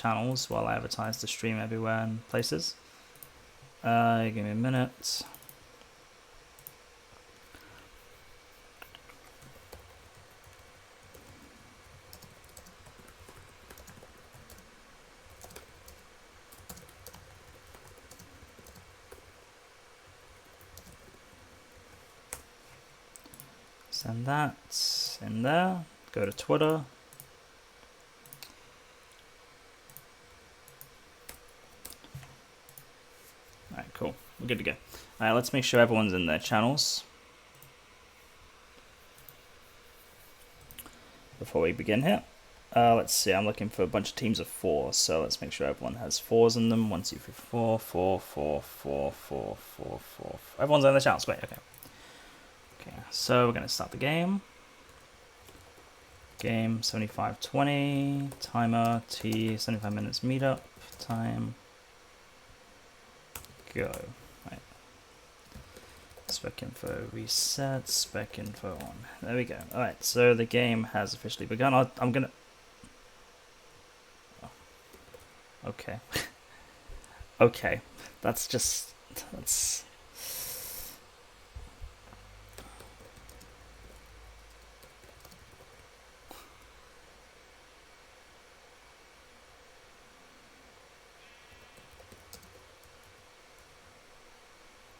channels while I advertise the stream everywhere and places. Give me a minute. Send that in there. Go to Twitter. Alright, cool. We're good to go. Alright, let's make sure everyone's in their channels before we begin here. Let's see, I'm looking for a bunch of teams of 4, so let's make sure everyone has 4s in them. 1, 2, 3, 4, 4, 4, 4, 4, 4, 4. Everyone's in their channels, great, okay. Okay, so we're going to start the game. Game 75:20, timer T, 75 minutes meetup, time, go. Right. Spec info reset, spec info on. There we go. Alright, so the game has officially begun. I'm gonna... Oh. Okay. Okay, that's just... that's...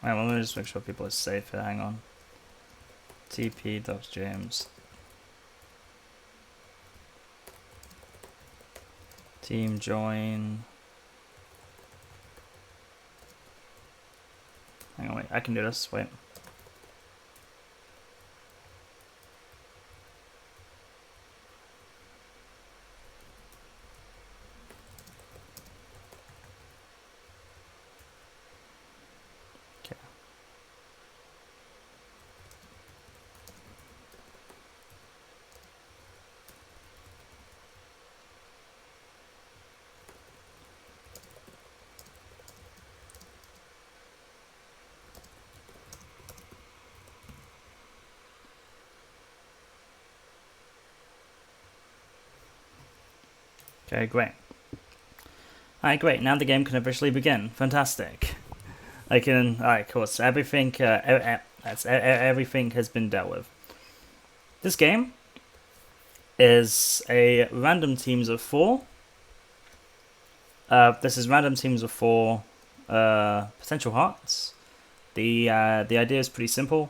Alright, well, let me just make sure people are safe here. Hang on. TP Docs James. Team join. Hang on, wait. I can do this. Wait. Okay, great. Alright, great. Now the game can officially begin. Fantastic. I can... Alright, cool. So everything, everything has been dealt with. This game is a random teams of 4. This is random teams of 4 potential hearts. The idea is pretty simple.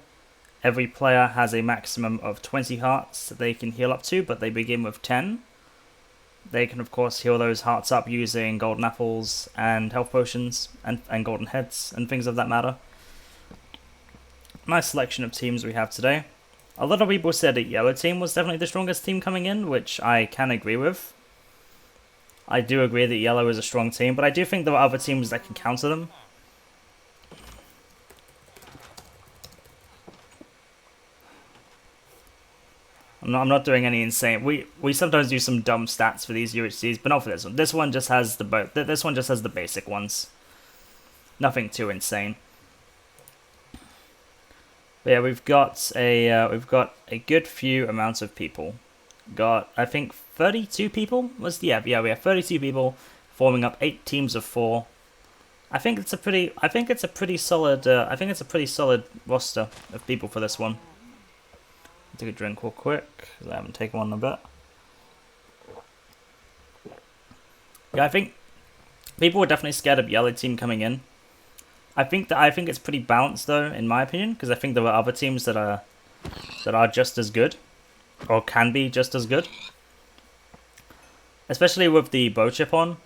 Every player has a maximum of 20 hearts that they can heal up to, but they begin with 10. They can, of course, heal those hearts up using golden apples and health potions and golden heads and things of that matter. Nice selection of teams we have today. A lot of people said that yellow team was definitely the strongest team coming in, which I can agree with. I do agree that yellow is a strong team, but I do think there are other teams that can counter them. I'm not doing any insane. We sometimes do some dumb stats for these UHCs, but not for this one. This one just has the basic ones. Nothing too insane. But yeah, we've got a good few amounts of people. Got, I think, 32 people was we have 32 people forming up 8 teams of 4. I think it's a pretty solid roster of people for this one. Take a drink real quick, because I haven't taken one in a bit. Yeah, I think people were definitely scared of yellow team coming in. I think it's pretty balanced though, in my opinion, because I think there are other teams that are just as good, or can be just as good. Especially with the bow chip on,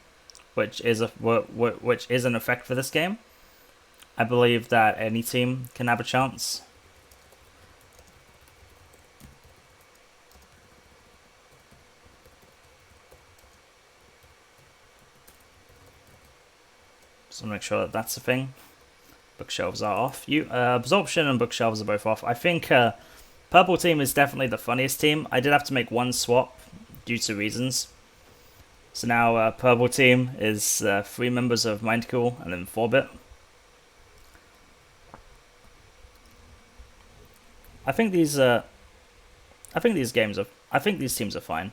which is an effect for this game. I believe that any team can have a chance. So make sure that that's a thing. Bookshelves are off. Absorption and bookshelves are both off. I think purple team is definitely the funniest team. I did have to make one swap due to reasons. So now purple team is 3 members of Mindcool and then 4-bit. I think these teams are fine.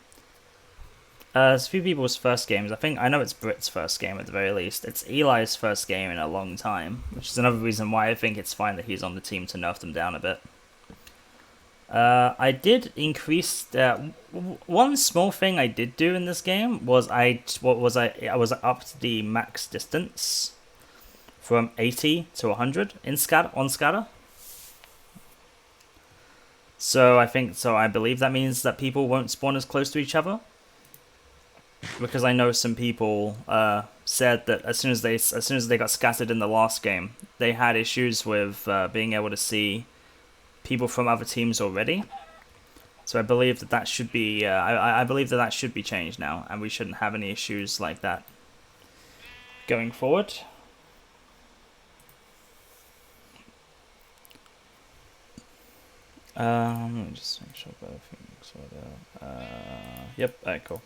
It's a few people's first games. I know it's Brit's first game at the very least. It's Eli's first game in a long time, which is another reason why I think it's fine that he's on the team to nerf them down a bit. I did increase one small thing I did do in this game was I was upped the max distance from 80 to 100 in on scatter. So I believe that means that people won't spawn as close to each other. Because I know some people said that as soon as they got scattered in the last game, they had issues with being able to see people from other teams already. So I believe that should be I believe that should be changed now, and we shouldn't have any issues like that going forward. Let me just make sure everything's yep. Alright, cool.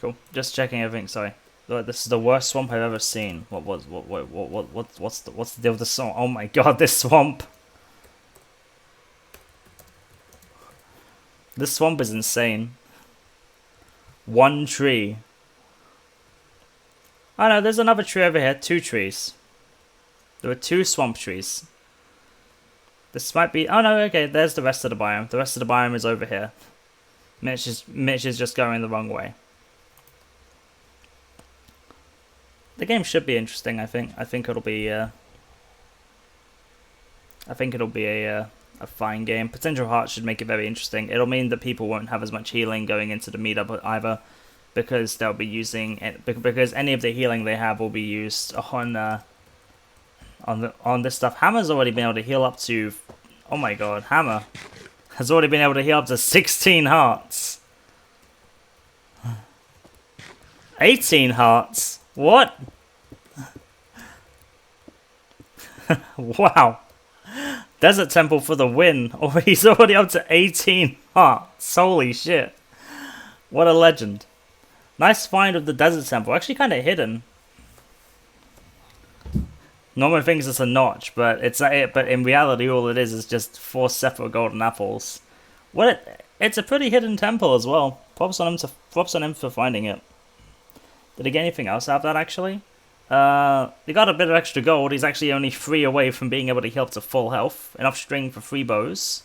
Cool. Just checking everything. Sorry. This is the worst swamp I've ever seen. What's the deal with the swamp? Oh my god, this swamp! This swamp is insane. One tree. Oh no, there's another tree over here. 2 trees. There were 2 swamp trees. This might be. Oh no, okay. There's the rest of the biome. The rest of the biome is over here. Mitch is just going the wrong way. The game should be interesting. I think it'll be. I think it'll be a fine game. Potential Hearts should make it very interesting. It'll mean that people won't have as much healing going into the meetup either, because they'll be using it. Because any of the healing they have will be used on this stuff. Hammer's already been able to heal up to. Oh my god, Hammer has already been able to heal up to 16 hearts. 18 hearts. What? Wow. Desert Temple for the win. Oh, he's already up to 18 hearts. Holy shit. What a legend. Nice find of the Desert Temple. Actually kind of hidden. Norman thinks it's a notch, but but in reality all it is just 4 separate golden apples. It's a pretty hidden temple as well. Props on him for finding it. Did he get anything else out of that, actually? He got a bit of extra gold. He's actually only 3 away from being able to heal up to full health. Enough string for 3 bows.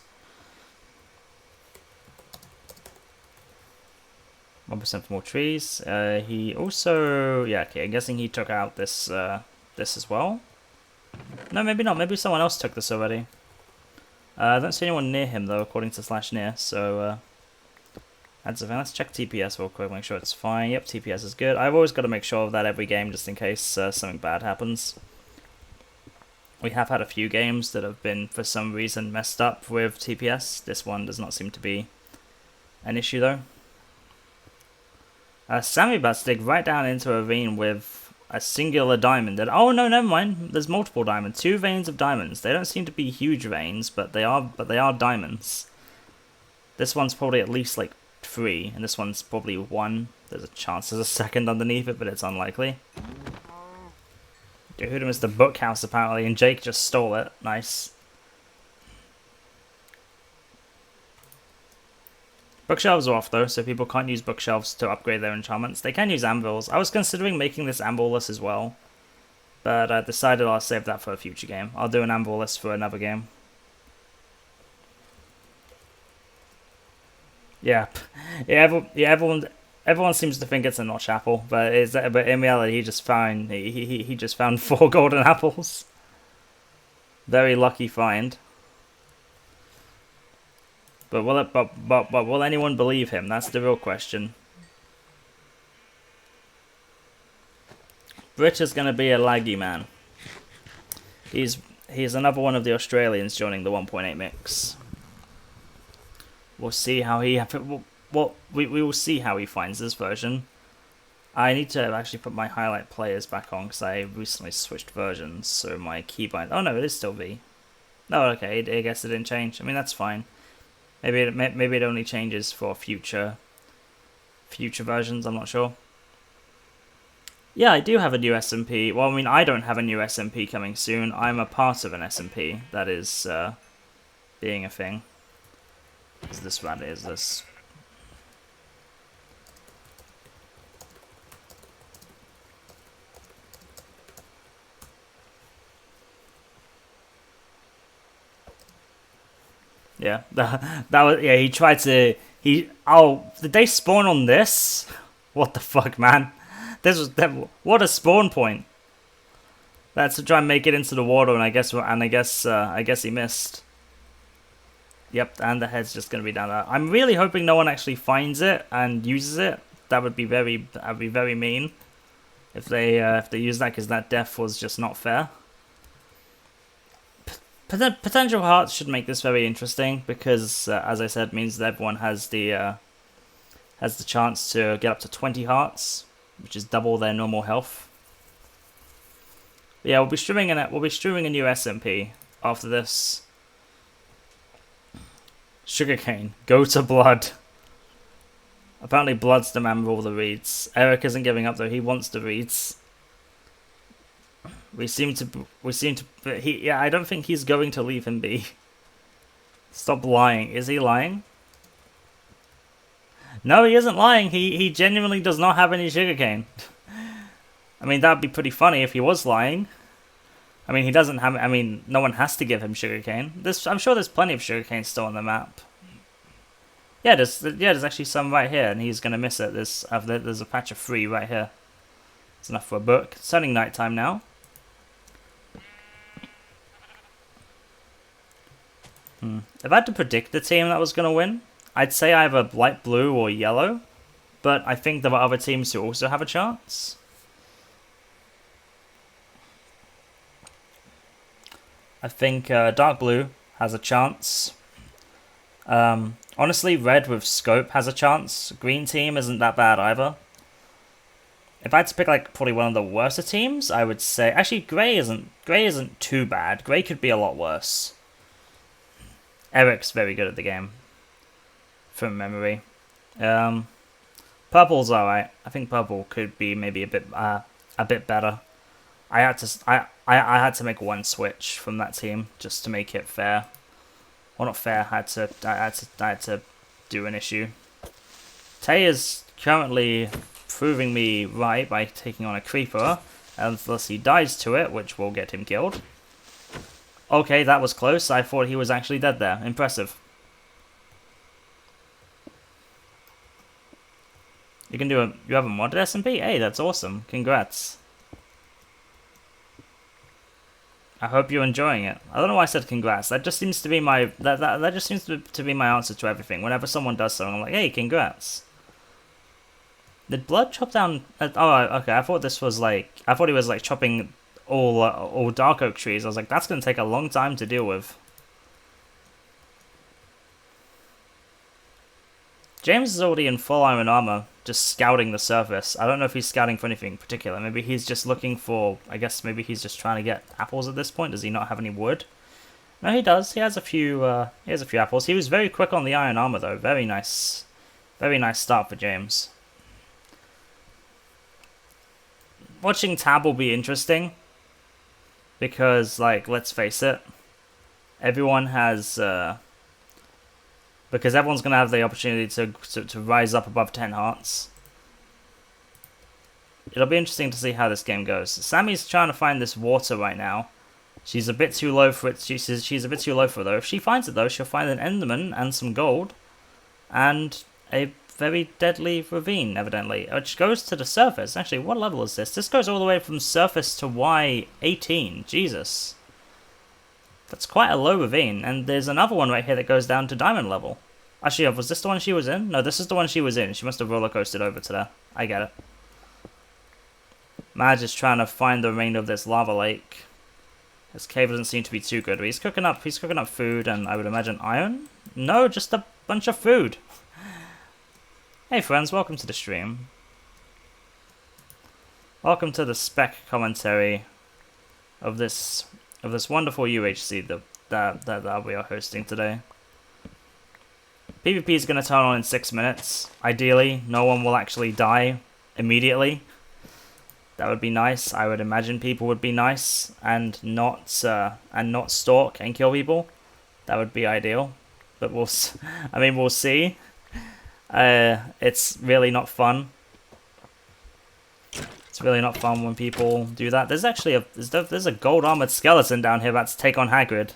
1% for more trees. He also... Yeah, okay, I'm guessing he took out this as well. No, maybe not. Maybe someone else took this already. I don't see anyone near him, though, according to /near, so... That's the thing. Let's check TPS real quick, make sure it's fine. Yep, TPS is good. I've always got to make sure of that every game, just in case something bad happens. We have had a few games that have been, for some reason, messed up with TPS. This one does not seem to be an issue, though. Sammy Bats dig right down into a vein with a singular diamond. And, oh, no, never mind. There's multiple diamonds. 2 veins of diamonds. They don't seem to be huge veins, but they are diamonds. This one's probably at least, like, 3, and this one's probably 1. There's a chance there's a second underneath it, but it's unlikely. Dude, is the bookhouse apparently, and Jake just stole it. Nice. Bookshelves are off though, so people can't use bookshelves to upgrade their enchantments. They can use anvils. I was considering making this anvil-less as well, but I decided I'll save that for a future game. I'll do an anvil-less for another game. Yeah, everyone seems to think it's a notch apple, but in reality he just found 4 golden apples. Very lucky find. But will anyone believe him? That's the real question. Brit is gonna be a laggy man. He's another one of the Australians joining the 1.8 mix. We'll see how he... we will see how he finds this version. I need to actually put my highlight players back on because I recently switched versions, so my keybind... Oh no, it is still V. No, okay, I guess it didn't change. I mean, that's fine. Maybe it only changes for future versions, I'm not sure. Yeah, I do have a new SMP. Well, I mean, I don't have a new SMP coming soon. I'm a part of an SMP that is being a thing. Is this? Yeah, that was, yeah, he tried to, oh, did they spawn on this? What the fuck, man? What a spawn point. That's to try and make it into the water, and I guess he missed. Yep, and the head's just gonna be down there. I'm really hoping no one actually finds it and uses it. That'd be very mean if they use that, because that death was just not fair. Potential hearts should make this very interesting because, as I said, means that everyone has the chance to get up to 20 hearts, which is double their normal health. But yeah, we'll be streaming a new SMP after this. Sugarcane, go to blood. Apparently, blood's the man with all the reeds. Eric isn't giving up though; he wants the reeds. Yeah, I don't think he's going to leave him be. Stop lying. Is he lying? No, he isn't lying. He genuinely does not have any sugarcane. I mean, that'd be pretty funny if he was lying. I mean, he doesn't have. I mean, no one has to give him sugarcane. I'm sure there's plenty of sugarcane still on the map. Yeah, there's actually some right here, and he's gonna miss it. There's a patch of 3 right here. It's enough for a book. It's turning nighttime now. If I had to predict the team that was going to win, I'd say either light blue or yellow, but I think there are other teams who also have a chance. I think dark blue has a chance. Honestly, red with scope has a chance. Green team isn't that bad either. If I had to pick like probably one of the worst teams, I would say actually grey isn't too bad. Grey could be a lot worse. Eric's very good at the game, from memory. Purple's alright. I think purple could be maybe a bit better. I had to make one switch from that team just to make it fair. Well, not fair. I had to do an issue. Tay is currently proving me right by taking on a creeper, unless he dies to it, which will get him killed. Okay, that was close. I thought he was actually dead there. Impressive. You have a modded SMP? Hey, that's awesome. Congrats. I hope you're enjoying it. I don't know why I said congrats. That just seems to be my that just seems to be my answer to everything. Whenever someone does something, I'm like, hey, congrats. Did blood chop down? Oh, okay. I thought he was like chopping all dark oak trees. I was like, that's gonna take a long time to deal with. James is already in full iron armor, just scouting the surface. I don't know if he's scouting for anything in particular. Maybe he's just looking for. I guess maybe he's just trying to get apples at this point. Does he not have any wood? No, he does. He has a few. He has a few apples. He was very quick on the iron armor though. Very nice start for James. Watching Tab will be interesting. Because, like, let's face it, everyone has, because everyone's going to have the opportunity to rise up above 10 hearts. It'll be interesting to see how this game goes. Sammy's trying to find this water right now. She's a bit too low for it. She's a bit too low for it, though. If she finds it, though, she'll find an Enderman and some gold. And a very deadly ravine, evidently, which goes to the surface. Actually, what level is this? This goes all the way from surface to Y18. Jesus. That's quite a low ravine. And there's another one right here that goes down to diamond level. Actually, was this the one she was in? No, this is the one she was in. She must have roller coasted over to there. I get it. Madge is trying to find the remainder of this lava lake. This cave doesn't seem to be too good. But he's cooking up food and I would imagine iron? No, just a bunch of food. Hey friends, welcome to the stream. Welcome to the spec commentary of this wonderful UHC that we are hosting today. PvP is going to turn on in 6 minutes. Ideally, no one will actually die immediately. That would be nice. I would imagine people would be nice and not stalk and kill people. That would be ideal. But we'll see. It's really not fun. It's really not fun when people do that. There's actually there's a gold armored skeleton down here about to take on Hagrid.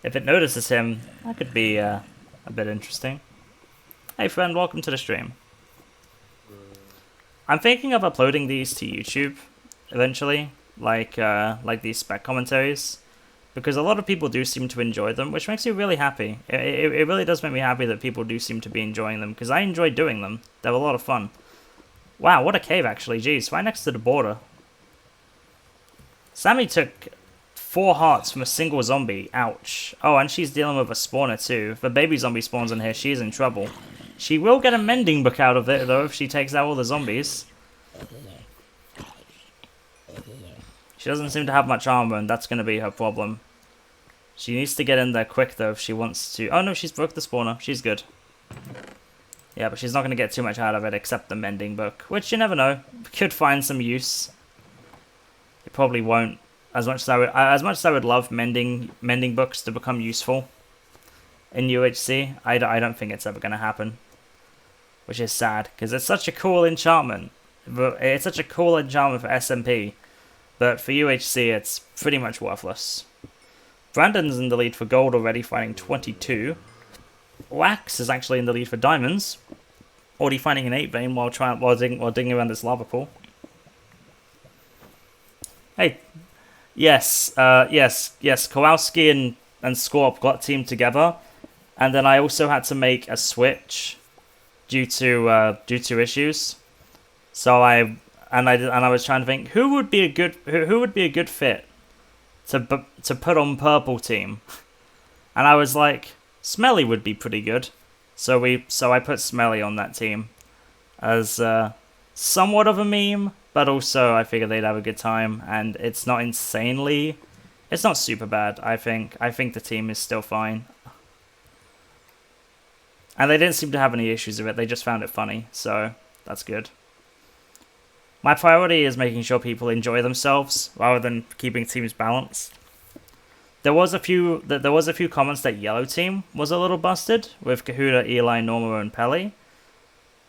If it notices him, that could be a bit interesting. Hey friend, welcome to the stream. I'm thinking of uploading these to YouTube eventually, like these spec commentaries, because a lot of people do seem to enjoy them, which makes me really happy. It really does make me happy that people do seem to be enjoying them, because I enjoy doing them. They're a lot of fun. Wow, what a cave actually, jeez, right next to the border. Sammy took 4 hearts from a single zombie, ouch. Oh, and she's dealing with a spawner too. If the baby zombie spawns in here, she's in trouble. She will get a mending book out of it, though, if she takes out all the zombies. She doesn't seem to have much armor, and that's going to be her problem. She needs to get in there quick, though, if she wants to... Oh, no, she's broke the spawner. She's good. Yeah, but she's not going to get too much out of it, except the mending book, which you never know. Could find some use. It probably won't. As much as I would love mending books to become useful in UHC, I don't think it's ever going to happen. Which is sad, because it's such a cool enchantment. It's such a cool enchantment for SMP, but for UHC it's pretty much worthless. Brandon's in the lead for gold already, finding 22. Wax is actually in the lead for diamonds, already finding an 8 vein while digging around this lava pool. Hey, yes, Kowalski and Scorp got teamed together, and then I also had to make a switch due to issues. So I was trying to think who would be a good fit to put on purple team, and I was like, Smelly would be pretty good. So I put Smelly on that team as somewhat of a meme, but also I figured they'd have a good time, and it's not super bad. I think the team is still fine. And they didn't seem to have any issues with it, they just found it funny, so that's good. My priority is making sure people enjoy themselves, rather than keeping teams balanced. There was a few comments that Yellow Team was a little busted, with Kahuda, Eli, Normo, and Pelly.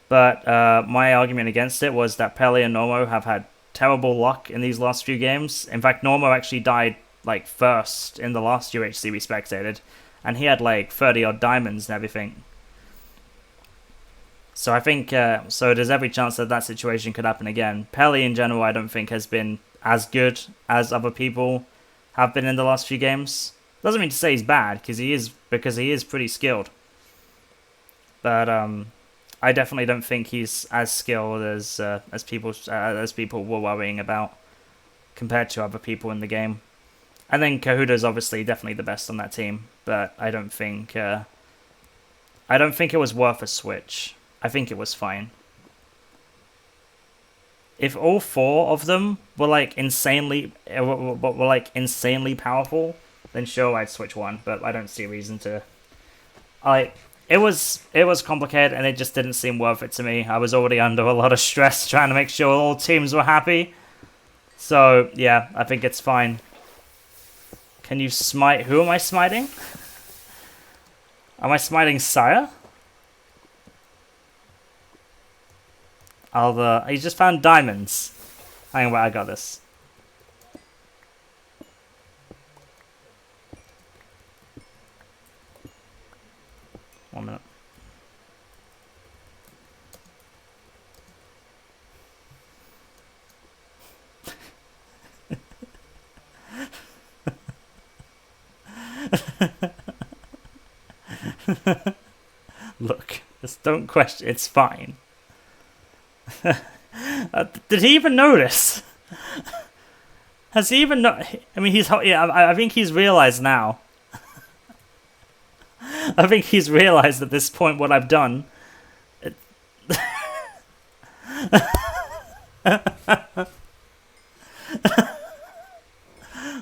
But my argument against it was that Pelly and Normo have had terrible luck in these last few games. In fact, Normo actually died like first in the last UHC we spectated, and he had like 30 odd diamonds and everything. So I think, so there's every chance that situation could happen again. Pelly in general I don't think has been as good as other people have been in the last few games. Doesn't mean to say he's bad, because he is pretty skilled. But I definitely don't think he's as skilled as people were worrying about compared to other people in the game. And then Kahuda's obviously definitely the best on that team, but I don't think it was worth a switch. I think it was fine. If all 4 of them were like insanely powerful, then sure I'd switch one. But I don't see a reason to. It was complicated, and it just didn't seem worth it to me. I was already under a lot of stress trying to make sure all teams were happy. So yeah, I think it's fine. Can you smite? Who am I smiting? Am I smiting Sire? He just found diamonds. Hang on, wait, I got this. One minute. Look, just don't question. It's fine. Did he even notice? Has he even I mean, I think he's realized now. I think he's realized at this point what I've done.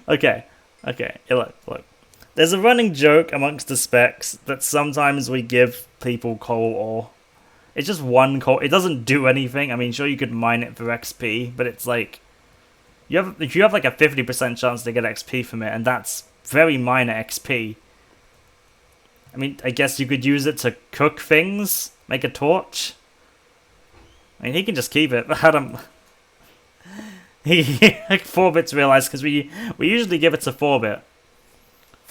Okay. Look. There's a running joke amongst the specs that sometimes we give people coal ore. It's just one coal. It doesn't do anything. I mean, sure, you could mine it for XP, but it's like you have like a 50% chance to get XP from it, and that's very minor XP. I mean, I guess you could use it to cook things, make a torch. I mean, he can just keep it. He 4-bit's realized, because we usually give it to 4-bit.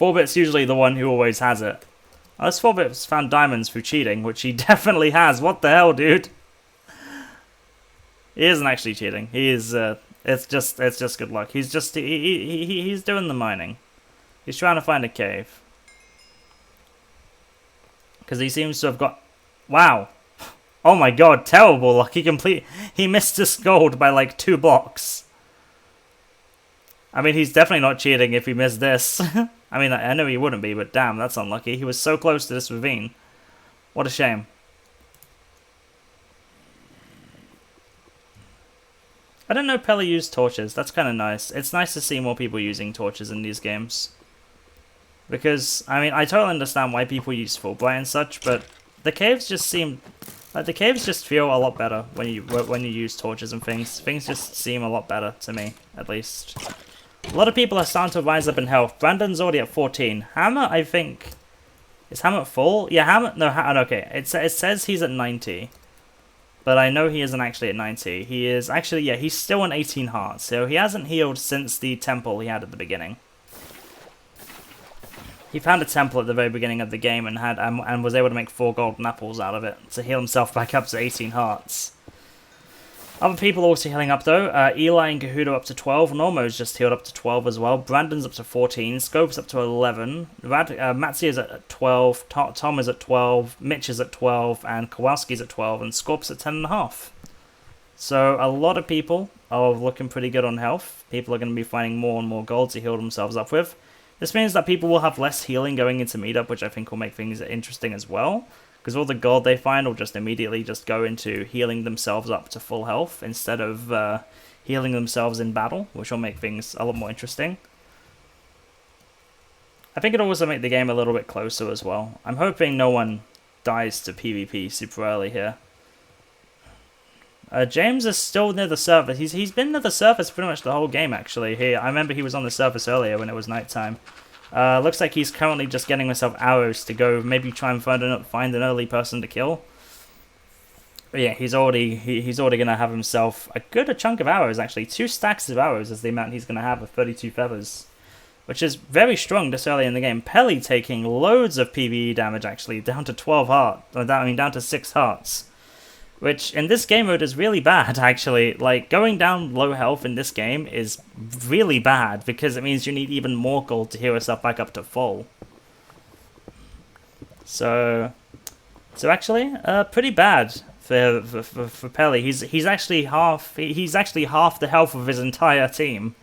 4-bit's usually the one who always has it. Unless 4-bit's found diamonds through cheating, which he definitely has. What the hell, dude? He isn't actually cheating. He is. It's just good luck. He's just he's doing the mining. He's trying to find a cave. Because he seems to have got... Wow. Oh my god, terrible luck. He missed his gold by like 2 blocks. I mean, he's definitely not cheating if he missed this. I mean, I know he wouldn't be, but damn, that's unlucky. He was so close to this ravine. What a shame. I didn't know Pele used torches. That's kind of nice. It's nice to see more people using torches in these games. Because, I mean, I totally understand why people use Fulbright and such, but the caves just seem... Like, the caves just feel a lot better when you use torches and things. Things just seem a lot better to me, at least. A lot of people are starting to rise up in health. Brandon's already at 14. Hammer, I think... Is Hammer full? Yeah, Hammer... No, okay. It says he's at 90. But I know he isn't actually at 90. He is actually... Yeah, he's still on 18 hearts. So he hasn't healed since the temple he had at the beginning. He found a temple at the very beginning of the game and was able to make 4 golden apples out of it to heal himself back up to 18 hearts. Other people also healing up though. Eli and Kahuto up to 12. Normo's just healed up to 12 as well. Brandon's up to 14. Scope's up to 11. Matzi is at 12. Tom is at 12. Mitch is at 12. And Kowalski's at 12. And Scorp's at 10.5. So a lot of people are looking pretty good on health. People are going to be finding more and more gold to heal themselves up with. This means that people will have less healing going into meetup, which I think will make things interesting as well. Because all the gold they find will just immediately just go into healing themselves up to full health instead of healing themselves in battle, which will make things a lot more interesting. I think it'll also make the game a little bit closer as well. I'm hoping no one dies to PvP super early here. James is still near the surface. He's been near the surface pretty much the whole game, actually. I remember he was on the surface earlier when it was nighttime. Looks like he's currently just getting himself arrows to go maybe try and find an early person to kill. But yeah, he's already going to have himself a good chunk of arrows, actually. 2 stacks of arrows is the amount he's going to have of 32 feathers. Which is very strong this early in the game. Pele taking loads of PvE damage, actually, down to 12 hearts. Down to 6 hearts. Which, in this game mode, is really bad, actually. Like, going down low health in this game is really bad, because it means you need even more gold to heal yourself back up to full. So actually, pretty bad for Pele. He's actually half the health of his entire team.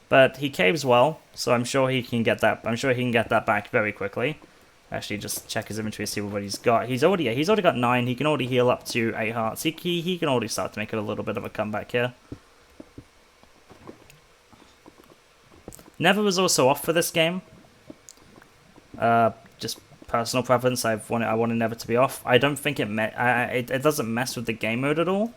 But he caves well, so I'm sure he can get that. I'm sure he can get that back very quickly. Actually, just check his inventory to see what he's got. He's already got 9. He can already heal up to 8 hearts. He can already start to make it a little bit of a comeback here. Never was also off for this game. Just personal preference. I wanted Never to be off. I don't think it doesn't mess with the game mode at all.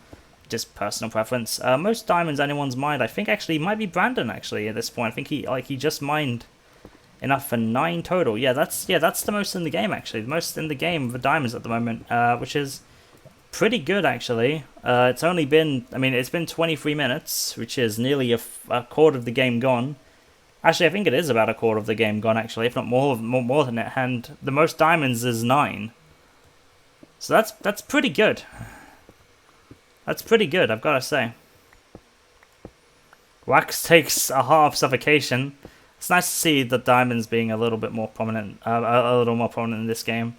Just personal preference. Most diamonds anyone's mined. I think actually it might be Brandon actually at this point. I think he just mined enough for 9 total. Yeah, that's the most in the game actually. The most in the game for diamonds at the moment, which is pretty good actually. It's only been, it's been 23 minutes, which is nearly a quarter of the game gone. Actually, I think it is about a quarter of the game gone actually, if not more than it. And the most diamonds is 9. So that's pretty good. That's pretty good, I've got to say. Wax takes a heart of suffocation. It's nice to see the diamonds being a little bit more prominent, in this game.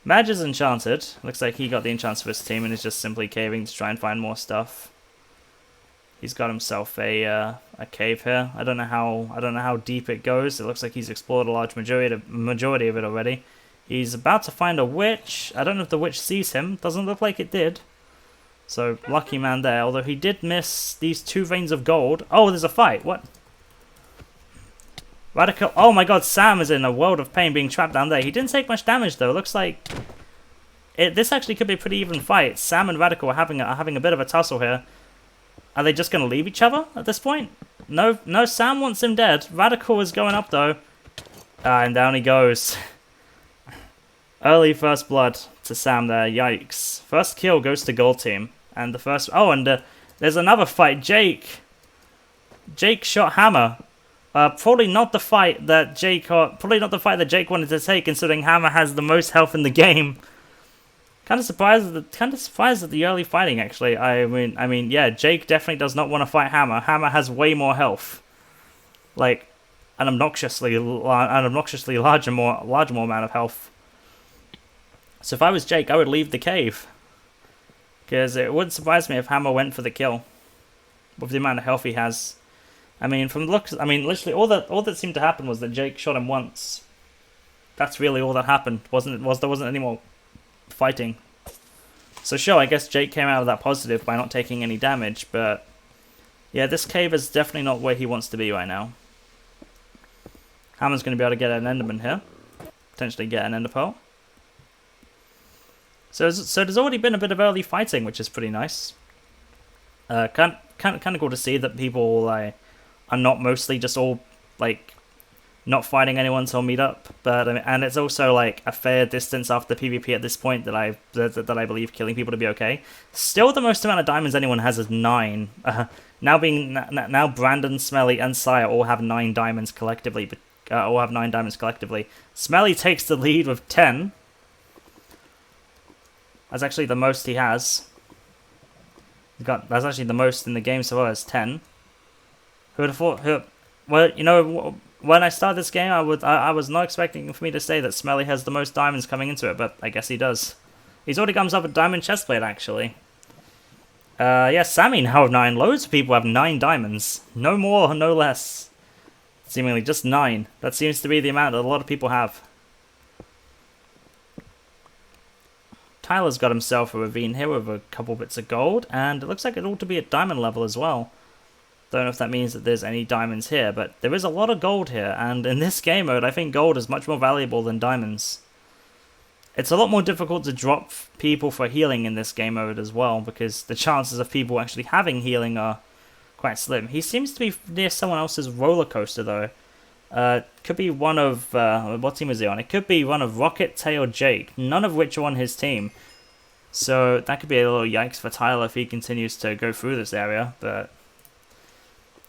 Madge is enchanted. Looks like he got the enchants for his team and is just simply caving to try and find more stuff. He's got himself a cave here. I don't know how deep it goes. It looks like he's explored a large majority of it already. He's about to find a witch. I don't know if the witch sees him. Doesn't look like it did. So lucky man there. Although he did miss these 2 veins of gold. Oh, there's a fight. What? Radical. Oh my god, Sam is in a world of pain being trapped down there. He didn't take much damage though. It looks like this actually could be a pretty even fight. Sam and Radical are having a bit of a tussle here. Are they just going to leave each other at this point? No, Sam wants him dead. Radical is going up though. And down he goes. Early first blood to Sam there. Yikes. First kill goes to Gold Team. And the first... Oh, and there's another fight. Jake shot Hammer. Probably not the fight that Jake. Probably not the fight that Jake wanted to take, considering Hammer has the most health in the game. Kind of surprised at the early fighting. Actually, I mean, yeah, Jake definitely does not want to fight Hammer. Hammer has way more health, like an obnoxiously larger more amount of health. So if I was Jake, I would leave the cave, because it wouldn't surprise me if Hammer went for the kill with the amount of health he has. I mean, from the looks, I mean, literally all that seemed to happen was that Jake shot him once. That's really all that happened. There wasn't any more fighting. So sure, I guess Jake came out of that positive by not taking any damage, but yeah, this cave is definitely not where he wants to be right now. Hammer's going to be able to get an Enderman here, potentially get an Ender Pearl. So there's already been a bit of early fighting, which is pretty nice. Kind of cool to see that people are not mostly just all like not fighting anyone till meet up, but and it's also like a fair distance after PvP at this point that I believe killing people to be okay. Still, the most amount of diamonds anyone has is 9. Now Brandon, Smelly, and Sire all have 9 diamonds collectively. Smelly takes the lead with 10. That's actually the most he has. That's actually the most in the game so far, is 10. Who would have thought? Well, you know, when I started this game, I was not expecting for me to say that Smelly has the most diamonds coming into it, but I guess he does. He's already comes up with diamond chestplate, actually. Yeah, Sammy now have 9. Loads of people have 9 diamonds. No more, no less. Seemingly just 9. That seems to be the amount that a lot of people have. Tyler's got himself a ravine here with a couple bits of gold, and it looks like it ought to be at diamond level as well. Don't know if that means that there's any diamonds here, but there is a lot of gold here, and in this game mode, I think gold is much more valuable than diamonds. It's a lot more difficult to drop people for healing in this game mode as well, because the chances of people actually having healing are quite slim. He seems to be near someone else's roller coaster, though. Could be one of, what team is he on? It could be one of Rocket, Tail, Jake, none of which are on his team. So that could be a little yikes for Tyler if he continues to go through this area, but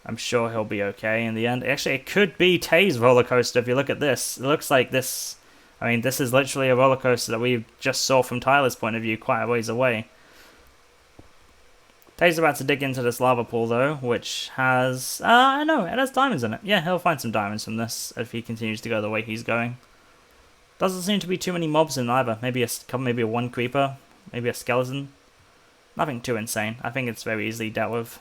I'm sure he'll be okay in the end. Actually, it could be Tay's roller coaster if you look at this. It looks like this, I mean, this is literally a roller coaster that we just saw from Tyler's point of view quite a ways away. Tay's about to dig into this lava pool, though, which has, I know, it has diamonds in it. Yeah, he'll find some diamonds from this if he continues to go the way he's going. Doesn't seem to be too many mobs in either. Maybe a one creeper, maybe a skeleton. Nothing too insane. I think it's very easily dealt with.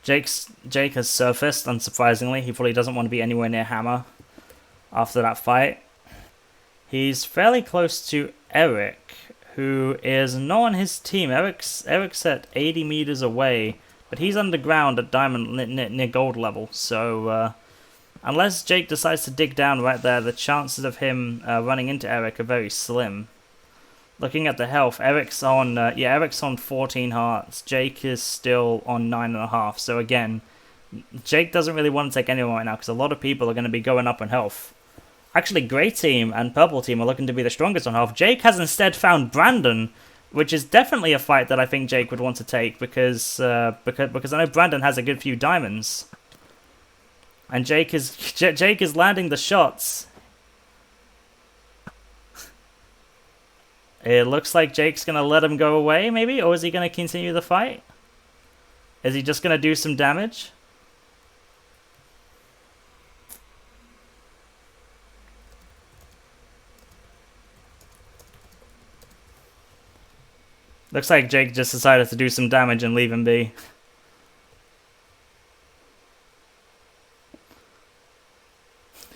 Jake has surfaced, unsurprisingly. He probably doesn't want to be anywhere near Hammer after that fight. He's fairly close to Eric, who is not on his team. Eric's at 80 meters away, but he's underground at diamond near gold level. So unless Jake decides to dig down right there, the chances of him running into Eric are very slim. Looking at the health, Eric's on 14 hearts. Jake is still on 9.5. So again, Jake doesn't really want to take anyone right now because a lot of people are going to be going up in health. Actually, Grey Team and Purple Team are looking to be the strongest on health. Jake has instead found Brandon, which is definitely a fight that I think Jake would want to take because I know Brandon has a good few diamonds, and Jake is landing the shots. It looks like Jake's gonna let him go away, maybe, or is he gonna continue the fight? Is he just gonna do some damage? Looks like Jake just decided to do some damage and leave him be.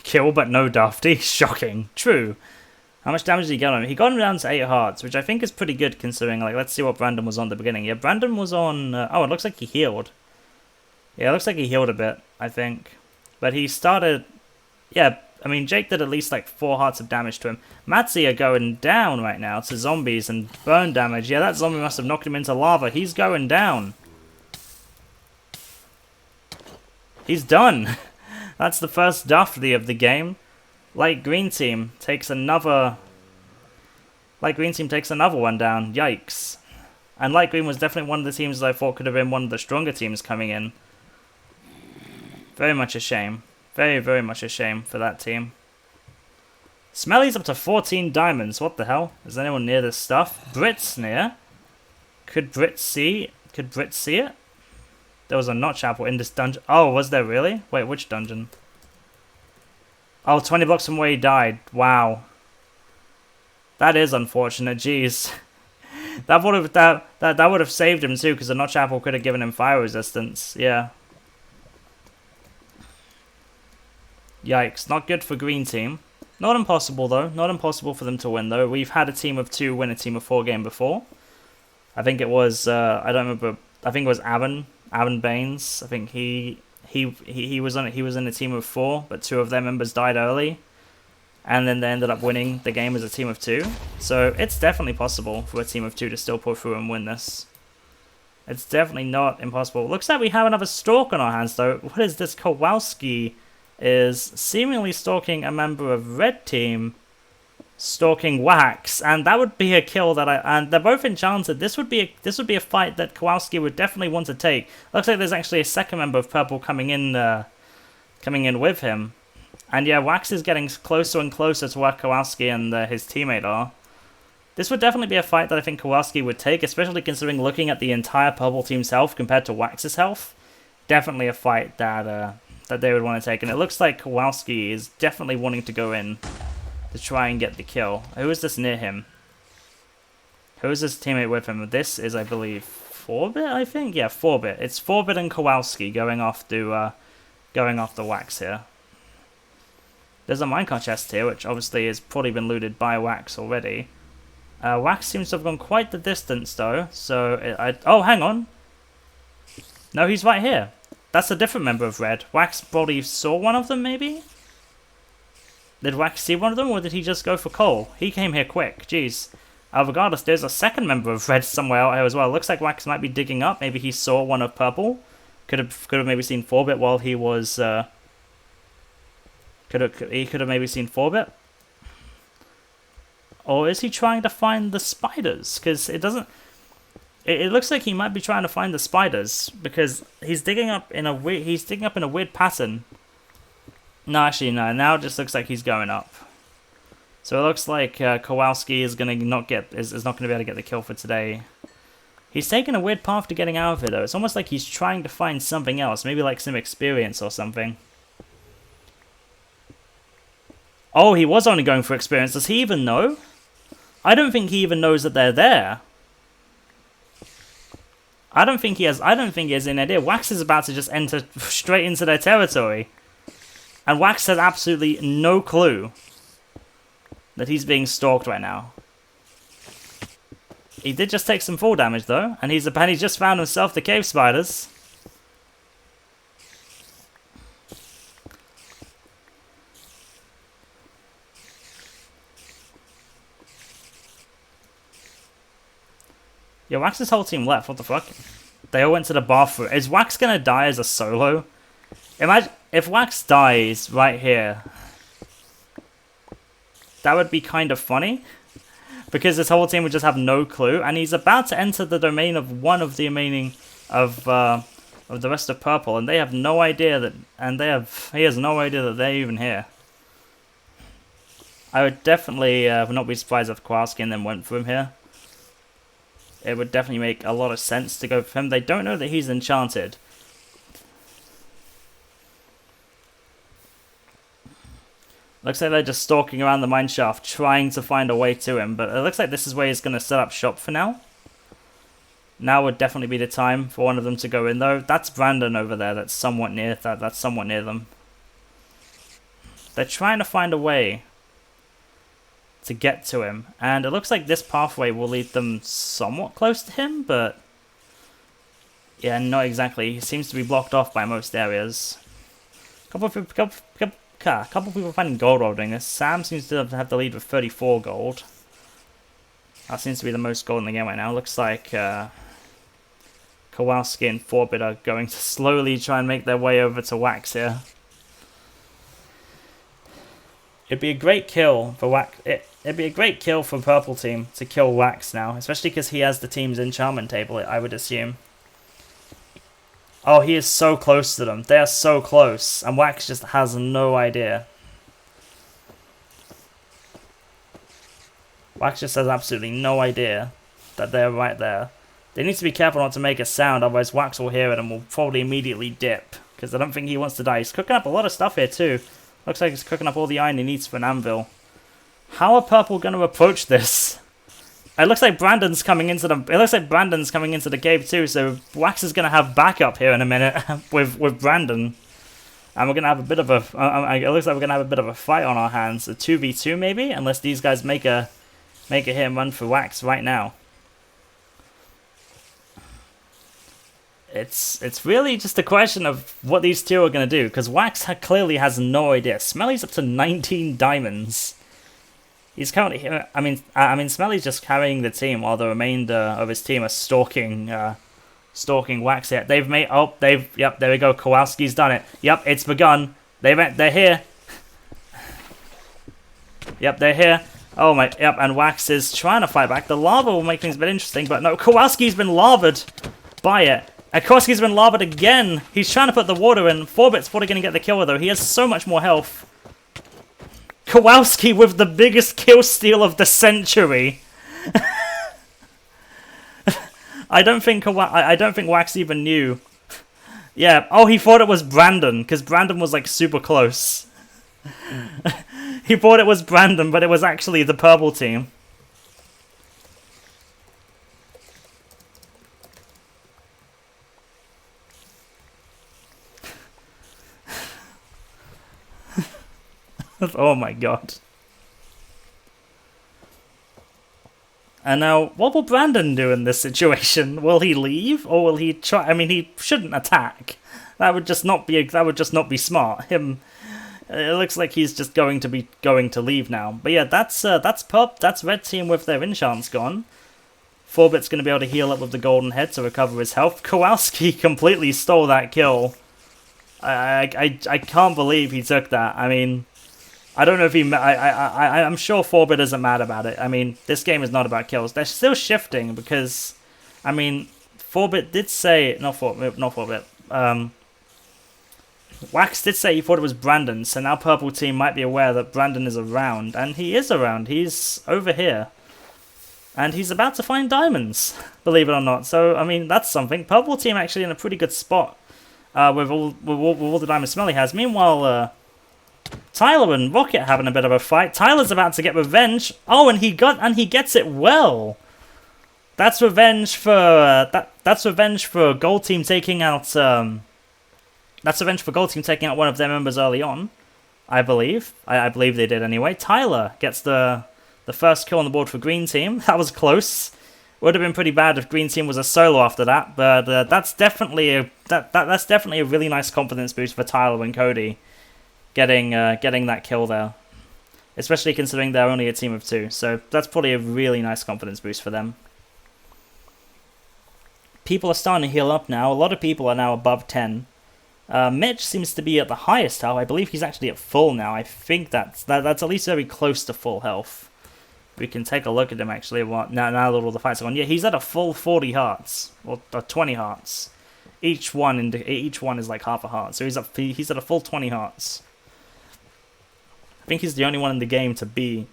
Kill but no Dafty. Shocking. True. How much damage did he get on him? He got him down to 8 hearts, which I think is pretty good considering, like, let's see what Brandon was on at the beginning. Yeah, Brandon was on, oh, it looks like he healed. Yeah, it looks like he healed a bit, I think. But he started, yeah, I mean, Jake did at least, like, 4 hearts of damage to him. Matzi are going down right now to zombies and burn damage. Yeah, that zombie must have knocked him into lava. He's going down. He's done. That's the first Dafty of the game. Light Green Team takes another one down. Yikes. And light green was definitely one of the teams that I thought could have been one of the stronger teams coming in. Very much a shame. Very, very much a shame for that team. Smelly's up to 14 diamonds. What the hell? Is anyone near this stuff? Brit's near. Could Brit see? Could Brit see it? There was a notch apple in this dungeon. Oh, was there really? Wait, which dungeon? Oh, 20 blocks from where he died. Wow. That is unfortunate. Jeez. That would have saved him too, because the notch apple could have given him fire resistance. Yeah. Yikes. Not good for green team. Not impossible though. Not impossible for them to win though. We've had a team of 2 win a team of 4 game before. I think it was I don't remember. I think it was Avon Baines. I think he was in a team of 4, but 2 of their members died early, and then they ended up winning the game as a team of 2. So it's definitely possible for a team of 2 to still pull through and win this. It's definitely not impossible. Looks like we have another stalk on our hands though. What is this? Kowalski is seemingly stalking a member of red team, stalking Wax, and that would be a kill that and they're both enchanted. This would be a fight that Kowalski would definitely want to take. Looks like there's actually a second member of purple coming in with him. And yeah, Wax is getting closer and closer to where Kowalski and his teammate are. This would definitely be a fight that I think Kowalski would take, especially considering looking at the entire purple team's health compared to Wax's health. Definitely a fight that they would want to take, and it looks like Kowalski is definitely wanting to go in to try and get the kill. Who is this near him? Who is this teammate with him? This is, I believe, 4-bit, I think? Yeah, 4-bit. It's 4-bit and Kowalski going off the Wax here. There's a minecart chest here, which obviously has probably been looted by Wax already. Wax seems to have gone quite the distance, though, so... oh, hang on! No, he's right here. That's a different member of red. Wax probably saw one of them, maybe? Did Wax see one of them, or did he just go for coal? He came here quick, jeez. Regardless, there's a second member of red somewhere out here as well. Looks like Wax might be digging up. Maybe he saw one of purple. Could have maybe seen 4-bit while he was... He could have maybe seen 4-bit. Or is he trying to find the spiders? Because it doesn't... It looks like he might be trying to find the spiders, because he's digging up in a weird pattern. No, actually no. Now it just looks like he's going up. So it looks like Kowalski is not going to be able to get the kill for today. He's taking a weird path to getting out of here though. It's almost like he's trying to find something else, maybe like some experience or something. Oh, he was only going for experience. Does he even know? I don't think he even knows that they're there. I don't think he has any idea. Wax is about to just enter straight into their territory. And Wax has absolutely no clue that he's being stalked right now. He did just take some fall damage though, and he's just found himself the cave spiders. Yeah, Wax's whole team left. What the fuck? They all went to the bathroom. Is Wax gonna die as a solo? Imagine if Wax dies right here. That would be kind of funny, because his whole team would just have no clue, and he's about to enter the domain of one of the remaining of the rest of purple, and they have no idea that, he has no idea that they're even here. I would definitely not be surprised if Kowalski and them went for him here. It would definitely make a lot of sense to go for him. They don't know that he's enchanted. Looks like they're just stalking around the mineshaft, trying to find a way to him. But it looks like this is where he's going to set up shop for now. Now would definitely be the time for one of them to go in, though. That's Brandon over there. That's somewhat near. That's somewhat near them. They're trying to find a way to get to him, and it looks like this pathway will lead them somewhat close to him, but yeah, not exactly. He seems to be blocked off by most areas. Couple of people finding gold while doing this. Sam seems to have the lead with 34 gold. That seems to be the most gold in the game right now. Looks like Kowalski and 4-bit are going to slowly try and make their way over to Wax here. It'd be a great kill for Wax. It'd be a great kill for Purple Team to kill Wax now, especially because he has the team's enchantment table, I would assume. Oh, he is so close to them. They are so close, and Wax just has no idea. Wax just has absolutely no idea that they're right there. They need to be careful not to make a sound, otherwise Wax will hear it and will probably immediately dip, because I don't think he wants to die. He's cooking up a lot of stuff here too. Looks like he's cooking up all the iron he needs for an anvil. How are Purple going to approach this? It looks like Brandon's coming into the cave too, so Wax is going to have backup here in a minute with Brandon. And we're going to have a bit of a... it looks like we're going to have a bit of a fight on our hands. A 2v2 maybe? Unless these guys make a hit and run for Wax right now. It's really just a question of what these two are going to do, because Wax clearly has no idea. Smelly's up to 19 diamonds. He's currently, I mean, Smelly's just carrying the team while the remainder of his team are stalking Wax here. Yep, there we go. Kowalski's done it. Yep, it's begun. They're here. Yep, they're here. Oh my, yep, and Wax is trying to fight back. The lava will make things a bit interesting, but no, Kowalski's been lavaed by it. Kowalski's been lavaed again. He's trying to put the water in. 4-bit's probably going to get the kill though. He has so much more health. Kowalski with the biggest kill steal of the century. I don't think Wax even knew. Yeah. Oh, he thought it was Brandon because Brandon was like super close. He thought it was Brandon, but it was actually the Purple Team. Oh my god. And now, what will Brandon do in this situation? Will he leave, or will he try? I mean, he shouldn't attack. That would just not be smart. It looks like he's just going to leave now. But yeah, that's Red Team with their enchants gone. 4-bit's going to be able to heal up with the golden head to recover his health. Kowalski completely stole that kill. I can't believe he took that. I mean, I don't know if he... I'm sure 4-bit isn't mad about it. I mean, this game is not about kills. They're still shifting because... I mean, 4-bit did say... Not 4-bit. Wax did say he thought it was Brandon, so now Purple Team might be aware that Brandon is around. And he is around. He's over here. And he's about to find diamonds, believe it or not. So, I mean, that's something. Purple Team actually in a pretty good spot with all the diamonds Smelly has. Meanwhile... Tyler and Rocket having a bit of a fight. Tyler's about to get revenge. Oh, and he gets it well. That's revenge for that's revenge for Gold Team taking out that's revenge for Gold Team taking out one of their members early on. I believe. I believe they did anyway. Tyler gets the first kill on the board for Green Team. That was close. Would have been pretty bad if Green Team was a solo after that, but that's definitely a really nice confidence boost for Tyler and Cody. Getting that kill there, especially considering they're only a team of 2, so that's probably a really nice confidence boost for them. People are starting to heal up now. A lot of people are now above 10. Mitch seems to be at the highest health. I believe he's actually at full now. I think that's at least very close to full health. We can take a look at him actually. Now that all the fights are on, yeah, he's at a full 40 hearts or 20 hearts. Each one is like half a heart, so he's at a full 20 hearts. I think he's the only one in the game to be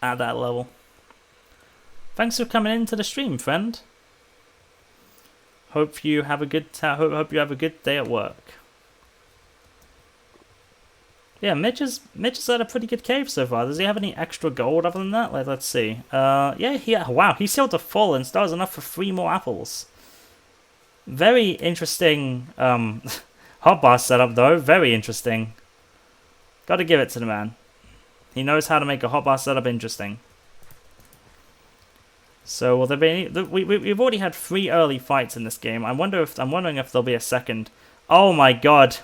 at that level. Thanks for coming into the stream, friend. Hope you have a good day at work. Yeah, Mitch has had a pretty good cave so far. Does he have any extra gold other than that? Let's see. Wow, he sealed a full and still has enough for 3 more apples. Very interesting hotbar setup though. Very interesting. Got to give it to the man. He knows how to make a hotbar setup interesting. So will there be any? We've already had 3 early fights in this game. I'm wondering if there'll be a second. Oh my god!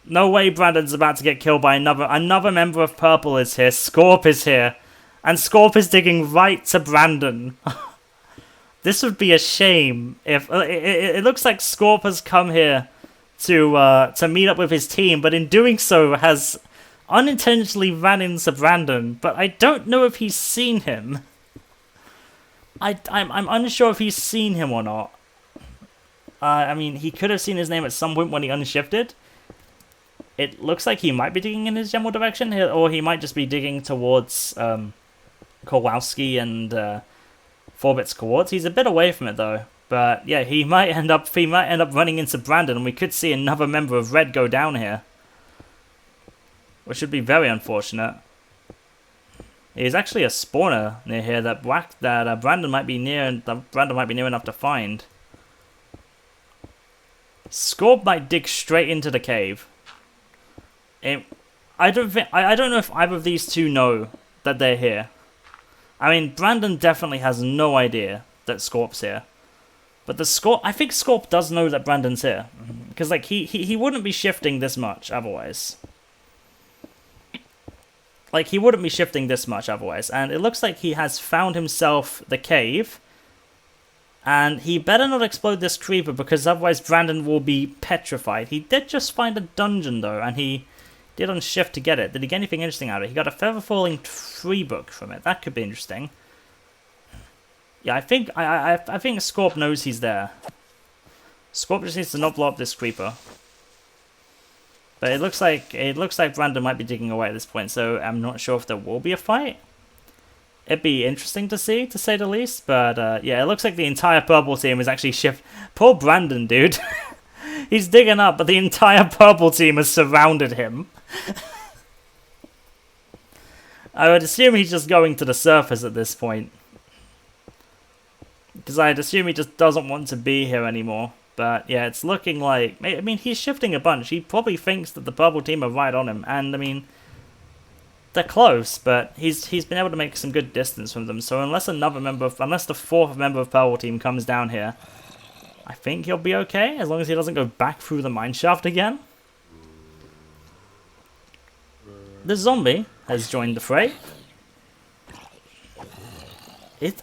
No way, Brandon's about to get killed by another member of Purple is here. Scorp is here, and Scorp is digging right to Brandon. This would be a shame if it looks like Scorp has come here to meet up with his team, but in doing so has unintentionally ran into Brandon, but I don't know if he's seen him. I'm unsure if he's seen him or not. I mean, he could have seen his name at some point when he unshifted. It looks like he might be digging in his general direction, or he might just be digging towards Kowalski and 4-Bit's cohorts. He's a bit away from it though, but yeah, he might end up running into Brandon, and we could see another member of Red go down here, which would be very unfortunate. There's actually a spawner near here that Brandon might be near enough to find. Scorp might dig straight into the cave. I don't know if either of these two know that they're here. I mean, Brandon definitely has no idea that Scorp's here. But I think Scorp does know that Brandon's here. Because like he wouldn't be shifting this much otherwise. Like, he wouldn't be shifting this much otherwise. And it looks like he has found himself the cave. And he better not explode this creeper, because otherwise Brandon will be petrified. He did just find a dungeon, though, and he did unshift to get it. Did he get anything interesting out of it? He got a Feather Falling Tree book from it. That could be interesting. Yeah, I think Scorp knows he's there. Scorp just needs to not blow up this creeper. But it looks like Brandon might be digging away at this point, so I'm not sure if there will be a fight. It'd be interesting to see, to say the least. But yeah, it looks like the entire purple team is actually Poor Brandon, dude. He's digging up, but the entire purple team has surrounded him. I would assume he's just going to the surface at this point. Because I'd assume he just doesn't want to be here anymore. But yeah, it's looking like... I mean, he's shifting a bunch. He probably thinks that the purple team are right on him. And, I mean, they're close, but he's been able to make some good distance from them. So unless the fourth member of purple team comes down here, I think he'll be okay, as long as he doesn't go back through the mineshaft again. The zombie has joined the fray.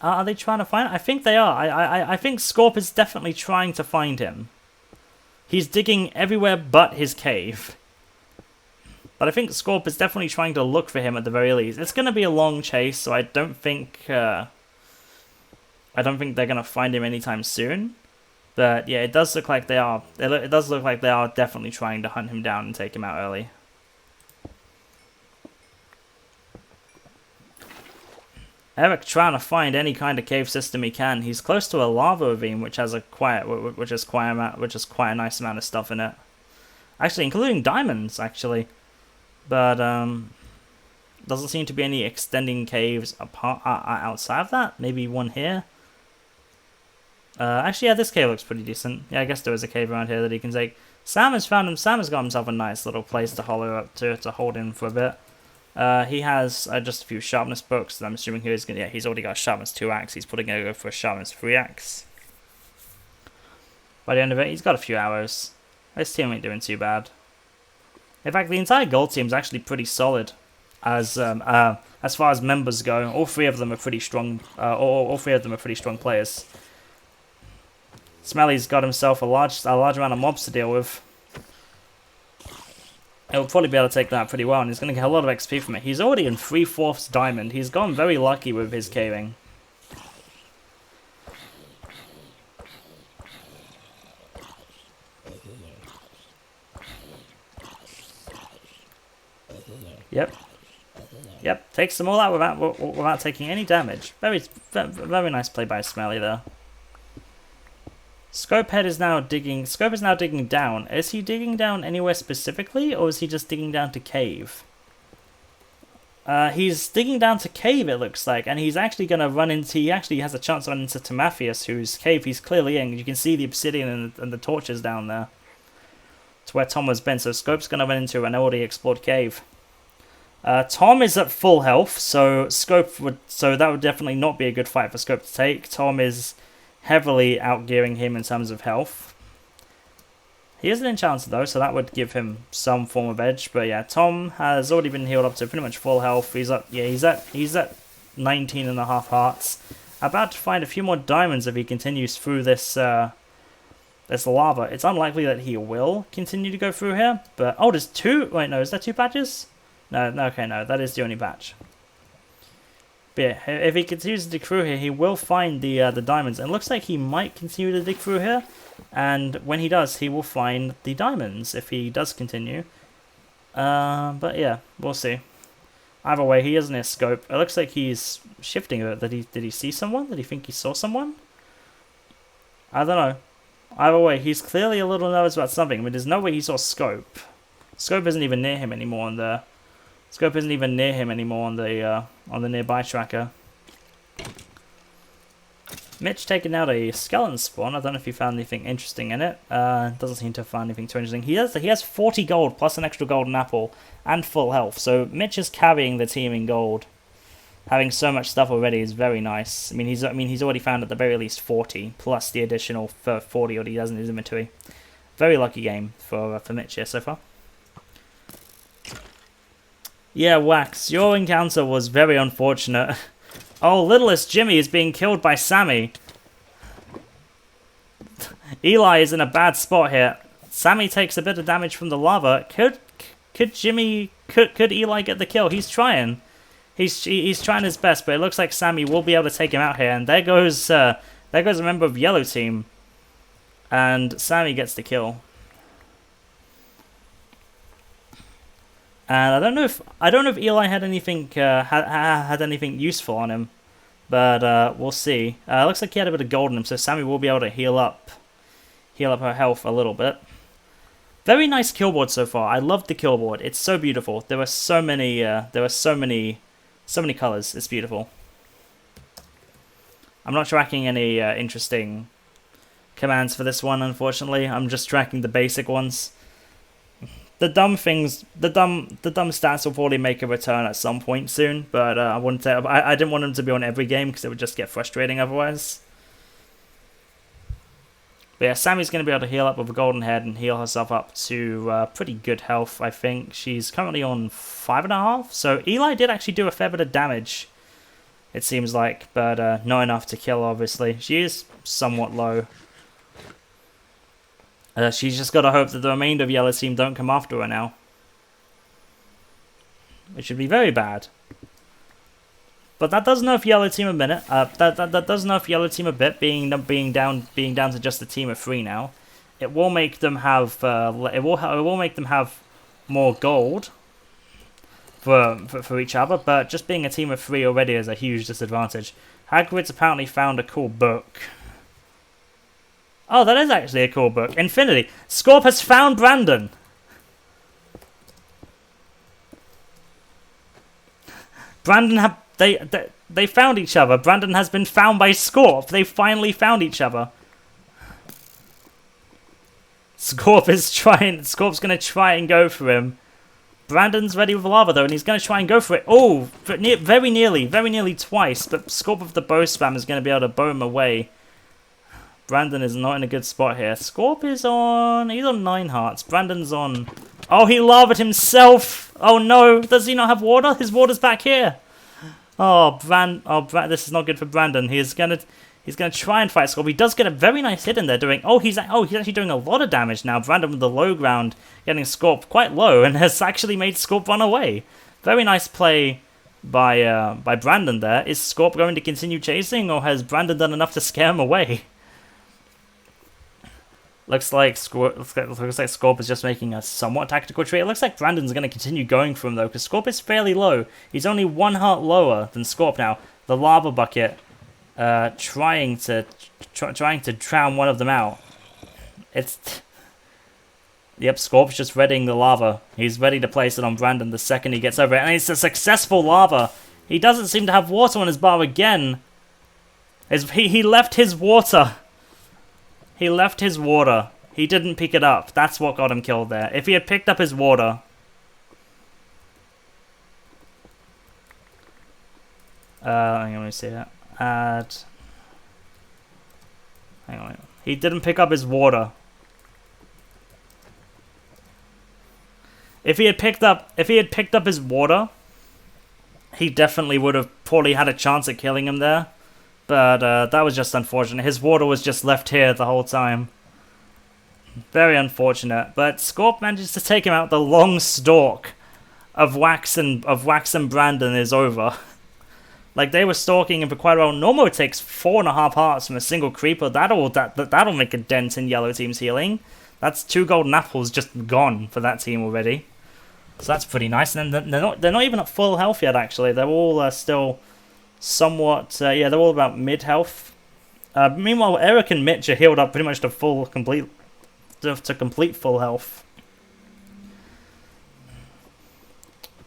Are they trying to find him? I think they are. I think Scorp is definitely trying to find him. He's digging everywhere but his cave. But I think Scorp is definitely trying to look for him at the very least. It's going to be a long chase, so I don't think they're going to find him anytime soon. But yeah, it does look like they are. It does look like they are definitely trying to hunt him down and take him out early. Eric trying to find any kind of cave system he can. He's close to a lava ravine, which has quite a nice amount of stuff in it. Actually, including diamonds, actually. But doesn't seem to be any extending caves outside of that. Maybe one here. Actually, yeah, this cave looks pretty decent. Yeah, I guess there is a cave around here that he can take. Sam has got himself a nice little place to hollow up to hold in for a bit. He has just a few sharpness books that I'm assuming he's already got a sharpness 2 axe. He's putting go for a sharpness 3 axe. By the end of it, he's got a few arrows. This team ain't doing too bad. In fact, the entire gold team is actually pretty solid, as far as members go. All three of them are pretty strong. All three of them are pretty strong players. Smelly's got himself a large amount of mobs to deal with. He'll probably be able to take that pretty well, and he's going to get a lot of XP from it. He's already in 3/4 diamond. He's gone very lucky with his caving. Yep, takes them all out without taking any damage. Very nice play by Smelly there. Scope is now digging down. Is he digging down anywhere specifically, or is he just digging down to cave? He's digging down to cave, it looks like, and he's actually going to run into... He actually has a chance to run into Timotheus, whose cave he's clearly in. You can see the obsidian and the torches down there. To where Tom has been, so Scope's going to run into an already explored cave. Tom is at full health, so that would definitely not be a good fight for Scope to take. Tom is heavily outgearing him in terms of health. He is an enchanter though, so that would give him some form of edge. But yeah, Tom has already been healed up to pretty much full health. He's at 19.5 hearts. About to find a few more diamonds if he continues through this this lava. It's unlikely that he will continue to go through here, but there's two. Wait, no, is there 2 patches? No, okay, no, that is the only batch. But yeah, if he continues to dig through here, he will find the diamonds. And it looks like he might continue to dig through here. And when he does, he will find the diamonds, if he does continue. But yeah, we'll see. Either way, he isn't his scope. It looks like he's shifting a bit. Did he see someone? Did he think he saw someone? I don't know. Either way, he's clearly a little nervous about something. I mean, there's no way he saw Scope. Scope isn't even near him anymore on the... Scope isn't even near him anymore on the nearby tracker. Mitch taking out a skeleton spawn. I don't know if he found anything interesting in it. Doesn't seem to have found anything too interesting. He has 40 gold plus an extra golden apple and full health. So Mitch is carrying the team in gold. Having so much stuff already is very nice. I mean, he's already found at the very least 40 plus the additional 40 that he has in his inventory. Very lucky game for Mitch here so far. Yeah, Wax, your encounter was very unfortunate. Oh, littlest Jimmy is being killed by Sammy. Eli is in a bad spot here. Sammy takes a bit of damage from the lava. Could Eli get the kill? He's trying. He's trying his best, but it looks like Sammy will be able to take him out here. And there goes a member of Yellow Team, and Sammy gets the kill. And I don't know if Eli had anything had anything useful on him, but we'll see. Looks like he had a bit of gold on him, so Sammy will be able to heal up her health a little bit. Very nice kill board so far. I love the kill board. It's so beautiful. There were so many colors. It's beautiful. I'm not tracking any interesting commands for this one, unfortunately. I'm just tracking the basic ones. The dumb stats will probably make a return at some point soon, but I didn't want them to be on every game because it would just get frustrating otherwise. But yeah, Sammy's going to be able to heal up with a golden head and heal herself up to pretty good health, I think. She's currently on 5.5, so Eli did actually do a fair bit of damage, it seems like, but not enough to kill, obviously. She is somewhat low. She's just got to hope that the remainder of Yellow Team don't come after her now. Which would be very bad. But that does nerf Yellow Team a minute. That does nerf Yellow Team a bit, being down to just a team of 3 now. It will make them have it will make them have more gold for each other. But just being a team of 3 already is a huge disadvantage. Hagrid's apparently found a cool book. Oh, that is actually a cool book. Infinity. Scorp has found Brandon. They found each other. Brandon has been found by Scorp. They finally found each other. Scorp's going to try and go for him. Brandon's ready with lava though, and he's going to try and go for it. Oh, very nearly twice. But Scorp with the bow spam is going to be able to bow him away. Brandon is not in a good spot here. Scorp is on... He's on 9 hearts. Brandon's on... Oh, he lavaed himself! Oh no! Does he not have water? His water's back here! Oh, this is not good for Brandon. He's gonna try and fight Scorp. He does get a very nice hit in there doing... he's actually doing a lot of damage now. Brandon with the low ground getting Scorp quite low and has actually made Scorp run away. Very nice play by Brandon there. Is Scorp going to continue chasing, or has Brandon done enough to scare him away? Looks like Scorp is just making a somewhat tactical trade. It looks like Brandon's going to continue going for him, though, because Scorp is fairly low. He's only 1 heart lower than Scorp now. The lava bucket trying to drown one of them out. Yep, Scorp's just readying the lava. He's ready to place it on Brandon the second he gets over it. And it's a successful lava. He doesn't seem to have water on his bar again. He left his water. He left his water. He didn't pick it up. That's what got him killed there. If he had picked up his water... hang on, let me see that. Hang on. He didn't pick up his water. If he had picked up his water, he definitely would have probably had a chance at killing him there. But that was just unfortunate. His water was just left here the whole time. Very unfortunate. But Scorp manages to take him out the long stalk. of Wax and Brandon is over. Like, they were stalking him for quite a while. Normo takes 4.5 hearts from a single creeper. That'll make a dent in yellow team's healing. That's 2 golden apples just gone for that team already. So that's pretty nice. And then they're not even at full health yet. Actually, they're all still somewhat. They're all about mid health. Meanwhile, Eric and Mitch are healed up pretty much to complete full health.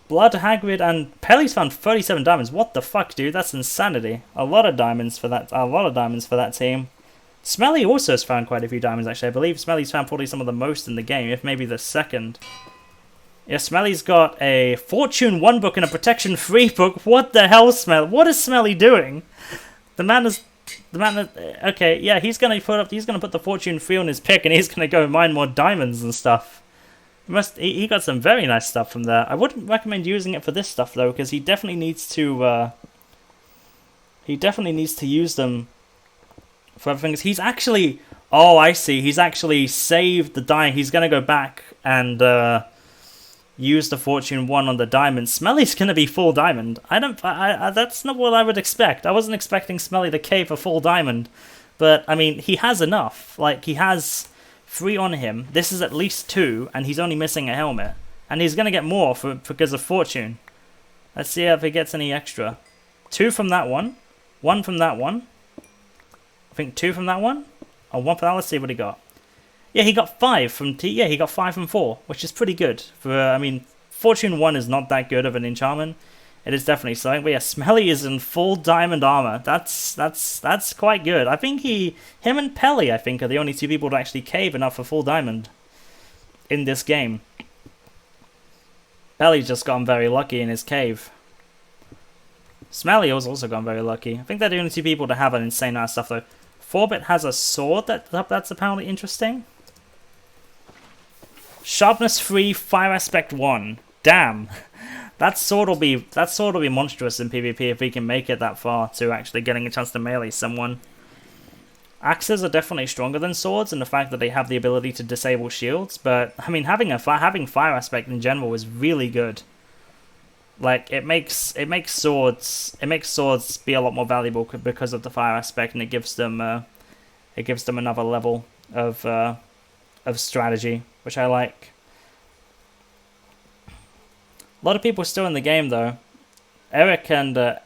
Blood, Hagrid, and Pelly's found 37 diamonds. What the fuck, dude? That's insanity. A lot of diamonds for that team. Smelly also has found quite a few diamonds, actually. I believe Smelly's found probably some of the most in the game, if maybe the second. Yeah, Smelly's got a Fortune 1 book and a Protection 3 book. What the hell, Smelly? What is Smelly doing? Okay, yeah, he's gonna put the Fortune 3 on his pick, and he's gonna go mine more diamonds and stuff. He got some very nice stuff from there. I wouldn't recommend using it for this stuff though, because he definitely needs to. He definitely needs to use them for other things. He's actually. Oh, I see. He's actually saved the diamond. He's gonna go back and use the Fortune 1 on the diamond. Smelly's gonna be full diamond. That's not what I would expect. I wasn't expecting Smelly to cave a full diamond, but I mean, he has enough. Like, he has 3 on him. This is at least 2, and he's only missing a helmet. And he's gonna get more because of Fortune. Let's see if he gets any extra. 2 from that one. 1 from that one. I think 2 from that one. Oh, 1 from that. Let's see what he got. Yeah, he got 5 from he got 5 from 4, which is pretty good. I mean, Fortune 1 is not that good of an enchantment. It is definitely something. But yeah, Smelly is in full diamond armor. That's quite good. I think him and Pelly, I think, are the only 2 people to actually cave enough for full diamond in this game. Pelly's just gotten very lucky in his cave. Smelly has also gotten very lucky. I think they're the only 2 people to have an insane amount of stuff though. 4-bit has a sword that's apparently interesting. Sharpness 3, Fire Aspect 1. Damn. That sword will be monstrous in PvP if we can make it that far to actually getting a chance to melee someone. Axes are definitely stronger than swords in the fact that they have the ability to disable shields, but I mean having Fire Aspect in general is really good. Like, it makes swords be a lot more valuable because of the Fire Aspect, and it gives them another level of strategy, which I like. A lot of people are still in the game though. Eric and a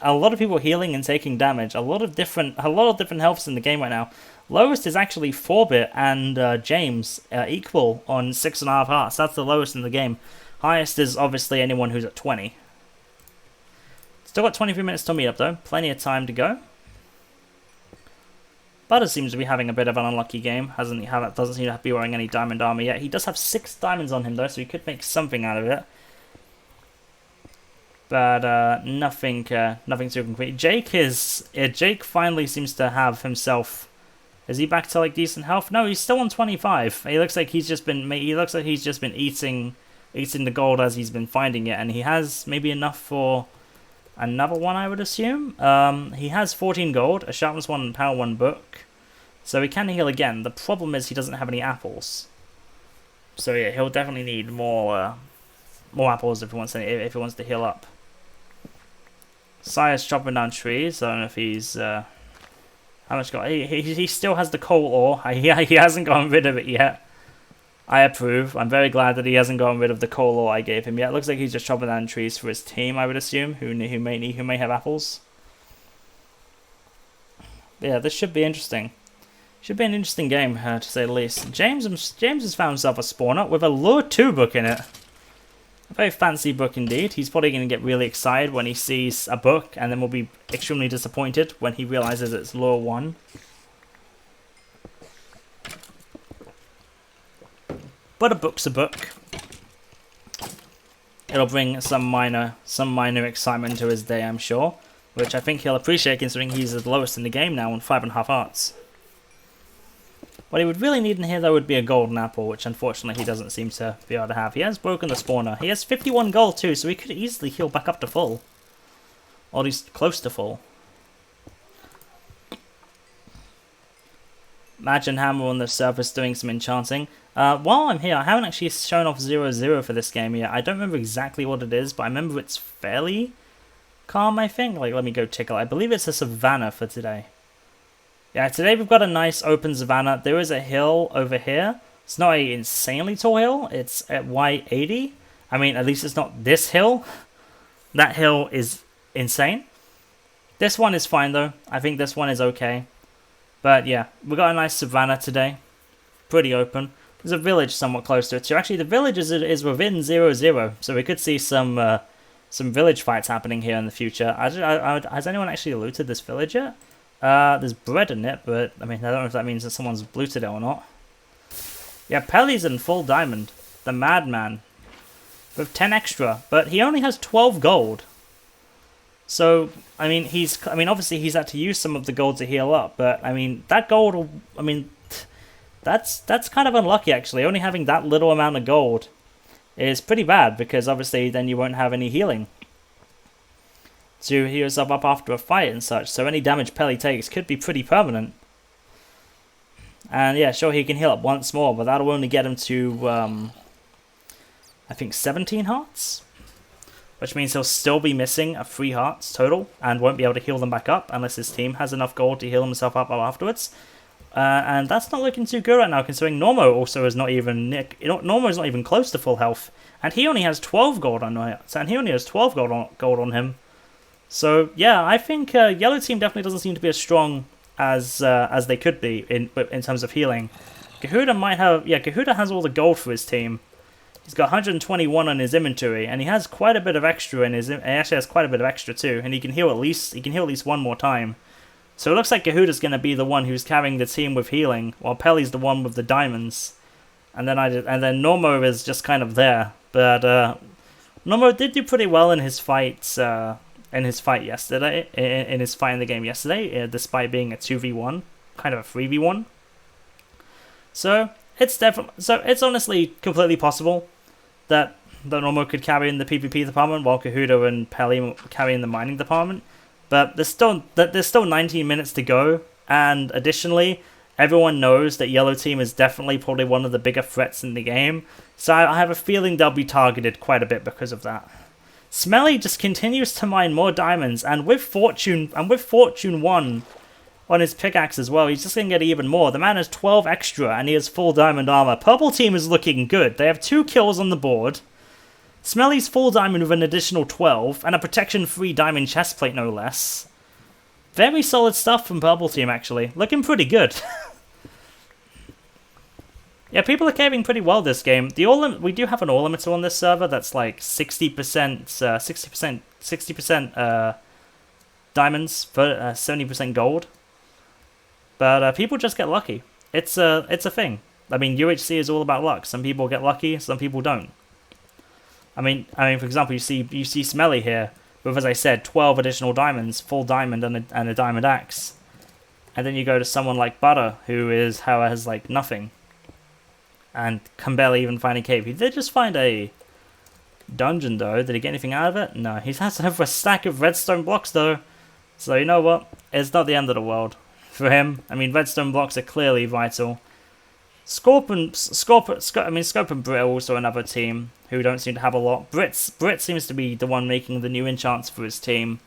lot of people healing and taking damage. A lot of different healths in the game right now. Lowest is actually 4-bit and James equal on 6.5 hearts. That's the lowest in the game. Highest is obviously anyone who's at 20. Still got 23 minutes till meetup though. Plenty of time to go. Butter seems to be having a bit of an unlucky game. Doesn't seem to be wearing any diamond armor yet. He does have 6 diamonds on him though, so he could make something out of it. But nothing too concrete. Jake finally seems to have himself. Is he back to like decent health? No, he's still on 25. He looks like he's just been eating the gold as he's been finding it, and he has maybe enough for another one, I would assume. He has 14 gold, a sharpness 1 and power 1 book, so he can heal again. The problem is he doesn't have any apples, so yeah, he'll definitely need more apples if he wants to heal up. Sire's chopping down trees. I don't know if he's how much got. He still has the coal ore. He hasn't gotten rid of it yet. I approve. I'm very glad that he hasn't gotten rid of the coal ore I gave him yet. It looks like he's just chopping down trees for his team, I would assume, who may have apples. But yeah, this should be interesting. Should be an interesting game, to say the least. James has found himself a spawner with a Lure 2 book in it. A very fancy book indeed. He's probably going to get really excited when he sees a book, and then will be extremely disappointed when he realizes it's Lure 1. But a book's a book. It'll bring some minor excitement to his day, I'm sure, which I think he'll appreciate considering he's the lowest in the game now on 5.5 hearts. What he would really need in here though would be a golden apple, which unfortunately he doesn't seem to be able to have. He has broken the spawner. He has 51 gold too, so he could easily heal back up to full. Or at least close to full. Magic Hammer on the surface doing some enchanting. While I'm here, I haven't actually shown off 0-0 for this game yet. I don't remember exactly what it is, but I remember it's fairly calm, I think. Like, let me go check it out. I believe it's a savanna for today. Yeah, today we've got a nice open savanna. There is a hill over here. It's not an insanely tall hill. It's at Y80. I mean, at least it's not this hill. That hill is insane. This one is fine, though. I think this one is okay. But yeah, we got a nice savanna today. Pretty open. There's a village somewhat close to it too. Actually, the village is within 0-0, so we could see some village fights happening here in the future. Has anyone actually looted this village yet? There's bread in it, but I mean, I don't know if that means that someone's looted it or not. Yeah, Pelly's in full diamond. The madman. With 10 extra, but he only has 12 gold. So, I mean, obviously he's had to use some of the gold to heal up, but I mean, that gold, I mean, that's kind of unlucky actually. Only having that little amount of gold is pretty bad, because obviously then you won't have any healing to heal yourself up after a fight and such. So any damage Pelly takes could be pretty permanent. And yeah, sure, he can heal up once more, but that'll only get him to, I think 17 hearts? Which means he'll still be missing 3 hearts total, and won't be able to heal them back up unless his team has enough gold to heal himself up afterwards. And that's not looking too good right now, considering Normo also is not even Normo is not even close to full health, and he only has 12 gold on him. And he only has 12 gold on him. So yeah, I think yellow team definitely doesn't seem to be as strong as they could be in terms of healing. Gahuda might have Gahuda has all the gold for his team. He's got 121 on his inventory, and he has quite a bit of extra in his. He actually has quite a bit of extra too, and he can heal at least one more time. So it looks like Gahuda's going to be the one who's carrying the team with healing, while Pelly's the one with the diamonds, and then Normo is just kind of there. But Normo did do pretty well in his fight. In his fight yesterday, in his fight in the game yesterday, despite being a 2v1, kind of a 3v1. So it's honestly completely possible that Normo could carry in the PvP department, while Gahuda and Pelly carry in the mining department. But there's still 19 minutes to go, and additionally, everyone knows that yellow team is definitely probably one of the bigger threats in the game. So I have a feeling they'll be targeted quite a bit because of that. Smelly just continues to mine more diamonds, and with Fortune 1 on his pickaxe as well, he's just going to get even more. The man has 12 extra, and he has full diamond armor. Purple team is looking good. They have 2 kills on the board. Smelly's full diamond with an additional 12, and a protection-free diamond chestplate no less. Very solid stuff from purple team, actually. Looking pretty good. Yeah, people are carrying pretty well this game. We do have an ore limiter on this server that's like 60% diamonds for 70% gold. But people just get lucky. It's a thing. I mean, UHC is all about luck. Some people get lucky, some people don't. I mean, for example, you see Smelly here with, as I said, 12 additional diamonds, full diamond and a diamond axe. And then you go to someone like Butter, who has like nothing, and can barely even find a cave. He did just find a dungeon though. Did he get anything out of it? No. He has over a stack of redstone blocks though. So you know what? It's not the end of the world for him. I mean, redstone blocks are clearly vital. Scope and Brit are also another team who don't seem to have a lot. Brit seems to be the one making the new enchants for his team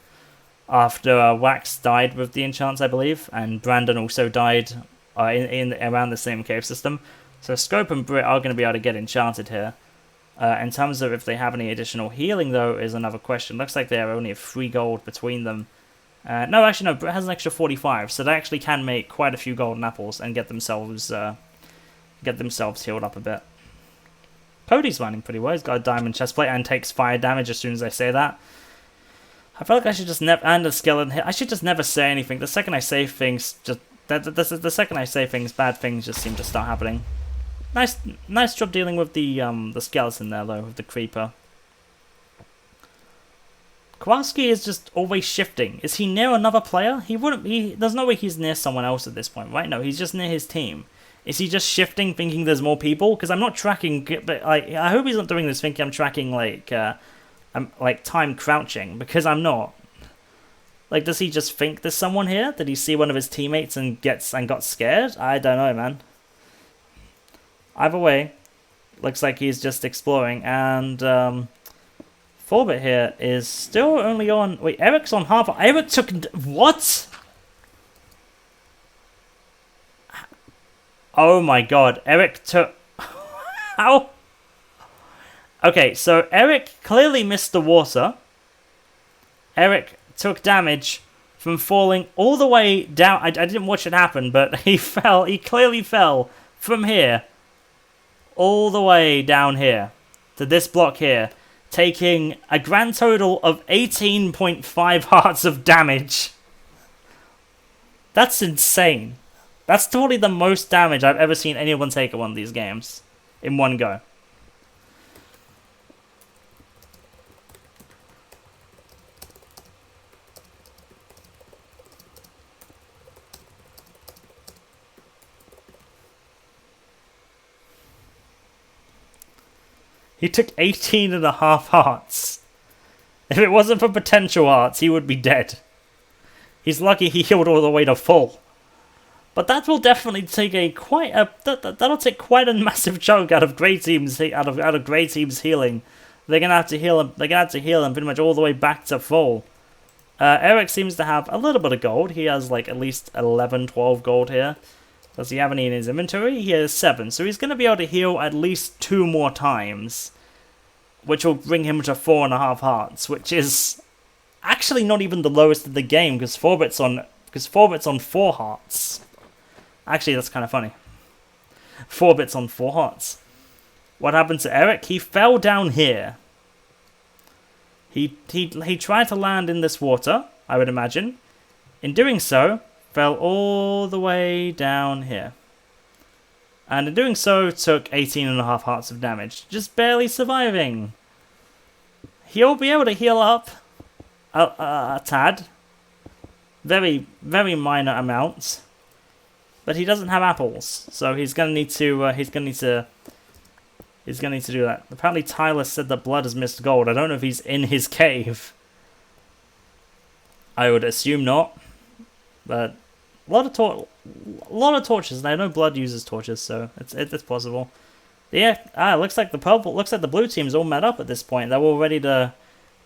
after Wax died with the enchants, I believe, and Brandon also died in around the same cave system. So Scope and Brit are going to be able to get enchanted here. In terms of if they have any additional healing, though, is another question. Looks like they are only 3 gold between them. No, actually, no. Brit has an extra 45, so they actually can make quite a few golden apples and get themselves healed up a bit. Cody's mining pretty well. He's got a diamond chestplate and takes fire damage as soon as I say that. I feel like I should just never, and a skeleton hit. I should just never say anything. The second I say things, the second I say things, bad things just seem to start happening. Nice job dealing with the skeleton there though, with the creeper. Kowalski is just always shifting. Is he near another player? He wouldn't be. There's no way he's near someone else at this point, right? No, he's just near his team. Is he just shifting, thinking there's more people? Because I'm not tracking, but I hope he's not doing this thinking I'm tracking like time crouching, because I'm not. Like, does he just think there's someone here? Did he see one of his teammates and got scared? I don't know, man. Either way, looks like he's just exploring, and 4-bit here is still only on... Wait, Eric's on half... Eric took... What? Oh my god, Eric took... How? Okay, so Eric clearly missed the water. Eric took damage from falling all the way down. I didn't watch it happen, but he fell. He clearly fell from here all the way down here to this block here, taking a grand total of 18.5 hearts of damage. That's insane. That's totally the most damage I've ever seen anyone take at one of these games in one go. He took 18.5 hearts. If it wasn't for potential hearts, he would be dead. He's lucky he healed all the way to full. But that will definitely take that'll take quite a massive chunk out of Grey Team's Grey Team's healing. They're gonna have to heal him. They're gonna have to heal him pretty much all the way back to full. Eric seems to have a little bit of gold. He has like at least 11, 12 gold here. Does he have any in his inventory? He has 7, so he's going to be able to heal at least 2 more times, which will bring him to 4.5 hearts, which is actually not even the lowest of the game, because 4-bit's on 4 hearts. Actually, that's kind of funny. 4-bit's on 4 hearts. What happened to Eric? He fell down here. He tried to land in this water, I would imagine. In doing so, fell all the way down here. And in doing so, took 18.5 hearts of damage. Just barely surviving. He'll be able to heal up a tad. Very, very minor amounts. But he doesn't have apples, so he's gonna need to do that. Apparently Tyler said that Blood has missed gold. I don't know if he's in his cave. I would assume not. But a lot of torches. And I know Blood uses torches, so it's possible. Yeah, it looks like the blue team's all met up at this point. They're all ready to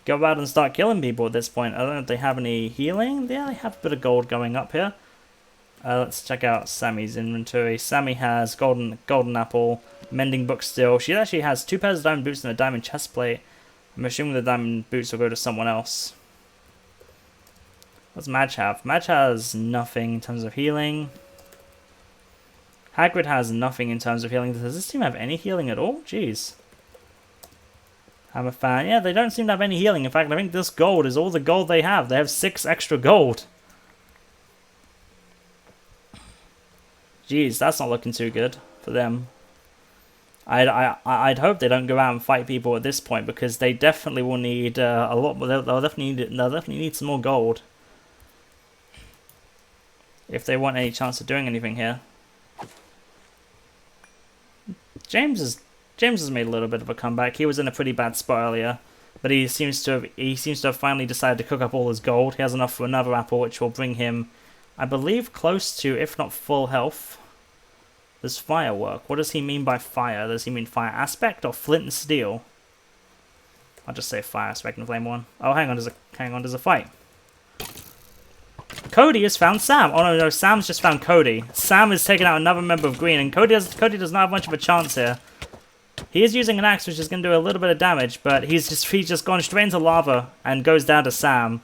go out and start killing people at this point. I don't know if they have any healing. Yeah, they have a bit of gold going up here. Let's check out Sammy's inventory. Sammy has golden apple, mending book still. She actually has 2 pairs of diamond boots and a diamond chest plate. I'm assuming the diamond boots will go to someone else. What's Madge have? Madge has nothing in terms of healing. Hagrid has nothing in terms of healing. Does this team have any healing at all? Jeez. I'm a fan. Yeah, they don't seem to have any healing. In fact, I think this gold is all the gold they have. They have 6 extra gold. Jeez, that's not looking too good for them. I'd hope they don't go out and fight people at this point, because they definitely will need a lot. They'll definitely need some more gold if they want any chance of doing anything here. James has made a little bit of a comeback. He was in a pretty bad spot earlier, but he seems to have finally decided to cook up all his gold. He has enough for another apple, which will bring him, I believe, close to, if not full health. There's firework. What does he mean by fire? Does he mean fire aspect or flint and steel? I'll just say fire aspect and flame one. Oh, hang on, there's a fight. Cody has found Sam. Oh no, Sam's just found Cody. Sam has taken out another member of Green, and Cody does not have much of a chance here. He is using an axe, which is going to do a little bit of damage, but he's just gone straight into lava and goes down to Sam.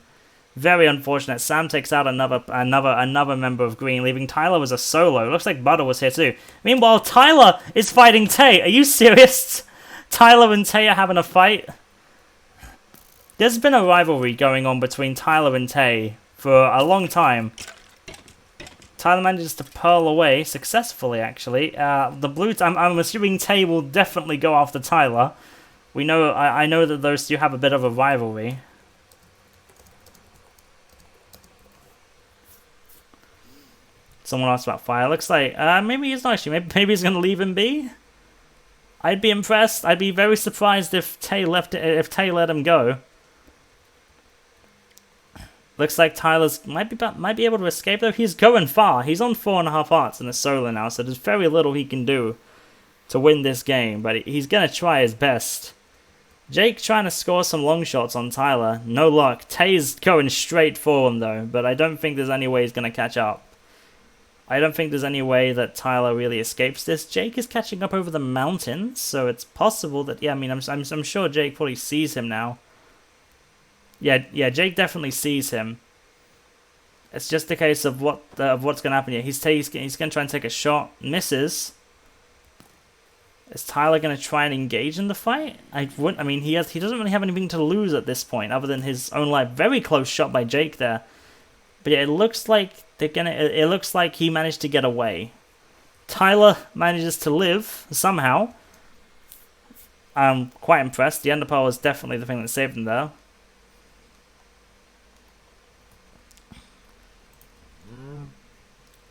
Very unfortunate. Sam takes out another member of Green, leaving Tyler as a solo. It looks like Butter was here too. Meanwhile, Tyler is fighting Tay. Are you serious? Tyler and Tay are having a fight? There's been a rivalry going on between Tyler and Tay for a long time. Tyler manages to pearl away successfully, actually. The blue... I'm assuming Tay will definitely go after Tyler. We know... I know that those two have a bit of a rivalry. Someone asked about fire. Looks like maybe he's not actually. Maybe he's gonna leave him be. I'd be impressed. I'd be very surprised if Tay let him go. Looks like Tyler's might be able to escape though. He's going far. He's on 4.5 hearts in a solo now, so there's very little he can do to win this game. But he's gonna try his best. Jake trying to score some long shots on Tyler. No luck. Tay's going straight for him though, but I don't think there's any way he's gonna catch up. I don't think there's any way that Tyler really escapes this. Jake is catching up over the mountains, so it's possible that I mean I'm sure Jake probably sees him now. Yeah, Jake definitely sees him. It's just a case of what's going to happen here. He's going to try and take a shot. Misses. Is Tyler going to try and engage in the fight? I mean, he doesn't really have anything to lose at this point, other than his own life. Very close shot by Jake there. But yeah, it looks like It looks like he managed to get away. Tyler manages to live somehow. I'm quite impressed. The underpower was definitely the thing that saved him there.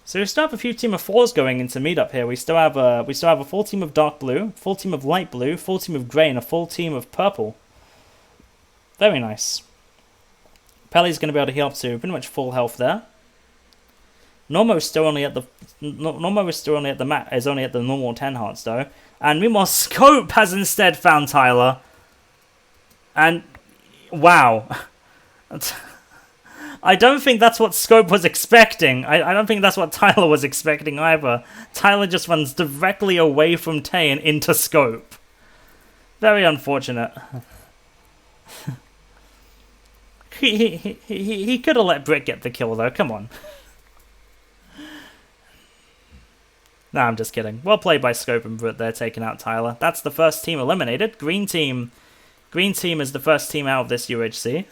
So we still have a few team of 4s going into meetup here. We still have a full team of dark blue, full team of light blue, full team of grey, and a full team of purple. Very nice. Pelly's going to be able to heal up to pretty much full health there. Normo is still only at the normal 10 hearts though, and meanwhile Scope has instead found Tyler. And wow. I don't think that's what Scope was expecting. I don't think that's what Tyler was expecting either. Tyler just runs directly away from Tay and into Scope. Very unfortunate. He could have let Brick get the kill though, come on. Nah, I'm just kidding. Well played by Scope and Brit there, taking out Tyler. That's the first team eliminated. Green team is the first team out of this UHC.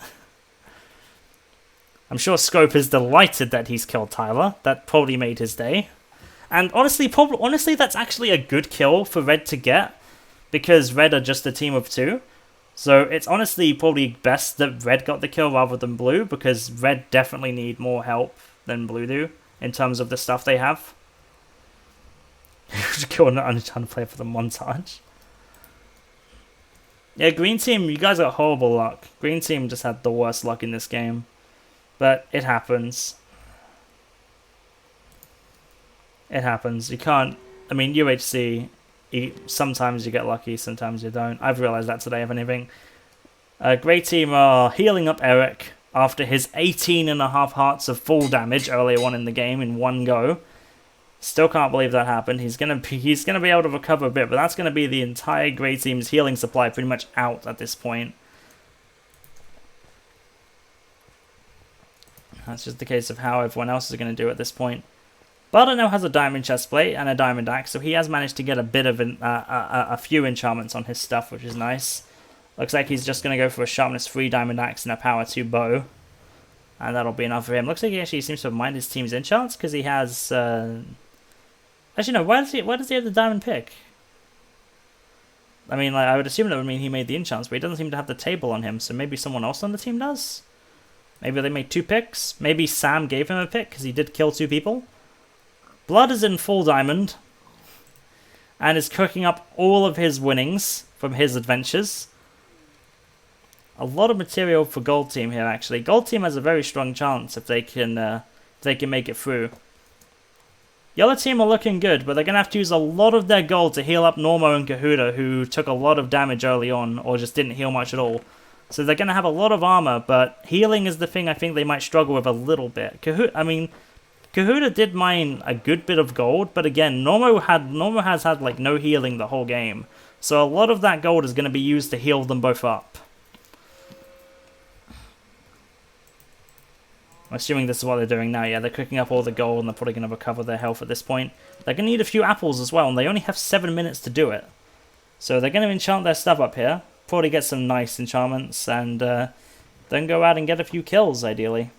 I'm sure Scope is delighted that he's killed Tyler. That probably made his day. And honestly, that's actually a good kill for Red to get, because Red are just a team of 2. So it's honestly probably best that Red got the kill rather than Blue, because Red definitely need more help than Blue do in terms of the stuff they have. Kill not only trying to play for the montage. Yeah, Green Team, you guys got horrible luck. Green Team just had the worst luck in this game. But it happens. It happens. You can't... I mean, UHC, sometimes you get lucky, sometimes you don't. I've realised that today, if anything. Grey Team are healing up Eric after his 18.5 hearts of full damage earlier on in the game in one go. Still can't believe that happened. He's gonna be able to recover a bit, but that's gonna be the entire Grey Team's healing supply pretty much out at this point. That's just the case of how everyone else is going to do at this point. Bardo has a diamond chestplate and a diamond axe, so he has managed to get a bit of a few enchantments on his stuff, which is nice. Looks like he's just going to go for a sharpness 3 diamond axe and a power 2 bow. And that'll be enough for him. Looks like he actually seems to have mined his team's enchants, because he has... Actually, no, why does he have the diamond pick? I mean, like, I would assume that would mean he made the enchants, but he doesn't seem to have the table on him, so maybe someone else on the team does? Maybe they made 2 picks? Maybe Sam gave him a pick, because he did kill 2 people? Blood is in full diamond, and is cooking up all of his winnings from his adventures. A lot of material for Gold Team here, actually. Gold Team has a very strong chance if they can make it through. Yellow Team are looking good, but they're going to have to use a lot of their gold to heal up Normo and Kahuda, who took a lot of damage early on, or just didn't heal much at all. So they're going to have a lot of armor, but healing is the thing I think they might struggle with a little bit. Kahuda did mine a good bit of gold, but again, Normo has had like no healing the whole game. So a lot of that gold is going to be used to heal them both up. I'm assuming this is what they're doing now. Yeah, they're cooking up all the gold and they're probably going to recover their health at this point. They're going to need a few apples as well, and they only have 7 minutes to do it. So they're going to enchant their stuff up here. Probably get some nice enchantments, and then go out and get a few kills, ideally.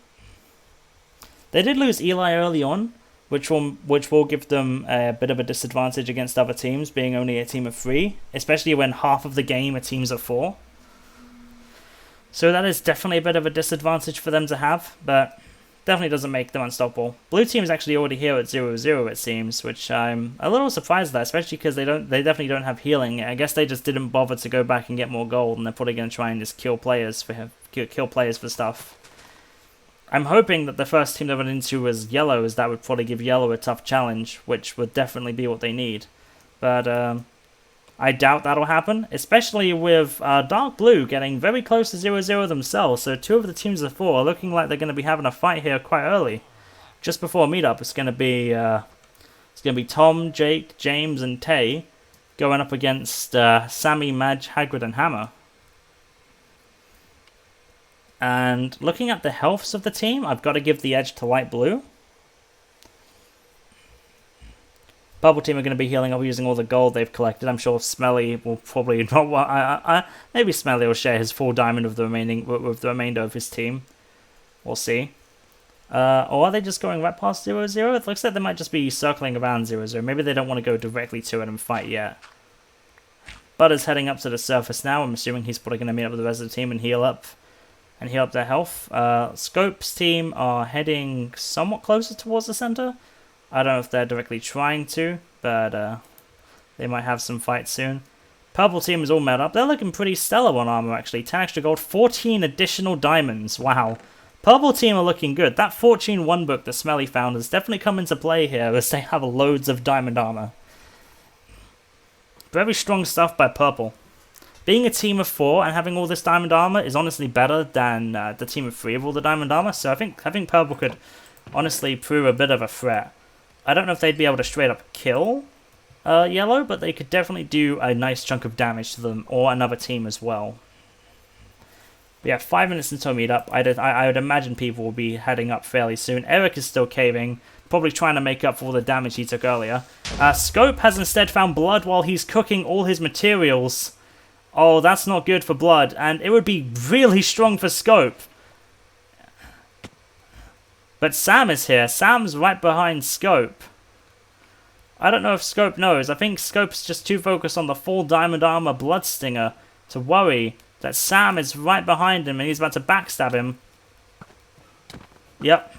They did lose Eli early on, which will give them a bit of a disadvantage against other teams, being only a team of 3, especially when half of the game are teams of 4. So that is definitely a bit of a disadvantage for them to have, but definitely doesn't make them unstoppable. Blue team is actually already here at 0-0, it seems, which I'm a little surprised at, especially because they definitely don't have healing. I guess they just didn't bother to go back and get more gold, and they're probably going to try and just kill players for stuff. I'm hoping that the first team they run into was yellow, as that would probably give yellow a tough challenge, which would definitely be what they need. But I doubt that'll happen, especially with dark blue getting very close to 0-0 themselves. So 2 of the teams of 4 are looking like they're going to be having a fight here quite early. Just before meetup, it's going to be Tom, Jake, James, and Tay going up against Sammy, Madge, Hagrid, and Hammer. And looking at the healths of the team, I've got to give the edge to light blue. Purple team are going to be healing up using all the gold they've collected. I'm sure Smelly will probably not. Maybe Smelly will share his full diamond with the remainder of his team. We'll see. Or are they just going right past 0-0? It looks like they might just be circling around 0-0. Maybe they don't want to go directly to it and fight yet. Butter's heading up to the surface now. I'm assuming he's probably going to meet up with the rest of the team and heal up their health. Scope's team are heading somewhat closer towards the center. I don't know if they're directly trying to, but they might have some fights soon. Purple team is all met up. They're looking pretty stellar on armor, actually. 10 extra gold, 14 additional diamonds. Wow. Purple team are looking good. That Fortune 1 book that Smelly found has definitely come into play here, as they have loads of diamond armor. Very strong stuff by Purple. Being a team of 4 and having all this diamond armor is honestly better than the team of 3 of all the diamond armor, so I think Purple could honestly prove a bit of a threat. I don't know if they'd be able to straight up kill yellow, but they could definitely do a nice chunk of damage to them, or another team as well. But yeah, 5 minutes until meetup. I would imagine people will be heading up fairly soon. Eric is still caving, probably trying to make up for all the damage he took earlier. Scope has instead found blood while he's cooking all his materials. Oh, that's not good for blood, and it would be really strong for Scope. But Sam is here. Sam's right behind Scope. I don't know if Scope knows. I think Scope's just too focused on the full diamond armor Bloodstinger to worry that Sam is right behind him and he's about to backstab him. Yep.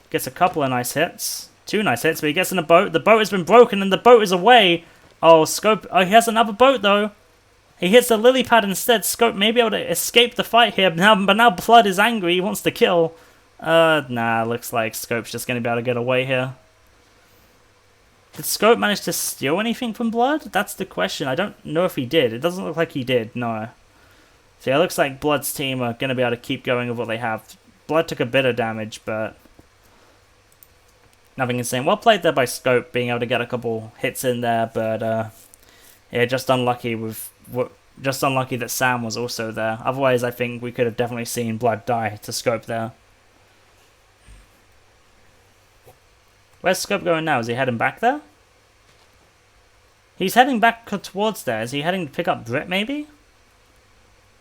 Gets a couple of nice hits. 2 nice hits, but he gets in a boat. The boat has been broken and the boat is away. Oh, Scope. Oh, he has another boat though. He hits the lily pad instead. Scope may be able to escape the fight here, but now Blood is angry. He wants to kill. Nah, looks like Scope's just going to be able to get away here. Did Scope manage to steal anything from Blood? That's the question. I don't know if he did. It doesn't look like he did, no. So yeah, it looks like Blood's team are going to be able to keep going with what they have. Blood took a bit of damage, but nothing insane. Well played there by Scope, being able to get a couple hits in there, but yeah, just unlucky that Sam was also there. Otherwise, I think we could have definitely seen Blood die to Scope there. Where's Scope going now? Is he heading back there? He's heading back towards there. Is he heading to pick up Brit, maybe?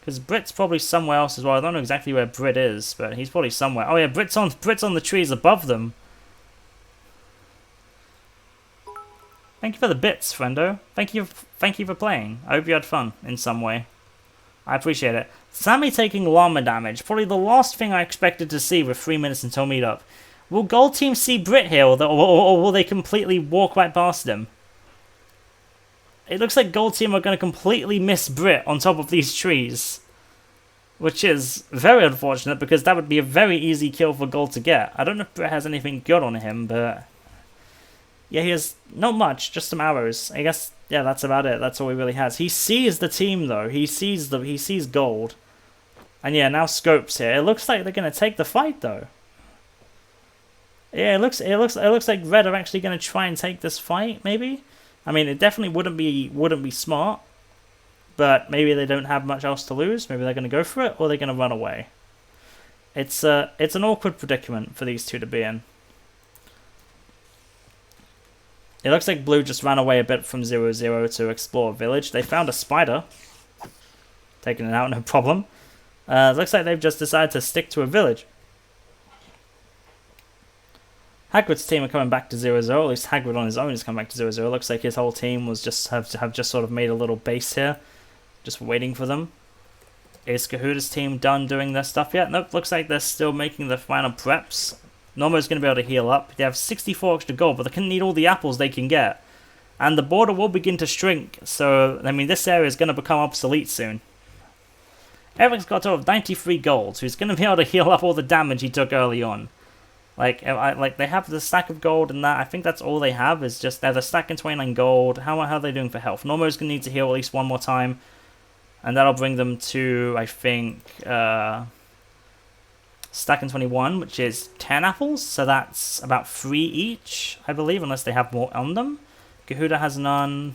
Because Brit's probably somewhere else as well. I don't know exactly where Brit is, but he's probably somewhere. Oh yeah, Brit's on the trees above them. Thank you for the bits, friendo. Thank you for playing. I hope you had fun in some way. I appreciate it. Sammy taking llama damage. Probably the last thing I expected to see with 3 minutes until meetup. Will Gold Team see Brit here, or will they completely walk right past him? It looks like Gold Team are going to completely miss Brit on top of these trees. Which is very unfortunate, because that would be a very easy kill for Gold to get. I don't know if Brit has anything good on him, but yeah, he has not much, just some arrows. I guess, yeah, that's about it. That's all he really has. He sees the team, though. He sees Gold. And yeah, now Scope's here. It looks like they're going to take the fight, though. Yeah, it looks like Red are actually going to try and take this fight, maybe? I mean, it definitely wouldn't be smart, but maybe they don't have much else to lose. Maybe they're going to go for it, or they're going to run away. It's an awkward predicament for these two to be in. It looks like Blue just ran away a bit from 0-0 to explore a village. They found a spider. Taking it out, no problem. It looks like they've just decided to stick to a village. Hagrid's team are coming back to 0-0. At least Hagrid on his own is coming back to 0-0. Looks like his whole team was have just sort of made a little base here, just waiting for them. Is Kahuta's team done doing their stuff yet? Nope. Looks like they're still making the final preps. Normo's going to be able to heal up. They have 64 extra gold, but they can need all the apples they can get, and the border will begin to shrink. So I mean, this area is going to become obsolete soon. Eric's got a total of 93 gold, so he's going to be able to heal up all the damage he took early on. Like they have the stack of gold and that. I think that's all they have, is just they're stacking 29 gold. How are they doing for health? Normo's going to need to heal at least one more time. And that'll bring them to, I think, stacking 21, which is 10 apples. So that's about 3 each, I believe, unless they have more on them. Kahuda has none.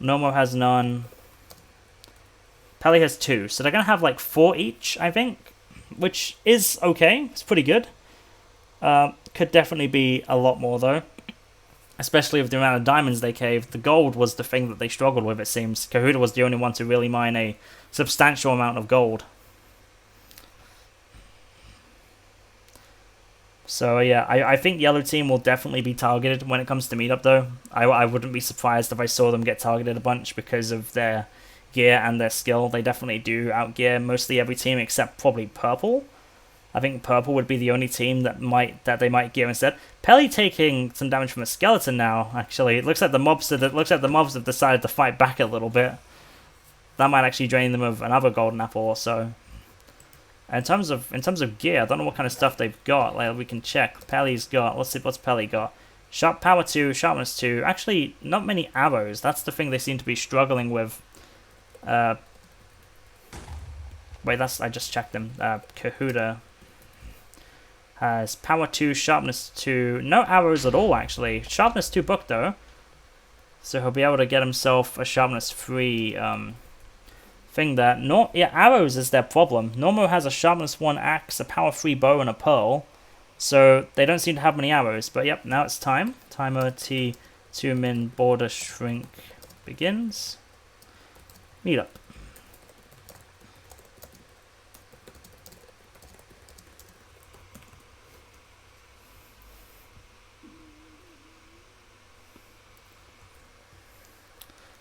Normo has none. Pelly has 2. So they're going to have like 4 each, I think. Which is okay. It's pretty good. Could definitely be a lot more, though. Especially with the amount of diamonds they caved. The gold was the thing that they struggled with, it seems. Kahuda was the only one to really mine a substantial amount of gold. So, yeah, I think Yellow Team will definitely be targeted when it comes to meetup, though. I wouldn't be surprised if I saw them get targeted a bunch because of their gear and their skill. They definitely do outgear mostly every team except probably Purple. I think Purple would be the only team that they might gear instead. Pelly taking some damage from a skeleton now. Actually, it looks like the mobs have decided to fight back a little bit. That might actually drain them of another golden apple or so. In terms of gear, I don't know what kind of stuff they've got. Like, we can check. Pelly's got. Let's see what's Pelly got. Sharp power 2, sharpness 2. Actually, not many arrows. That's the thing they seem to be struggling with. Wait, I just checked them. Kahuda has power 2, sharpness 2, no arrows at all actually. Sharpness 2 book though, so he'll be able to get himself a sharpness 3 thing there. Yeah, arrows is their problem. Normo has a sharpness 1 axe, a power 3 bow, and a pearl, so they don't seem to have many arrows. But yep, now it's time. Timer T2 min border shrink begins. Meet up.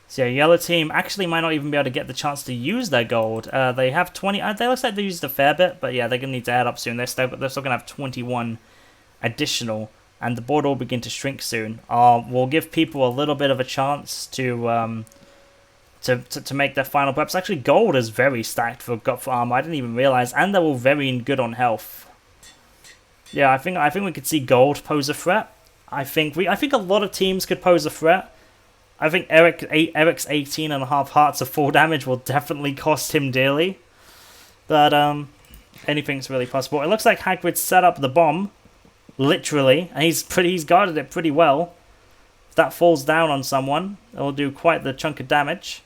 So yeah, Yellow Team actually might not even be able to get the chance to use their gold. They have 20. They looks like they used a fair bit, but yeah, they're gonna need to add up soon. They're still gonna have 21 additional, and the border will begin to shrink soon. We'll give people a little bit of a chance to make their final preps. Actually, gold is very stacked for armor. I didn't even realize, and they're all very good on health. Yeah, I think we could see gold pose a threat. I think a lot of teams could pose a threat. I think Eric's 18.5 hearts of full damage will definitely cost him dearly. But anything's really possible. It looks like Hagrid set up the bomb, literally, and he's guarded it pretty well. If that falls down on someone, it will do quite the chunk of damage.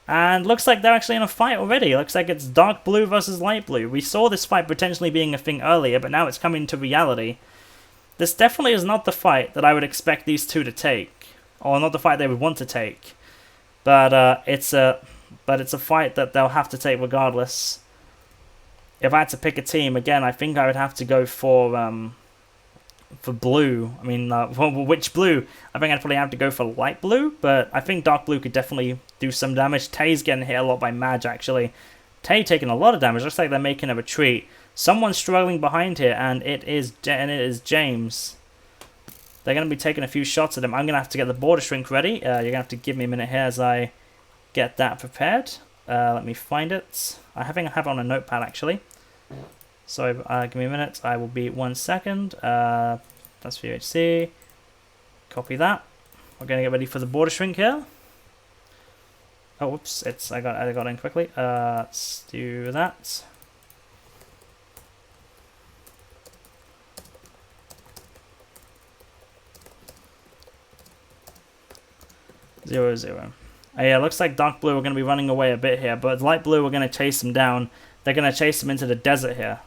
And looks like they're actually in a fight already. Looks like it's dark blue versus light blue. We saw this fight potentially being a thing earlier, but now it's coming to reality. This definitely is not the fight that I would expect these two to take. Or not the fight they would want to take, but it's a fight that they'll have to take regardless. If I had to pick a team again, I think I would have to go for blue. I mean, which blue? I think I'd probably have to go for light blue, but I think dark blue could definitely do some damage. Tay's getting hit a lot by Madge actually. Tay taking a lot of damage. Looks like they're making a retreat. Someone's struggling behind here, and it is James. They're going to be taking a few shots at him. I'm going to have to get the border shrink ready. You're going to have to give me a minute here as I get that prepared. Let me find it. I think I have it on a notepad, actually. So give me a minute. I will be 1 second. That's for UHC. Copy that. We're going to get ready for the border shrink here. Oh, whoops. I got in quickly. Let's do that. 0-0. Yeah, looks like dark blue are going to be running away a bit here, but light blue are going to chase them down. They're going to chase them into the desert here.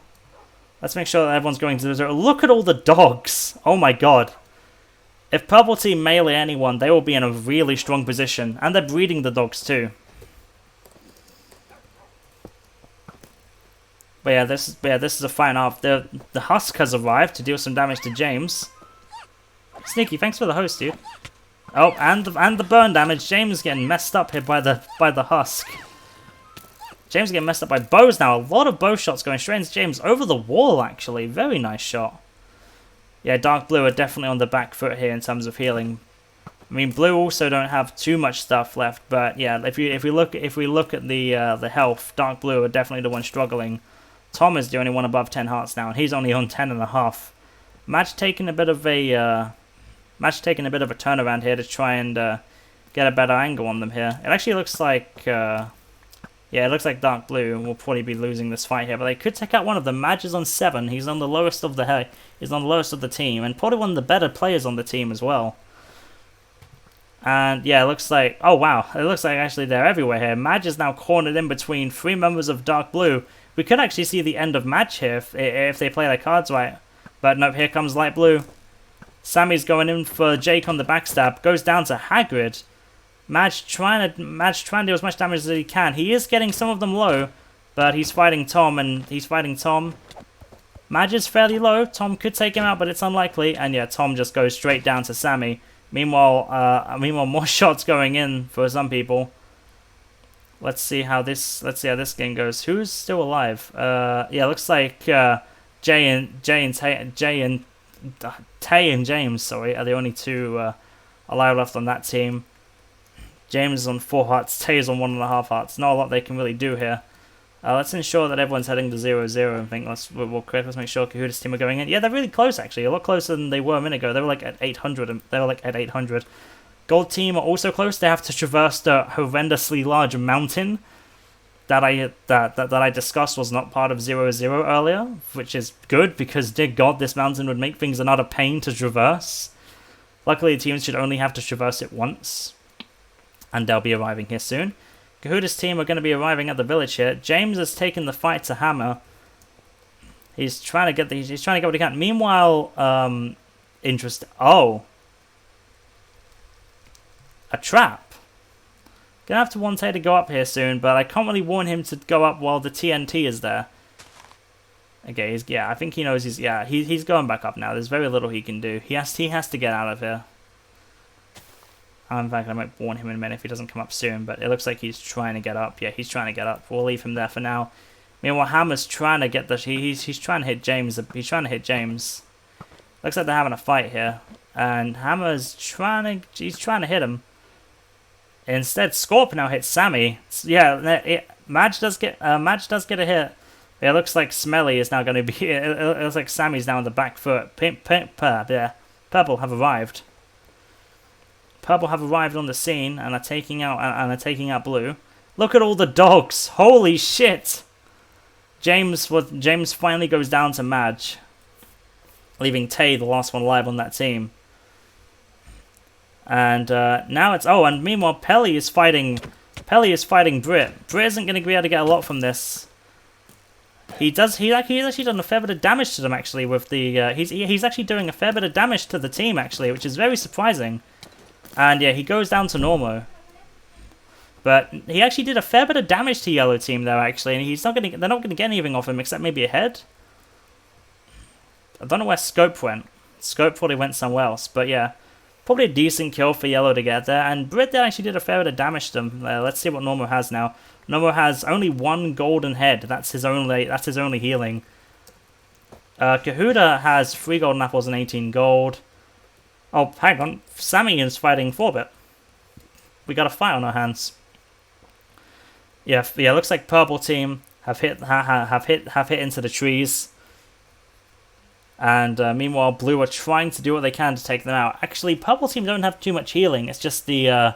Let's make sure that everyone's going to the desert. Look at all the dogs! Oh my god. If purple team melee anyone, they will be in a really strong position. And they're breeding the dogs too. But yeah, this is a fine off. The Husk has arrived to deal some damage to James. Sneaky, thanks for the host, dude. Oh, and the burn damage. James getting messed up here by the Husk. James getting messed up by bows now. A lot of bow shots going straight into James over the wall. Actually, very nice shot. Yeah, dark blue are definitely on the back foot here in terms of healing. I mean, blue also don't have too much stuff left, but yeah, if we look at the health, dark blue are definitely the one struggling. Tom is the only one above 10 hearts now, and he's only on 10.5. Match taking a bit of a turnaround here to try and get a better angle on them here. It actually looks like yeah, it looks like dark blue will probably be losing this fight here, but they could take out one of them. Madge is on 7. He's on the lowest of the team, and probably one of the better players on the team as well. And yeah, it looks like, oh wow, it looks like actually they're everywhere here. Madge is now cornered in between 3 members of dark blue. We could actually see the end of Madge here if they play their cards right. But nope, here comes light blue. Sammy's going in for Jake on the backstab. Goes down to Hagrid. Madge trying to do as much damage as he can. He is getting some of them low, but he's fighting Tom, Madge is fairly low. Tom could take him out, but it's unlikely. And yeah, Tom just goes straight down to Sammy. Meanwhile, more shots going in for some people. Let's see how this game goes. Who's still alive? Yeah, looks like Tay and James, sorry, are the only 2 alive left on that team. James is on 4 hearts, Tay is on 1.5 hearts. Not a lot they can really do here. Let's ensure that everyone's heading to 0-0 and think let's make sure Kahuta's team are going in. Yeah, they're really close actually, a lot closer than they were a minute ago. They were like at 800. Gold team are also close. They have to traverse the horrendously large mountain that I discussed was not part of 0-0 earlier, which is good because dear God, this mountain would make things another pain to traverse. Luckily, the teams should only have to traverse it once, and they'll be arriving here soon. Kahuta's team are going to be arriving at the village here. James has taken the fight to Hammer. He's trying to get what he can. Meanwhile, oh, a trap. Gonna have to want Tay to go up here soon, but I can't really warn him to go up while the TNT is there. Okay, I think he knows he's going back up now. There's very little he can do. He has to get out of here. In fact, I might warn him in a minute if he doesn't come up soon, but it looks like he's trying to get up. Yeah, he's trying to get up. We'll leave him there for now. Meanwhile, Hammer's trying to get the... He's trying to hit James. He's trying to hit James. Looks like they're having a fight here. And Hammer's trying to... He's trying to hit him. Instead, Scorp now hits Sammy. Yeah, Madge does get a hit. It looks like Smelly is now going to be... It looks like Sammy's now on the back foot. Purple have arrived. Purple have arrived on the scene and are taking out Blue. Look at all the dogs! Holy shit! James finally goes down to Madge, leaving Tay the last one alive on that team. And now it's and meanwhile Pelly is fighting Brit. Brit isn't going to be able to get a lot from this. He's actually done a fair bit of damage to them actually with the he's actually doing a fair bit of damage to the team actually, which is very surprising. And yeah, he goes down to Normo. But he actually did a fair bit of damage to Yellow Team there actually, and they're not gonna get anything off him except maybe a head. I don't know where Scope went. Scope probably went somewhere else, but yeah. Probably a decent kill for Yellow to get there, and Brit actually did a fair bit of damage to them. Let's see what Normo has now. Normo has only 1 golden head. That's his only healing. Kahuta has 3 golden apples and 18 gold. Oh, hang on. Sammy is fighting 4-bit. We got a fight on our hands. Yeah. Looks like Purple Team have hit into the trees. And meanwhile, Blue are trying to do what they can to take them out. Actually, Purple Team don't have too much healing. It's just the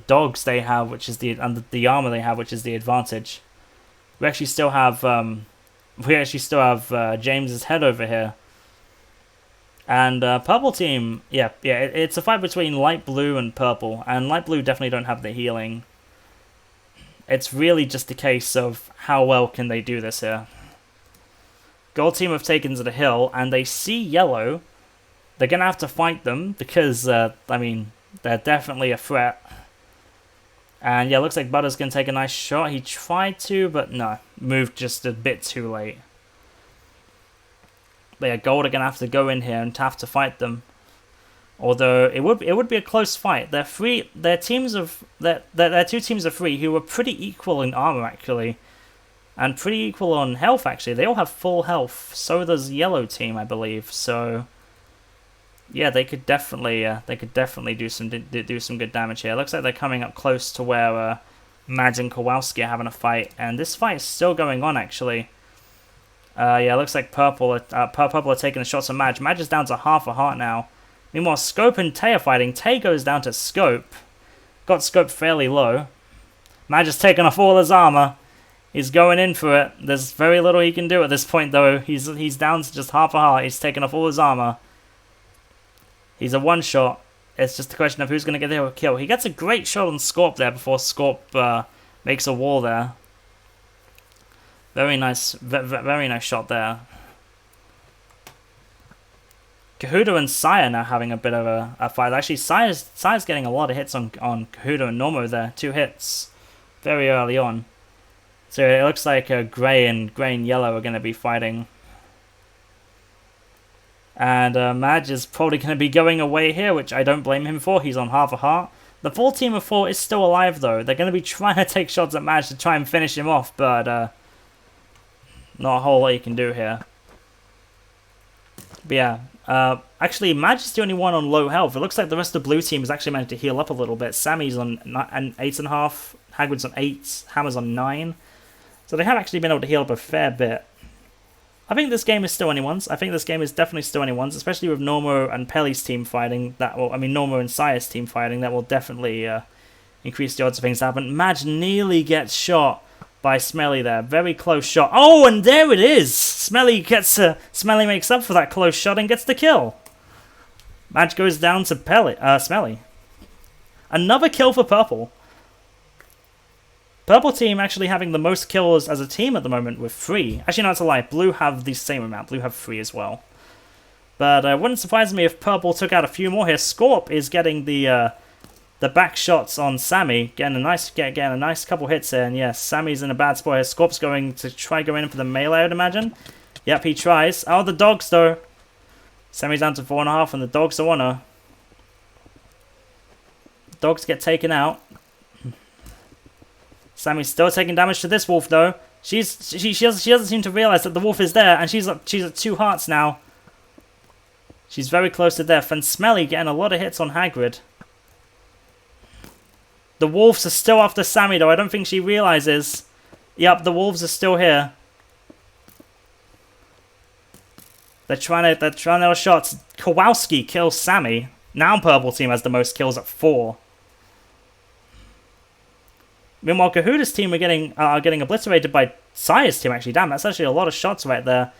dogs they have, which is the armor they have, which is the advantage. We actually still have James's head over here. And Purple Team, it's a fight between Light Blue and Purple, and Light Blue definitely don't have the healing. It's really just a case of how well can they do this here. Gold Team have taken to the hill, and they see Yellow. They're going to have to fight them, because, they're definitely a threat. And yeah, looks like Butter's going to take a nice shot. He tried to, but no, moved just a bit too late. But yeah, Gold are going to have to go in here and have to fight them. Although it would be a close fight. They're 2 teams of 3 who are pretty equal in armor actually, and pretty equal on health actually. They all have full health. So does Yellow Team, I believe. So Yeah, they could definitely do some good damage here. Looks like they're coming up close to where Madge and Kowalski are having a fight, and this fight is still going on actually. Yeah, looks like Purple are taking the shots on Madge. Madge is down to half a heart now. Meanwhile, Scope and Tay are fighting. Tay goes down to Scope. Got Scope fairly low. Madge has taken off all his armor. He's going in for it. There's very little he can do at this point, though. He's down to just half a heart. He's taken off all his armor. He's a one-shot. It's just a question of who's going to get the kill. He gets a great shot on Scorp there before Scorp makes a wall there. Very nice shot there. Kahuda and Saya now having a bit of a fight. Actually, Saya's getting a lot of hits on Kahuda and Normo there. 2 hits very early on. So it looks like Grey and Yellow are going to be fighting. And Madge is probably going to be going away here, which I don't blame him for. He's on half a heart. The full team of 4 is still alive, though. They're going to be trying to take shots at Madge to try and finish him off, but not a whole lot you can do here. But yeah, actually, Madge is the only one on low health. It looks like the rest of the blue team has actually managed to heal up a little bit. Sammy's on 8.5, Hagrid's on 8, Hammer's on 9. So they have actually been able to heal up a fair bit. I think this game is still anyone's. I think this game is definitely still anyone's, especially with Normo and Pelly's team fighting. Normo and Saya's team fighting. That will definitely increase the odds of things to happen. Madge nearly gets shot by Smelly there. Very close shot. Oh, and there it is! Smelly makes up for that close shot and gets the kill. Madge goes down to Smelly. Another kill for Purple. Purple team actually having the most kills as a team at the moment with 3. Actually, no, it's a lie. Blue have the same amount. Blue have 3 as well. But it wouldn't surprise me if Purple took out a few more here. Scorp is getting the back shots on Sammy, getting a nice couple hits here. And yes, Sammy's in a bad spot here. Scorp's going to try going in for the melee, I would imagine. Yep, he tries. Oh, the dogs though. Sammy's down to 4.5, and the dogs are on her. Dogs get taken out. Sammy's still taking damage to this wolf though. She doesn't seem to realize that the wolf is there, and she's at 2 hearts now. She's very close to death, and Smelly getting a lot of hits on Hagrid. The wolves are still after Sammy though. I don't think she realizes. Yep, the wolves are still here. They're trying their shots. Kowalski kills Sammy. Now Purple team has the most kills at 4. Meanwhile, Kahuda's team are getting obliterated by Saya's team, actually. Damn, that's actually a lot of shots right there.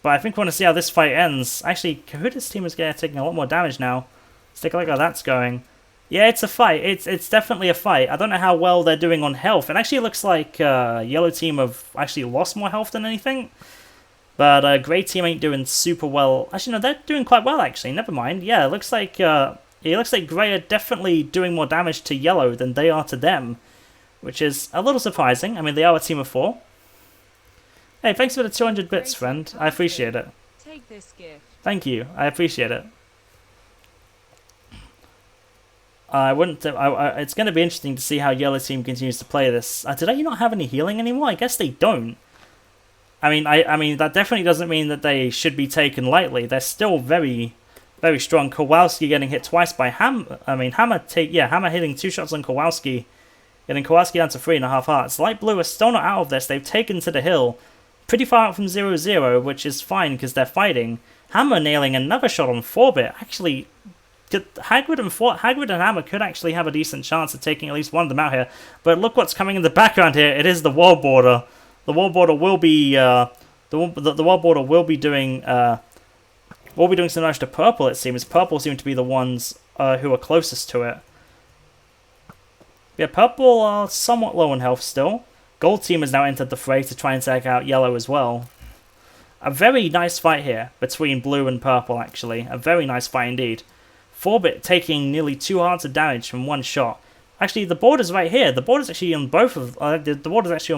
But I think we want to see how this fight ends. Actually, Kahuda's team is taking a lot more damage now. Let's take a look at how that's going. Yeah, it's a fight. It's definitely a fight. I don't know how well they're doing on health. And actually, it looks like Yellow team have actually lost more health than anything. But Grey team ain't doing super well. Actually, no, they're doing quite well, actually. Never mind. Yeah, it looks like Grey are definitely doing more damage to Yellow than they are to them. Which is a little surprising. I mean, they are a team of 4. Hey, thanks for the 200 bits, friend. I appreciate it. Take this gift. Thank you. I appreciate it. It's going to be interesting to see how Yellow team continues to play this. Did they not have any healing anymore? I guess they don't. I mean, that definitely doesn't mean that they should be taken lightly. They're still very, very strong. Kowalski getting hit twice by Hammer. Hammer hitting 2 shots on Kowalski. Getting Kowalski down to 3.5 hearts. Light Blue are still not out of this. They've taken to the hill. Pretty far out from 0-0, which is fine because they're fighting. Hammer nailing another shot on 4-bit. Actually, Hagrid and Hammer could actually have a decent chance of taking at least one of them out here. But look what's coming in the background here. It is the wall border. The wall border will be the wall border will be doing some damage to Purple. It seems Purple seem to be the ones who are closest to it. Yeah, Purple are somewhat low on health still. Gold team has now entered the fray to try and take out Yellow as well. A very nice fight here between Blue and Purple, actually. A very nice fight indeed. 4-bit taking nearly 2 hearts of damage from 1 shot. Actually, the border's right here. The border's actually on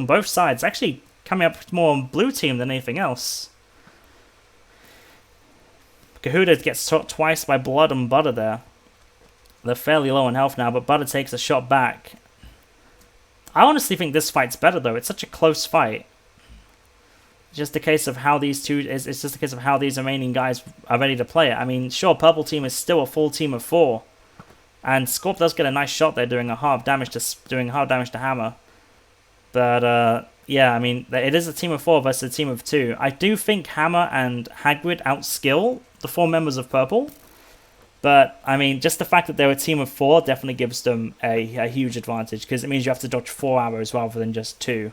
both sides. Actually coming up more on Blue team than anything else. Kahuda gets shot twice by Blood and Butter there. They're fairly low on health now, but Butter takes a shot back. I honestly think this fight's better, though. It's such a close fight. just a case of how these two. It's just a case of how these remaining guys are ready to play it. I mean, sure, purple team is still a full team of 4, and Scorp does get a nice shot there, doing half damage to Hammer. But yeah, I mean, it is a team of 4 versus a team of 2. I do think Hammer and Hagrid outskill the 4 members of purple. But, I mean, just the fact that they're a team of 4 definitely gives them a huge advantage, because it means you have to dodge 4 arrows rather than just 2.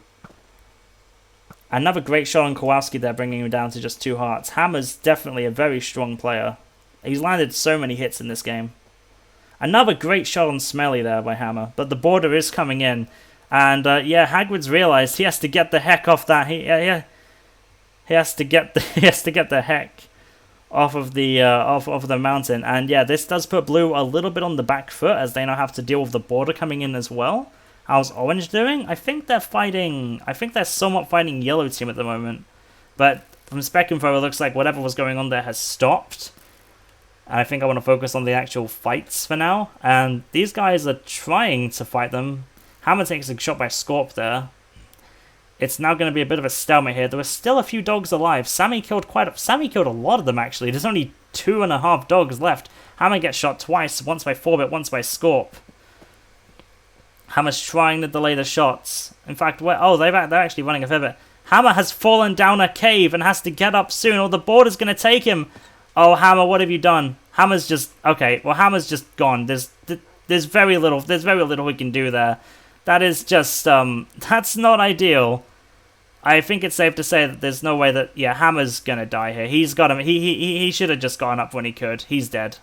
Another great shot on Kowalski there, bringing him down to just 2 hearts. Hammer's definitely a very strong player. He's landed so many hits in this game. Another great shot on Smelly there by Hammer, but the border is coming in. And, yeah, Hagrid's realized he has to get the heck off that. He has to get the heck off of the mountain. And yeah, this does put blue a little bit on the back foot, as they now have to deal with the border coming in as well. How's orange doing? I think they're somewhat fighting yellow team at the moment. But from spec info, it looks like whatever was going on there has stopped. And I think I want to focus on the actual fights for now. And these guys are trying to fight them. Hammer takes a shot by Scorp there. It's now going to be a bit of a stalemate here. There are still a few dogs alive. Sammy killed a lot of them, actually. There's only 2.5 dogs left. Hammer gets shot twice, once by Forbit, once by Scorp. Hammer's trying to delay the shots. In fact, they're actually running a pivot. Hammer has fallen down a cave and has to get up soon, or the border's going to take him. Oh, Hammer, what have you done? Hammer's just gone. There's very little we can do there. That is just, that's not ideal. I think it's safe to say that there's no way that, yeah, Hammer's gonna die here. He's got him. He should have just gone up when he could. He's dead.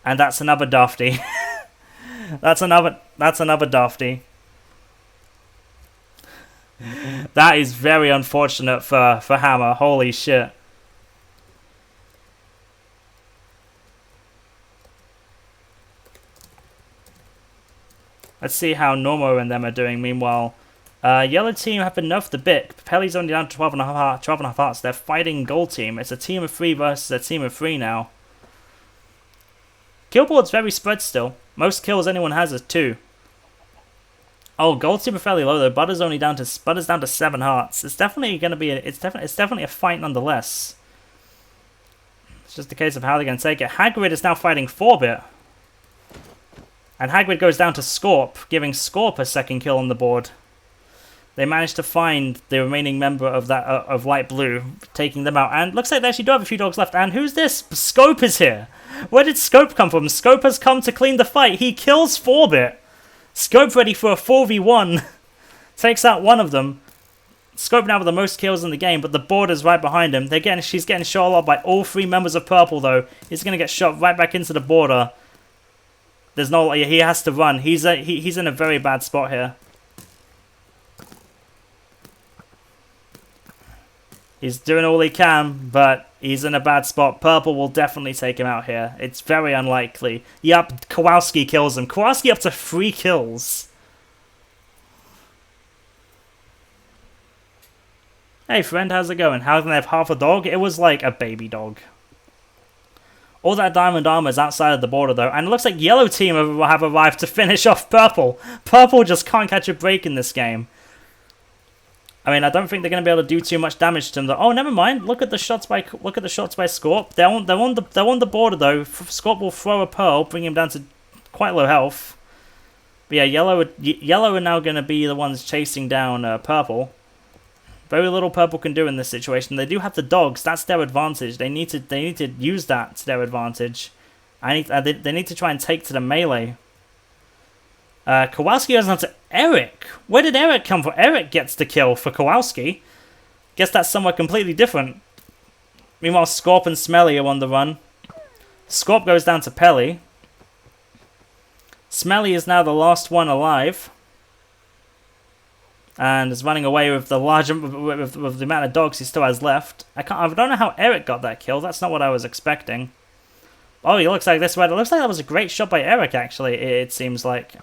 And that's another Dafty. that's another Dafty. That is very unfortunate for Hammer. Holy shit. Let's see how Normo and them are doing. Meanwhile, yellow team have been nerfed a bit. Pelly's only down to 12.5 hearts. They're fighting gold team. It's a team of 3 versus a team of 3 now. Kill board's very spread still. Most kills anyone has is 2. Oh, gold team are fairly low though. Butter's down to 7 hearts. It's definitely going to be. It's definitely a fight nonetheless. It's just a case of how they're going to take it. Hagrid is now fighting 4-bit. And Hagrid goes down to Scorp, giving Scorp a second kill on the board. They managed to find the remaining member of that of light blue, taking them out. And looks like they actually do have a few dogs left. And who's this? Scope is here. Where did Scope come from? Scope has come to clean the fight. He kills 4-bit. Scope ready for a 4v1. Takes out one of them. Scope now with the most kills in the game, but the border's right behind him. She's getting shot up by all 3 members of purple though. He's going to get shot right back into the border. He has to run. He's in a very bad spot here. He's doing all he can, but he's in a bad spot. Purple will definitely take him out here. It's very unlikely. Yep, Kowalski kills him. Kowalski up to 3 kills. Hey friend, how's it going? How can they have half a dog? It was like a baby dog. All that diamond armor is outside of the border though, and it looks like yellow team have arrived to finish off purple. Purple just can't catch a break in this game. I mean, I don't think they're going to be able to do too much damage to them though. Oh, never mind. Look at the shots by Scorp. They're on the border though. Scorp will throw a pearl, bring him down to quite low health. But yeah, yellow are now going to be the ones chasing down purple. Very little purple can do in this situation. They do have the dogs. That's their advantage. They need to use that to their advantage. They need to try and take to the melee. Kowalski goes on to Eric. Where did Eric come from? Eric gets the kill for Kowalski. Guess that's somewhere completely different. Meanwhile, Scorp and Smelly are on the run. Scorp goes down to Pelly. Smelly is now the last one alive. And is running away with the with the amount of dogs he still has left. I don't know how Eric got that kill. That's not what I was expecting. Oh, he looks like this way. It looks like that was a great shot by Eric. Actually, it seems like.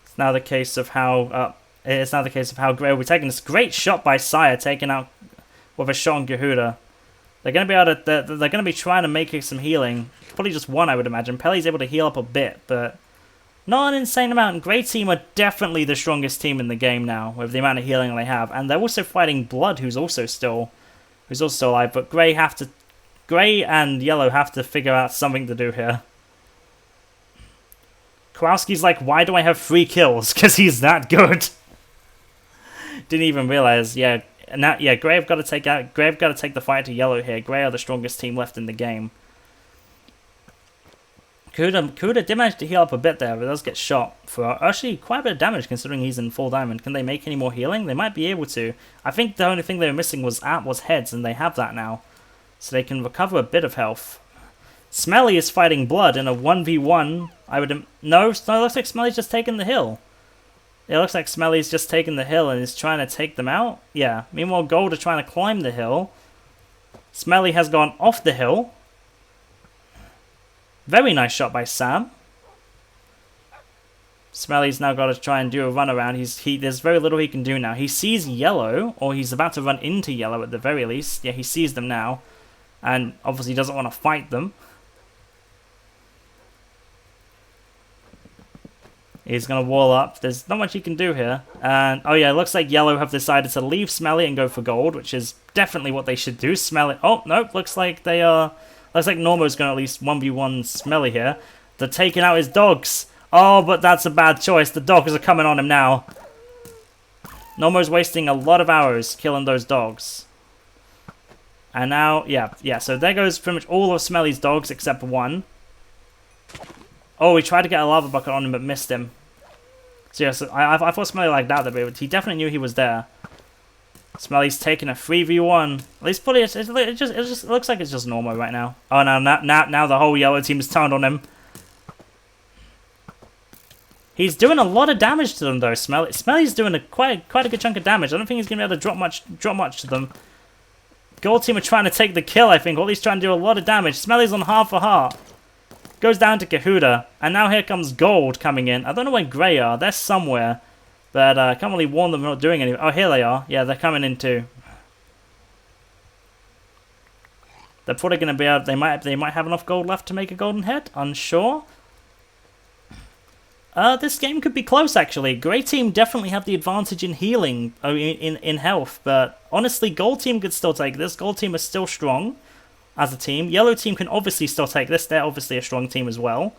It's now the case of how. It's now the case of how great we're taking this great shot by Sire, taken out with a shot on Gahuda. They're going to be able to. They're going to be trying to make some healing. Probably just one, I would imagine. Pelly's able to heal up a bit, but. Not an insane amount. Grey team are definitely the strongest team in the game now, with the amount of healing they have. And they're also fighting Blood, who's also still alive. But Grey and Yellow have to figure out something to do here. Kowalski's like, why do I have 3 kills? Because he's that good. Didn't even realize. Yeah, now Grey have got to take the fight to Yellow here. Grey are the strongest team left in the game. Kuda did manage to heal up a bit there, but does get shot for actually quite a bit of damage considering he's in full diamond. Can they make any more healing? They might be able to. I think the only thing they were missing was heads, and they have that now. So they can recover a bit of health. Smelly is fighting Blood in a 1v1. No, it looks like Smelly's just taking the hill. It looks like Smelly's just taking the hill and is trying to take them out. Yeah. Meanwhile, Gold are trying to climb the hill. Smelly has gone off the hill. Very nice shot by Sam. Smelly's now got to try and do a run around. There's very little he can do now. He sees Yellow, or he's about to run into Yellow at the very least. Yeah, he sees them now. And obviously doesn't want to fight them. He's going to wall up. There's not much he can do here. And, oh yeah, it looks like Yellow have decided to leave Smelly and go for Gold, which is definitely what they should do. Smelly... Oh, nope, looks like they are... Looks like Normo's going to at least 1v1 Smelly here. They're taking out his dogs. Oh, but that's a bad choice. The dogs are coming on him now. Normo's wasting a lot of hours killing those dogs. And now, yeah, so there goes pretty much all of Smelly's dogs except one. Oh, he tried to get a lava bucket on him but missed him. So yeah, I thought Smelly like that, but he definitely knew he was there. Smelly's taking a 3v1. At least fully, it looks like it's just normal right now. Oh no, now the whole Yellow team is turned on him. He's doing a lot of damage to them though. Smelly's doing quite a good chunk of damage. I don't think he's gonna be able to drop much to them. Gold team are trying to take the kill, I think, or at least trying to do a lot of damage. Smelly's on half a heart. Goes down to Kahuda, and now here comes Gold coming in. I don't know where Grey are. They're somewhere. But I can't really warn them not doing anything. Oh, here they are. Yeah, they're coming in too. They're probably going to be able... They might have enough gold left to make a golden head. Unsure. This game could be close, actually. Grey team definitely have the advantage in healing, in health. But honestly, Gold team could still take this. Gold team is still strong as a team. Yellow team can obviously still take this. They're obviously a strong team as well.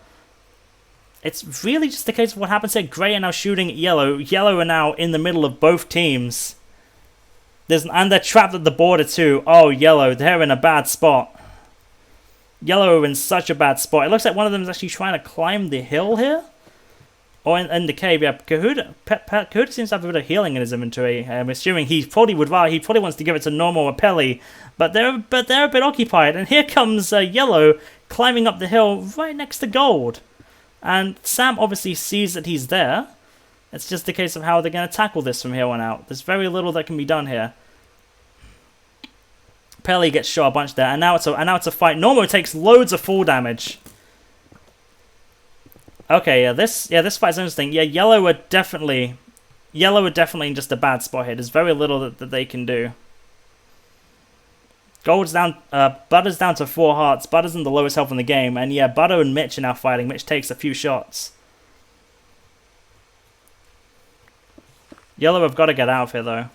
It's really just a case of what happens here. Grey are now shooting at Yellow. Yellow are now in the middle of both teams. And they're trapped at the border too. Oh, Yellow, they're in a bad spot. Yellow are in such a bad spot. It looks like one of them is actually trying to climb the hill here. Or in the cave, yeah. Kahuda seems to have a bit of healing in his inventory. I'm assuming he probably wants to give it to Normal or Pelly. But they're a bit occupied. And here comes Yellow climbing up the hill right next to Gold. And Sam obviously sees that he's there. It's just a case of how they're going to tackle this from here on out. There's very little that can be done here. Pelly gets shot a bunch there, and now it's a fight. Normo takes loads of fall damage. Okay, yeah, this fight's interesting. Yeah, Yellow are definitely in just a bad spot here. There's very little that they can do. Gold's down, Butter's down to 4 hearts. Butter's in the lowest health in the game. And yeah, Butter and Mitch are now fighting. Mitch takes a few shots. Yellow have got to get out of here though.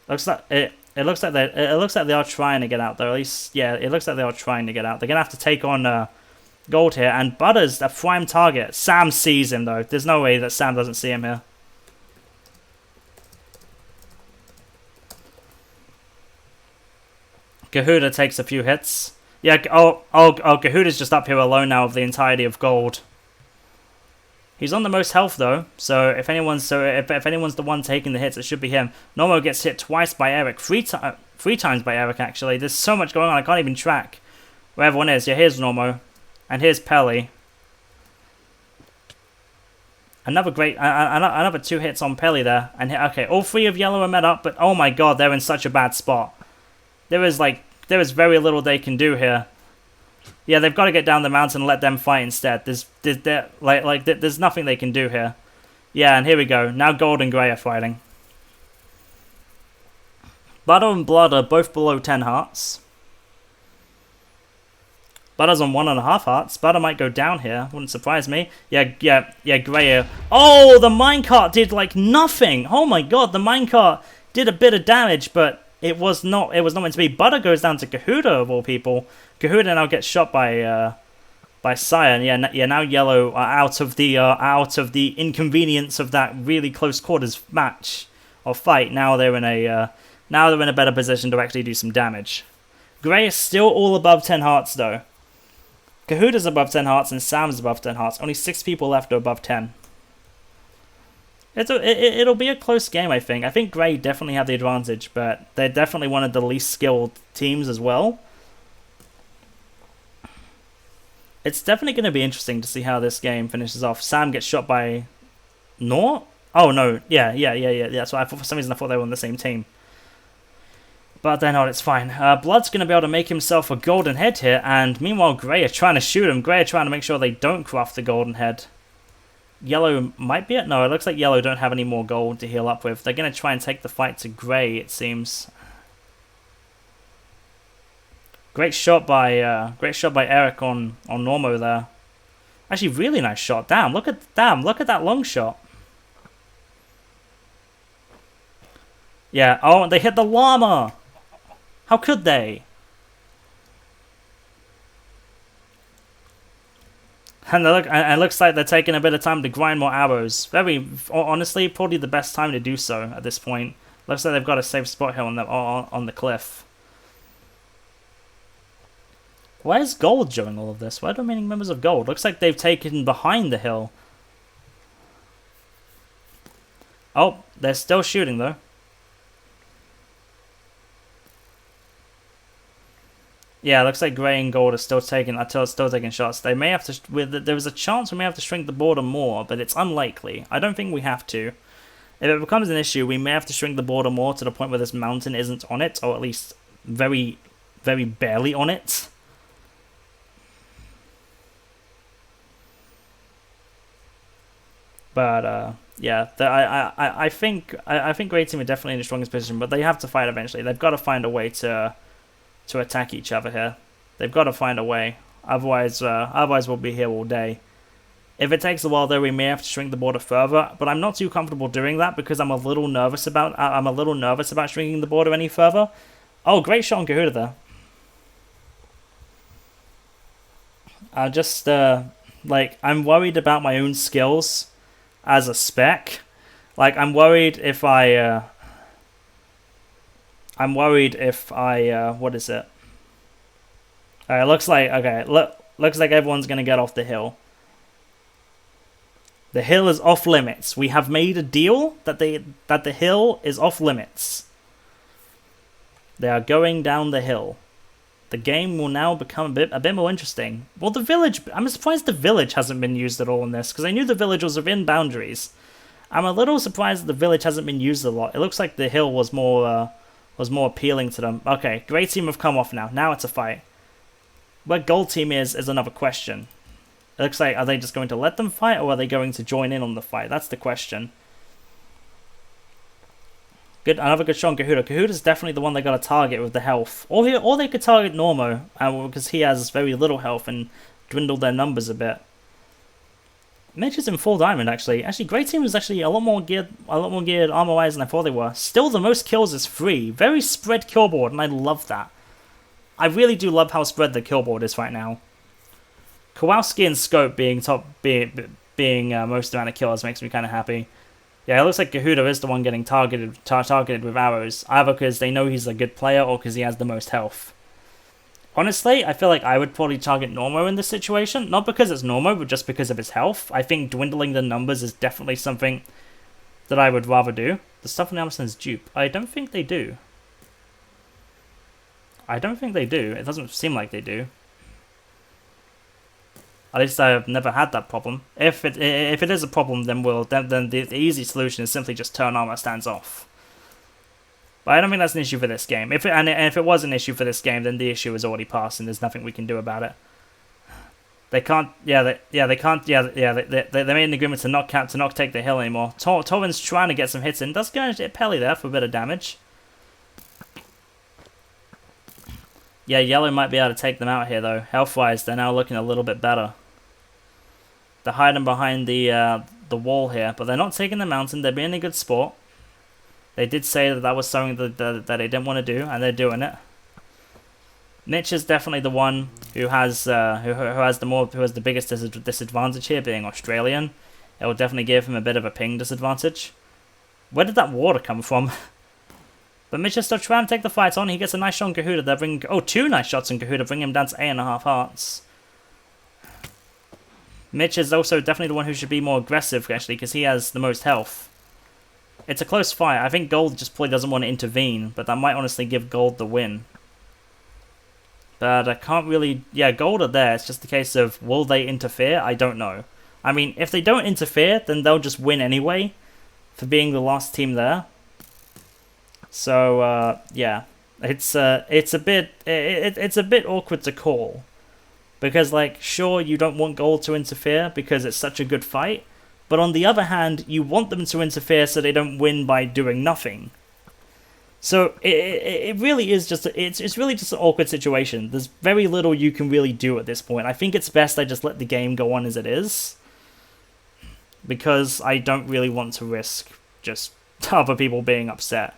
Looks like it looks like they are trying to get out though. At least, yeah, it looks like they are trying to get out. They're gonna have to take on Gold here, and Butter's a prime target. Sam sees him though. There's no way that Sam doesn't see him here. Kahuda takes a few hits. Yeah, Kahuda's just up here alone now with the entirety of Gold. He's on the most health though, so if anyone's the one taking the hits, it should be him. Normo gets hit twice by Eric, three times by Eric actually. There's so much going on, I can't even track where everyone is. Yeah, here's Normo, and here's Pelly. Another 2 hits on Pelly there, and okay, all 3 of Yellow are met up, but oh my god, they're in such a bad spot. There is very little they can do here. Yeah, they've got to get down the mountain and let them fight instead. There's nothing they can do here. Yeah, and here we go. Now Gold and Grey are fighting. Butter and Blood are both below 10 hearts. Butter's on 1.5 hearts. Butter might go down here. Wouldn't surprise me. Yeah, Grey. Oh, the minecart did like nothing. Oh my god, the minecart did a bit of damage, but it was not meant to be. Butter goes down to Kahuda of all people. Kahuda now gets shot by Cyan. Yeah, now Yellow are out of the inconvenience of that really close quarters match or fight. Now they're in a better position to actually do some damage. Grey is still all above 10 hearts though. Kahuda's above 10 hearts and Sam's above 10 hearts. Only 6 people left are above 10. It'll be a close game, I think. I think Grey definitely have the advantage, but they're definitely one of the least skilled teams as well. It's definitely going to be interesting to see how this game finishes off. Sam gets shot by Nor? Oh, no. Yeah. That's why for some reason I thought they were on the same team. But they're not, it's fine. Blood's going to be able to make himself a golden head here, and meanwhile Grey are trying to shoot him. Grey are trying to make sure they don't craft the golden head. Yellow might be it? No, it looks like Yellow don't have any more gold to heal up with. They're going to try and take the fight to Grey, it seems. Great shot by Eric on Normo there. Actually, really nice shot. Damn, look at that long shot. Yeah, oh, they hit the llama! How could they? And it looks like they're taking a bit of time to grind more arrows. Very, honestly, probably the best time to do so at this point. Looks like they've got a safe spot here on the cliff. Why is Gold doing all of this? Why are the remaining members of Gold? Looks like they've taken behind the hill. Oh, they're still shooting though. Yeah, it looks like Grey and Gold are still taking shots. They may have to. There was a chance we may have to shrink the border more, but it's unlikely. I don't think we have to. If it becomes an issue, we may have to shrink the border more to the point where this mountain isn't on it, or at least very, very barely on it. But yeah, I think Grey Team are definitely in the strongest position, but they have to fight eventually. They've got to find a way to attack each other here. They've got to find a way. Otherwise we'll be here all day. If it takes a while, though, we may have to shrink the border further. But I'm not too comfortable doing that because I'm a little nervous about shrinking the border any further. Oh, great shot on Kahuda there. I'm worried about my own skills as a spec. Like, I'm worried if I what is it? Looks like everyone's gonna get off the hill. The hill is off limits. We have made a deal that the hill is off limits. They are going down the hill. The game will now become a bit more interesting. Well, the village. I'm surprised the village hasn't been used at all in this because I knew the village was within boundaries. I'm a little surprised that the village hasn't been used a lot. It looks like the hill was more appealing to them. Okay, Grey Team have come off now. Now it's a fight. Where Gold Team is another question. It looks like, are they just going to let them fight, or are they going to join in on the fight? That's the question. Good, another good shot on Kahuda. Kahuda's definitely the one they got to target with the health. Or they could target Normo, because he has very little health and dwindled their numbers a bit. Mitch is in full diamond, actually. Actually, Grey Team is actually a lot more geared armor-wise than I thought they were. Still, the most kills is 3. Very spread kill board, and I love that. I really do love how spread the kill board is right now. Kowalski and Scope being most amount of kills makes me kind of happy. Yeah, it looks like Kahuda is the one getting targeted with arrows, either because they know he's a good player or because he has the most health. Honestly, I feel like I would probably target Normo in this situation, not because it's Normo, but just because of his health. I think dwindling the numbers is definitely something that I would rather do. The stuff in Amazon's dupe. I don't think they do. It doesn't seem like they do. At least I've never had that problem. If it is a problem, then the easy solution is simply just turn armor stands off. But I don't think that's an issue for this game. If it was an issue for this game, then the issue is already passed, and there's nothing we can do about it. They can't. They made an agreement to not take the hill anymore. Torvin's trying to get some hits in. Does go and hit Pelly there for a bit of damage. Yeah, yellow might be able to take them out here, though. Health-wise, they're now looking a little bit better. They're hiding behind the wall here, but they're not taking the mountain. They're being a good sport. They did say that that was something that they didn't want to do, and they're doing it. Mitch is definitely the one who has the biggest disadvantage here, being Australian. It will definitely give him a bit of a ping disadvantage. Where did that water come from? But Mitch is still trying to take the fight on. He gets a nice shot on Kahuta. They bring two nice shots on Kahuta, bring him down to 8.5 hearts. Mitch is also definitely the one who should be more aggressive, actually, because he has the most health. It's a close fight. I think Gold just probably doesn't want to intervene, but that might honestly give Gold the win. But I can't really... Yeah, Gold are there. It's just a case of, will they interfere? I don't know. I mean, if they don't interfere, then they'll just win anyway, for being the last team there. So, yeah. It's a bit awkward to call. Because, like, sure, you don't want Gold to interfere because it's such a good fight. But on the other hand, you want them to interfere so they don't win by doing nothing. So it really is just it's really just an awkward situation. There's very little you can really do at this point. I think it's best I just let the game go on as it is, because I don't really want to risk just other people being upset.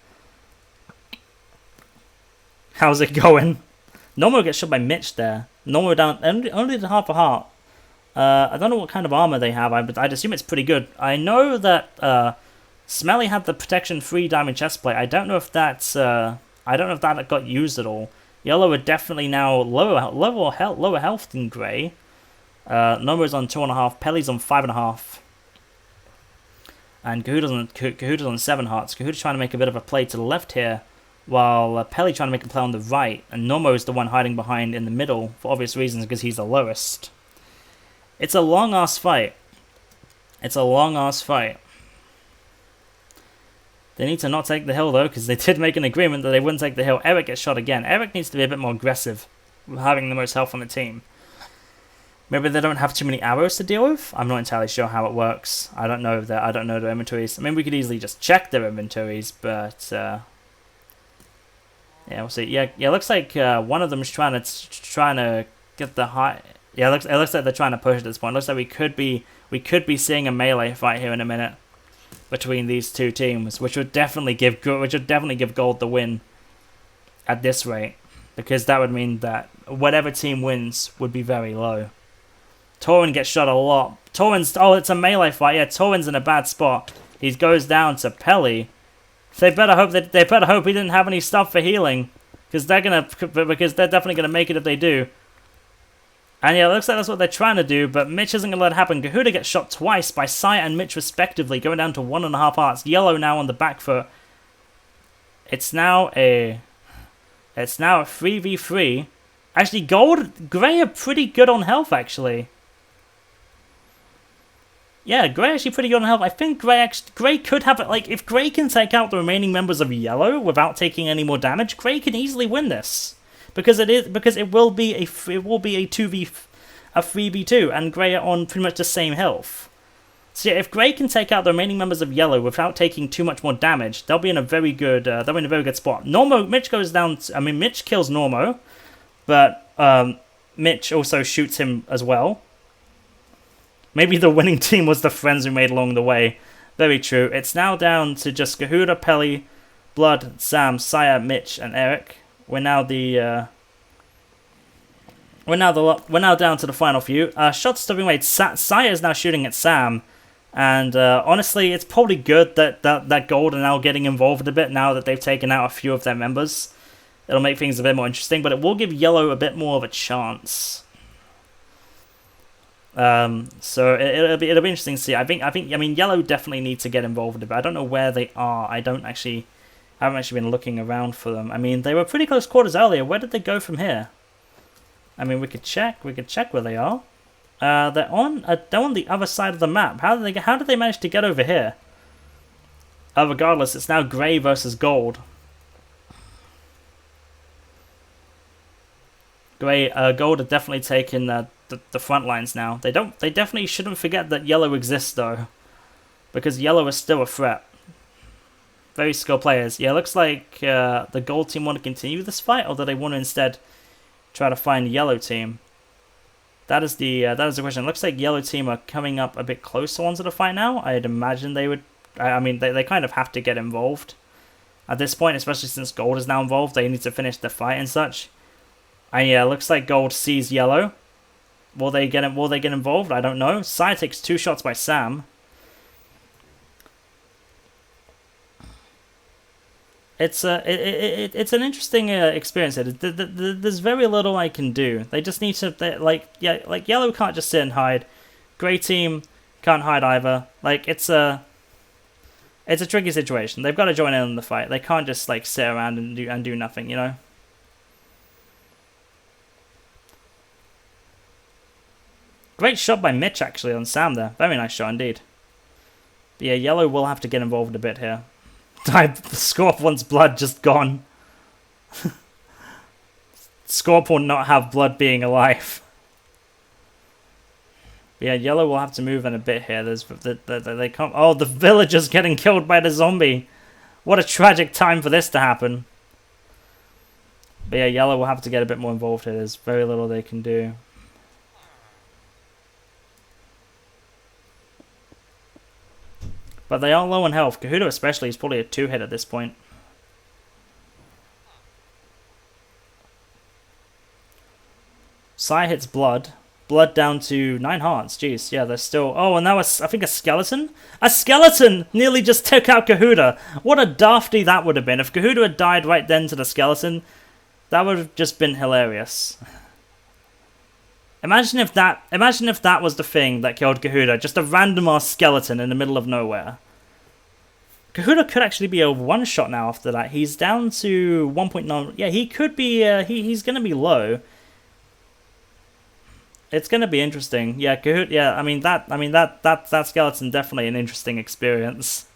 How's it going? Normo gets shot by Mitch there. Normo down only to half a heart. I don't know what kind of armor they have, but I'd assume it's pretty good. I know that Smelly had the protection 3 diamond chestplate. I don't know if that's that got used at all. Yellow are definitely now lower health than Grey. Nomo's on 2.5, Pelly's on 5.5, and Kahuta's on 7 hearts. Kahuta's trying to make a bit of a play to the left here, while Pelly trying to make a play on the right, and Nomo's the one hiding behind in the middle for obvious reasons because he's the lowest. It's a long ass fight. They need to not take the hill, though, because they did make an agreement that they wouldn't take the hill. Eric gets shot again. Eric needs to be a bit more aggressive, having the most health on the team. Maybe they don't have too many arrows to deal with? I'm not entirely sure how it works. I don't know their inventories. I mean, we could easily just check their inventories, but... yeah, we'll see. Yeah, it looks like one of them is trying to get the high... Yeah, it looks like they're trying to push at this point. It looks like we could be seeing a melee fight here in a minute between these two teams, which would definitely give Gold the win at this rate, because that would mean that whatever team wins would be very low. Torin gets shot a lot. It's a melee fight. Yeah, Torin's in a bad spot. He goes down to Pelly. They better hope he didn't have any stuff for healing, because they're definitely gonna make it if they do. And yeah, it looks like that's what they're trying to do, but Mitch isn't going to let it happen. Kahuta gets shot twice by Saya and Mitch respectively, going down to 1.5 hearts. Yellow now on the back foot. It's now a 3v3. Actually, Grey are pretty good on health, actually. Yeah, Grey actually pretty good on health. I think Grey could have it. Like, if Grey can take out the remaining members of Yellow without taking any more damage, Grey can easily win this. Because it will be a 3v2, and Grey are on pretty much the same health. So yeah, if Grey can take out the remaining members of Yellow without taking too much more damage, they'll be in a very good spot. Mitch goes down. Mitch kills Normo, but Mitch also shoots him as well. Maybe the winning team was the friends we made along the way. Very true. It's now down to just Kahuta, Pelly, Blood, Sam, Saya, Mitch, and Eric. We're now down to the final few. Shots still being made. Saya is now shooting at Sam, and honestly, it's probably good that Gold are now getting involved a bit now that they've taken out a few of their members. It'll make things a bit more interesting, but it will give Yellow a bit more of a chance. So it'll be interesting to see. I mean, Yellow definitely needs to get involved a bit. I don't know where they are. I haven't actually been looking around for them. I mean, they were pretty close quarters earlier. Where did they go from here? I mean, we could check. We could check where they are. They're on the other side of the map. How did they manage to get over here? Regardless, it's now Grey versus Gold. Gold are definitely taking the front lines now. They definitely shouldn't forget that Yellow exists though, because Yellow is still a threat. Very skilled players. Yeah, it looks like the Gold team want to continue this fight, or do they want to instead try to find yellow team. That is the question. It looks like yellow team are coming up a bit closer onto the fight now. I'd imagine they would. I mean, they kind of have to get involved at this point, especially since gold is now involved. They need to finish the fight and such. And yeah, looks like gold sees yellow. Will they get involved? I don't know. Sai takes 2 shots by Sam. It's it's an interesting experience. There's very little I can do. They just need to like yellow can't just sit and hide. Grey team can't hide either. Like it's a tricky situation. They've got to join in on the fight. They can't just like sit around and do nothing, you know. Great shot by Mitch actually on Sam there. Very nice shot indeed. But yeah, yellow will have to get involved a bit here. Scorp wants blood just gone. Scorp will not have blood being alive. But yeah, yellow will have to move in a bit here. They can't. Oh, the villager's getting killed by the zombie. What a tragic time for this to happen. But yeah, yellow will have to get a bit more involved here. There's very little they can do. But they are low on health. Kahuda especially is probably a 2-hit at this point. Sai hits blood. Blood down to 9 hearts. Jeez, yeah, they're still... Oh, and that was, I think, a skeleton? A skeleton nearly just took out Kahuda. What a dafty that would have been. If Kahuda had died right then to the skeleton, that would have just been hilarious. Imagine if that was the thing that killed Kahuda, just a random-ass skeleton in the middle of nowhere. Kahuda could actually be a 1-shot now after that. He's down to 1.9. Yeah, he could be, he's going to be low. It's going to be interesting. Yeah, Kahuda, yeah, I mean that skeleton definitely an interesting experience.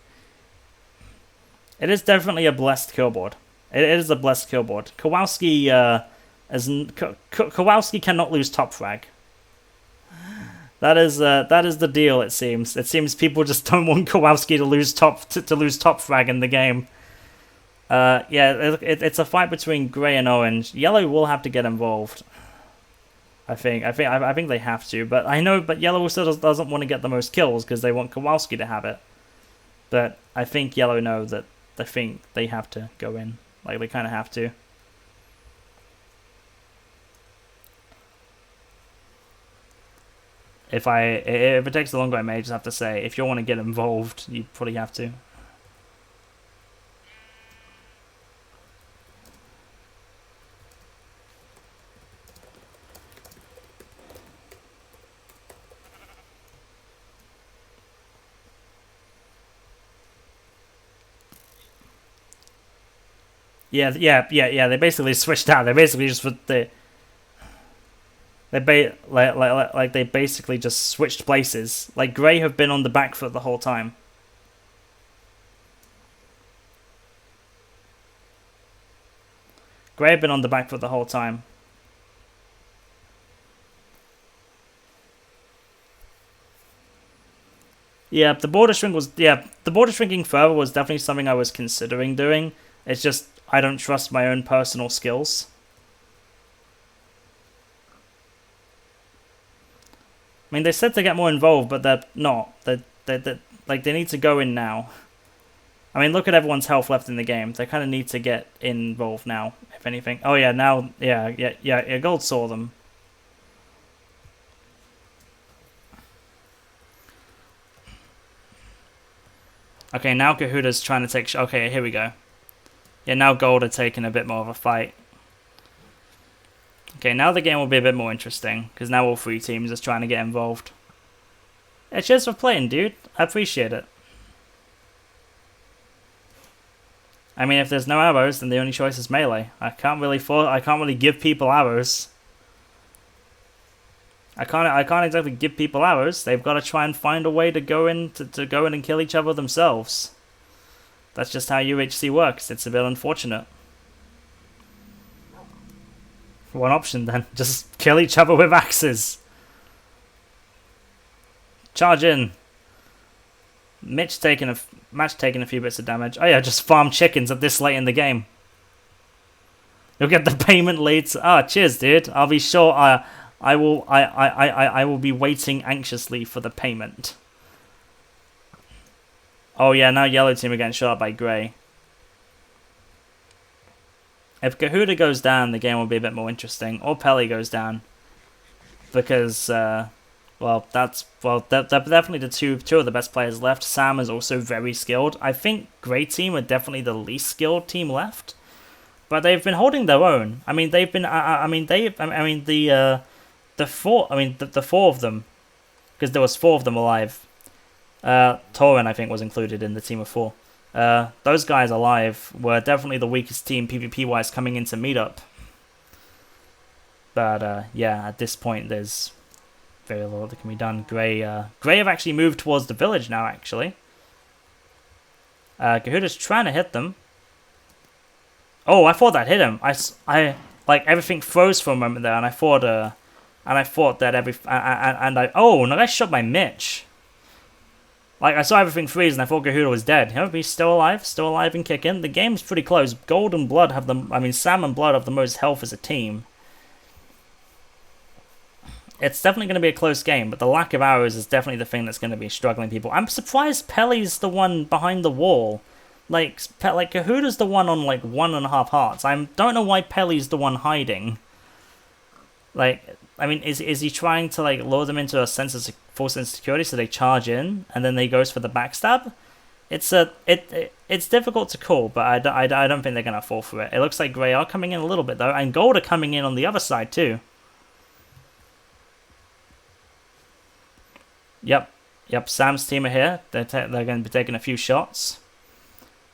It is definitely a blessed kill board. It is a blessed kill board. Kowalski, Kowalski cannot lose top frag. That is the deal. It seems. It seems people just don't want Kowalski to lose top frag in the game. Yeah, it's a fight between grey and orange. Yellow will have to get involved. I think they have to. But yellow also doesn't want to get the most kills because they want Kowalski to have it. But I think yellow know that they think they have to go in. Like they kind of have to. If it takes the longer, I may just have to say, if you want to get involved, you probably have to. Yeah. They basically switched out. They basically just they basically just switched places. Like grey have been on the back foot the whole time. Grey have been on the back foot the whole time. Yeah, the border shrinking further was definitely something I was considering doing. It's just I don't trust my own personal skills. I mean, they said to get more involved, but they're not. They need to go in now. I mean, look at everyone's health left in the game. They kind of need to get involved now, if anything. Oh yeah, now, yeah. Gold saw them. Okay, now Kahuda's trying to take... Okay, here we go. Yeah, now Gold are taking a bit more of a fight. Okay, now the game will be a bit more interesting, because now all 3 teams are trying to get involved. Yeah, cheers for playing, dude. I appreciate it. I mean, if there's no arrows, then the only choice is melee. I can't really give people arrows. I can't exactly give people arrows. They've got to try and find a way to go in and kill each other themselves. That's just how UHC works. It's a bit unfortunate. One option then, just kill each other with axes. Charge in. Match taking a few bits of damage. Oh yeah, just farm chickens at this late in the game. You'll get the payment later. Ah, cheers, dude. I'll be sure. I will be waiting anxiously for the payment. Oh yeah, now yellow team are getting shot up by grey. If Kahuda goes down, the game will be a bit more interesting. Or Pelly goes down, because well, they're definitely the two of the best players left. Sam is also very skilled. I think grey team are definitely the least skilled team left. But they've been holding their own. I mean, they've been. The four of them, because there was four of them alive. Torin, I think, was included in the team of four. Those guys alive were definitely the weakest team PvP wise coming into meetup. But yeah, at this point, there's very little that can be done. Grey have actually moved towards the village now. Actually, Kahuda's trying to hit them. Oh, I thought that hit him. I like everything froze for a moment there, and I thought that oh, no, I shot by Mitch. Like I saw everything freeze, and I thought Kahuda was dead. You know, he's still alive and kicking. The game's pretty close. Gold and Blood have Sam and Blood have the most health as a team. It's definitely going to be a close game, but the lack of arrows is definitely the thing that's going to be struggling people. I'm surprised Pelly's the one behind the wall. Like Kahuda's the one on like 1.5 hearts. I don't know why Pelly's the one hiding. Like, I mean, is he trying to like lure them into a false sense of security so they charge in and then they goes for the backstab? It's difficult to call, but I don't think they're gonna fall for it. It looks like Grey are coming in a little bit though, and Gold are coming in on the other side too. Yep. Sam's team are here. They're going to be taking a few shots.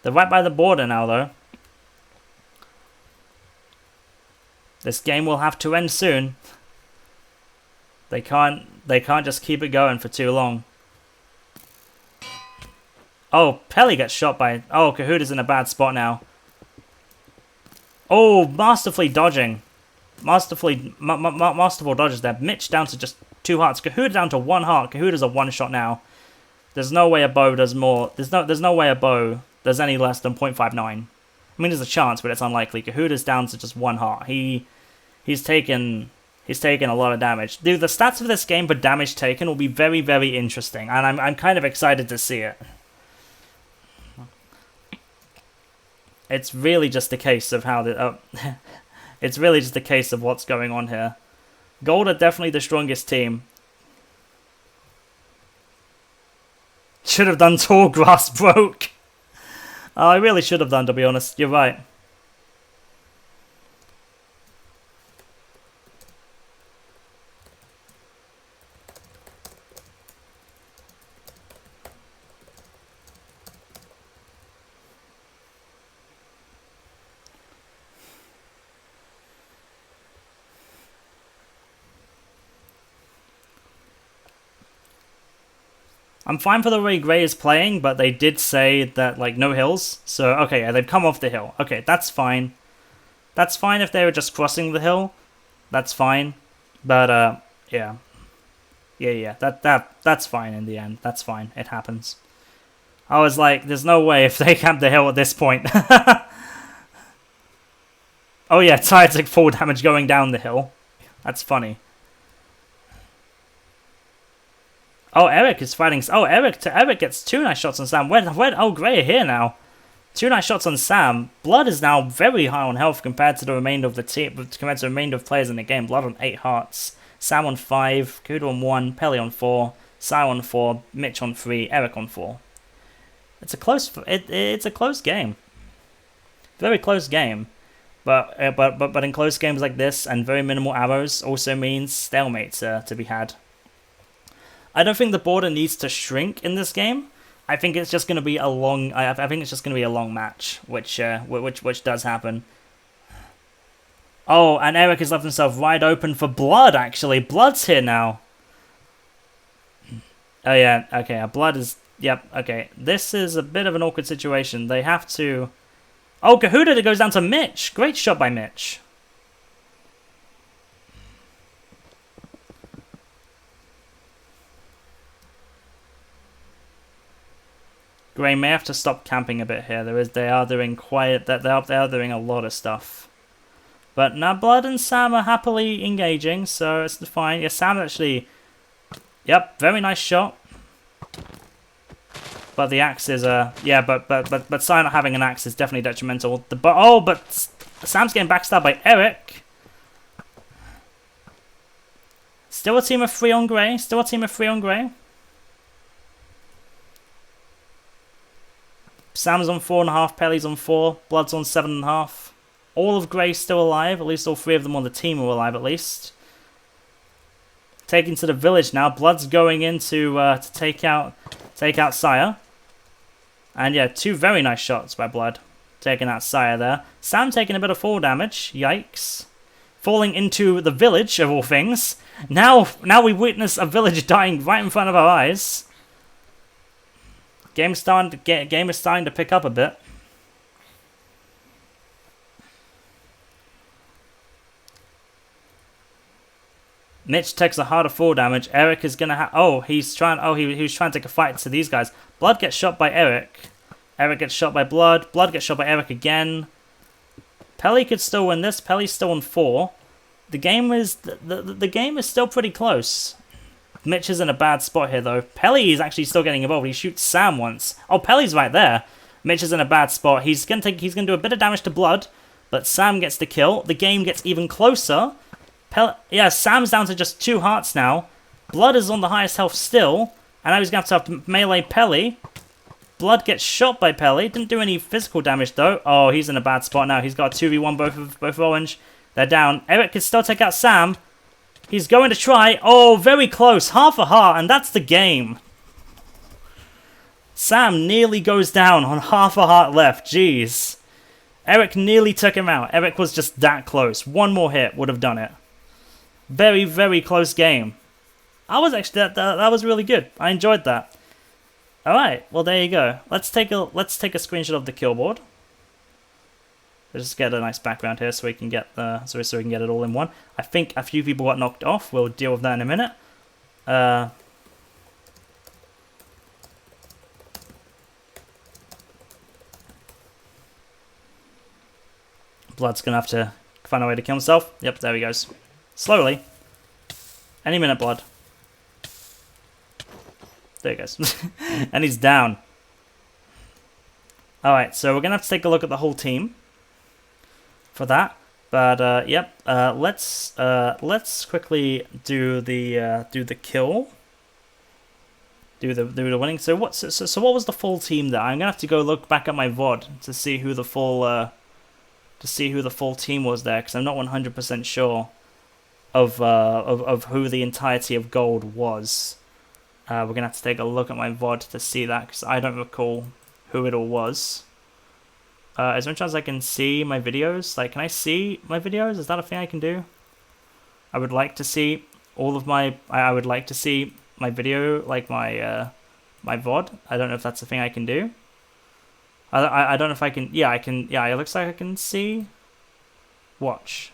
They're right by the border now, though. This game will have to end soon. They can't just keep it going for too long. Oh, Pelly gets shot by... Oh, Kahuda's in a bad spot now. Oh, masterfully dodging. Masterful dodges there. Mitch down to just 2 hearts. Kahuda down to 1 heart. Kahuda's a 1-shot now. There's no way a bow does more. There's no way a bow does any less than 0.59. I mean, there's a chance, but it's unlikely. Kahuda's down to just 1 heart. He's taken a lot of damage. Dude, the stats of this game for damage taken will be very, very interesting, and I'm kind of excited to see it. It's really just a case of how the it's really just a case of what's going on here. Gold are definitely the strongest team. Should have done tall grass broke. Oh, I really should have done, to be honest. You're right. I'm fine for the way Grey is playing, but they did say that, like, no hills. So, okay, yeah, they've come off the hill. Okay, that's fine. That's fine if they were just crossing the hill. That's fine. But, yeah. Yeah, that's fine in the end. That's fine. It happens. I was like, there's no way if they camp the hill at this point. Oh yeah, Ty took full damage going down the hill. That's funny. Oh, Eric is fighting. Oh, Eric gets 2 nice shots on Sam. Oh, Grey are here now. 2 nice shots on Sam. Blood is now very high on health compared to the remainder of the team, compared to the remainder of players in the game. Blood on 8 hearts. Sam on 5. Kudo on 1. Pelly on 4. Sai on 4. Mitch on 3. Eric on 4. It's a close game. Very close game. But in close games like this and very minimal arrows also means stalemates to be had. I don't think the border needs to shrink in this game. I think it's just going to be a long. I think it's just going to be a long match, which does happen. Oh, and Eric has left himself wide open for Blood. Actually, Blood's here now. Oh yeah, okay. Blood is. Yep. Okay, this is a bit of an awkward situation. They have to. Oh, Kahuda goes down to Mitch. Great shot by Mitch. Grey may have to stop camping a bit here. They are doing a lot of stuff. But now Blood and Sam are happily engaging, so it's fine. Yeah, Sam actually... Yep, very nice shot. But the axe is yeah, but Sam not having an axe is definitely detrimental. But Sam's getting backstabbed by Eric. Still a team of 3 on Grey. Still a team of 3 on Grey. Sam's on 4.5. Pelly's on 4. Blood's on 7.5. All of Grey still alive. At least all 3 of them on the team are alive. At least. Taking to the village now. Blood's going in to take out Sire. And yeah, 2 very nice shots by Blood. Taking out Sire there. Sam taking a bit of fall damage. Yikes. Falling into the village, of all things. Now we witness a village dying right in front of our eyes. Game is starting to pick up a bit. Mitch takes a harder fall damage. Eric is gonna have... Oh, he was trying to take a fight to these guys. Blood gets shot by Eric. Eric gets shot by Blood. Blood gets shot by Eric again. Pelly could still win this. Pelly's still on 4. The game is the game is still pretty close. Mitch is in a bad spot here though. Pelly is actually still getting involved. He shoots Sam once. Oh, Pelly's right there. Mitch is in a bad spot. He's gonna do a bit of damage to Blood, but Sam gets the kill. The game gets even closer. Yeah, Sam's down to just 2 hearts now. Blood is on the highest health still, and now he's gonna have to melee Pelly. Blood gets shot by Pelly. Didn't do any physical damage though. Oh, he's in a bad spot now. He's got a 2v1 both orange. They're down. Eric can still take out Sam. He's going to try. Oh, very close. Half a heart, and that's the game. Sam nearly goes down on half a heart left. Jeez. Eric nearly took him out. Eric was just that close. One more hit would have done it. Very, very close game. I was actually that was really good. I enjoyed that. All right. Well, there you go. Let's take a screenshot of the kill board. Let's just get a nice background here so we can get so we can get it all in one. I think a few people got knocked off. We'll deal with that in a minute. Blood's gonna have to find a way to kill himself. Yep, there he goes. Slowly. Any minute, Blood. There he goes. And he's down. Alright, so we're gonna have to take a look at the whole team for that. But yep, let's quickly do the kill. Do the winning. So what was the full team there? I'm gonna have to go look back at my VOD to see who the full team was there, because I'm not 100% sure of who the entirety of gold was. We're gonna have to take a look at my VOD to see that, because I don't recall who it all was. Is there any chance I can see my videos? Like, can I see my videos? Is that a thing I can do? I would like to see all of my... I would like to see my video, like my my VOD. I don't know if that's a thing I can do. I don't know if I can... Yeah, I can... Yeah, it looks like I can see... Watch.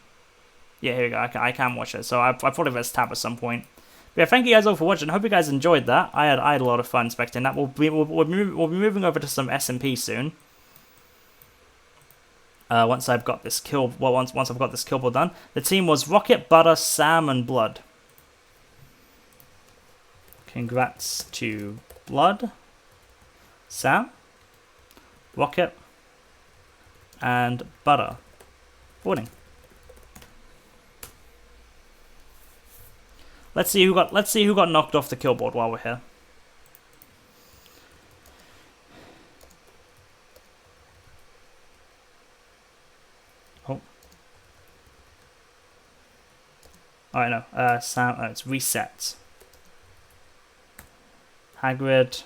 Yeah, here we go. I can watch it. So I probably let's tap at some point. But yeah, thank you guys all for watching. I hope you guys enjoyed that. I had a lot of fun spectating that. We'll be moving over to some SMP soon. Once I've got this kill, well, once I've got this kill board done. The team was Rocket, Butter, Sam, and Blood. Congrats to Blood, Sam, Rocket, and Butter. Winning. Let's see who got knocked off the kill board while we're here. Oh. I know. Sam. It's reset. Hagrid.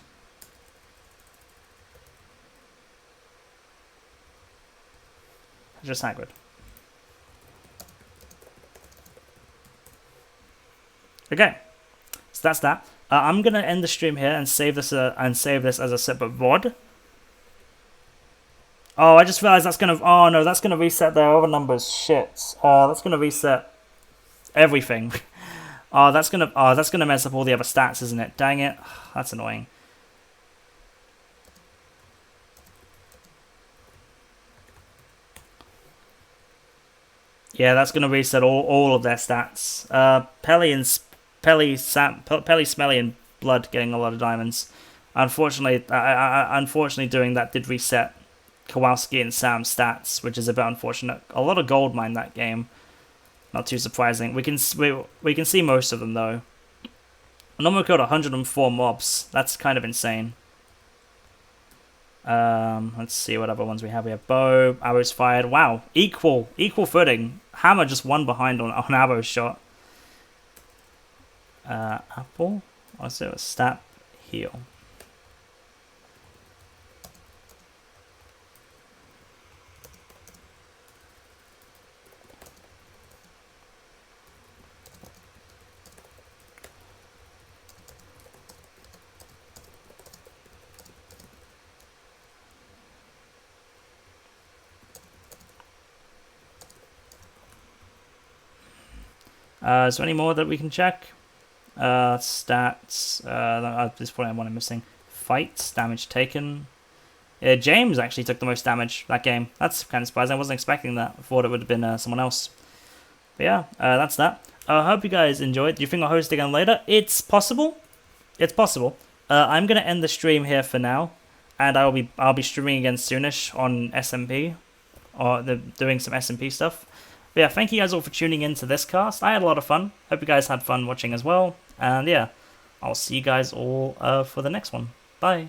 Just Hagrid. Okay, so that's that. I'm gonna end the stream here and save this as a separate VOD. Oh, I just realized that's gonna. Oh no, that's gonna reset their other numbers. Shit. That's gonna reset everything. That's gonna mess up all the other stats, isn't it? Dang it. That's annoying. Yeah, that's going to reset all of their stats. Pelly, Smelly, and Blood getting a lot of diamonds. Unfortunately, doing that did reset Kowalski and Sam's stats, which is a bit unfortunate. A lot of gold mine that game. Not too surprising. We can see most of them though. Normally killed 104 mobs. That's kind of insane. Let's see what other ones we have. We have bow, arrows fired. Wow, equal footing. Hammer just one behind on arrow's shot. Apple. Also a stat heal. Is there any more that we can check? Stats. At this point, one I'm missing. Fights, damage taken. Yeah, James actually took the most damage that game. That's kind of surprising. I wasn't expecting that. I thought it would have been someone else. But yeah, that's that. I hope you guys enjoyed. Do you think I'll host again later? It's possible. It's possible. I'm gonna end the stream here for now, and I'll be streaming again soonish on SMP, or doing some SMP stuff. But yeah, thank you guys all for tuning in to this cast. I had a lot of fun. Hope you guys had fun watching as well. And yeah, I'll see you guys all for the next one. Bye.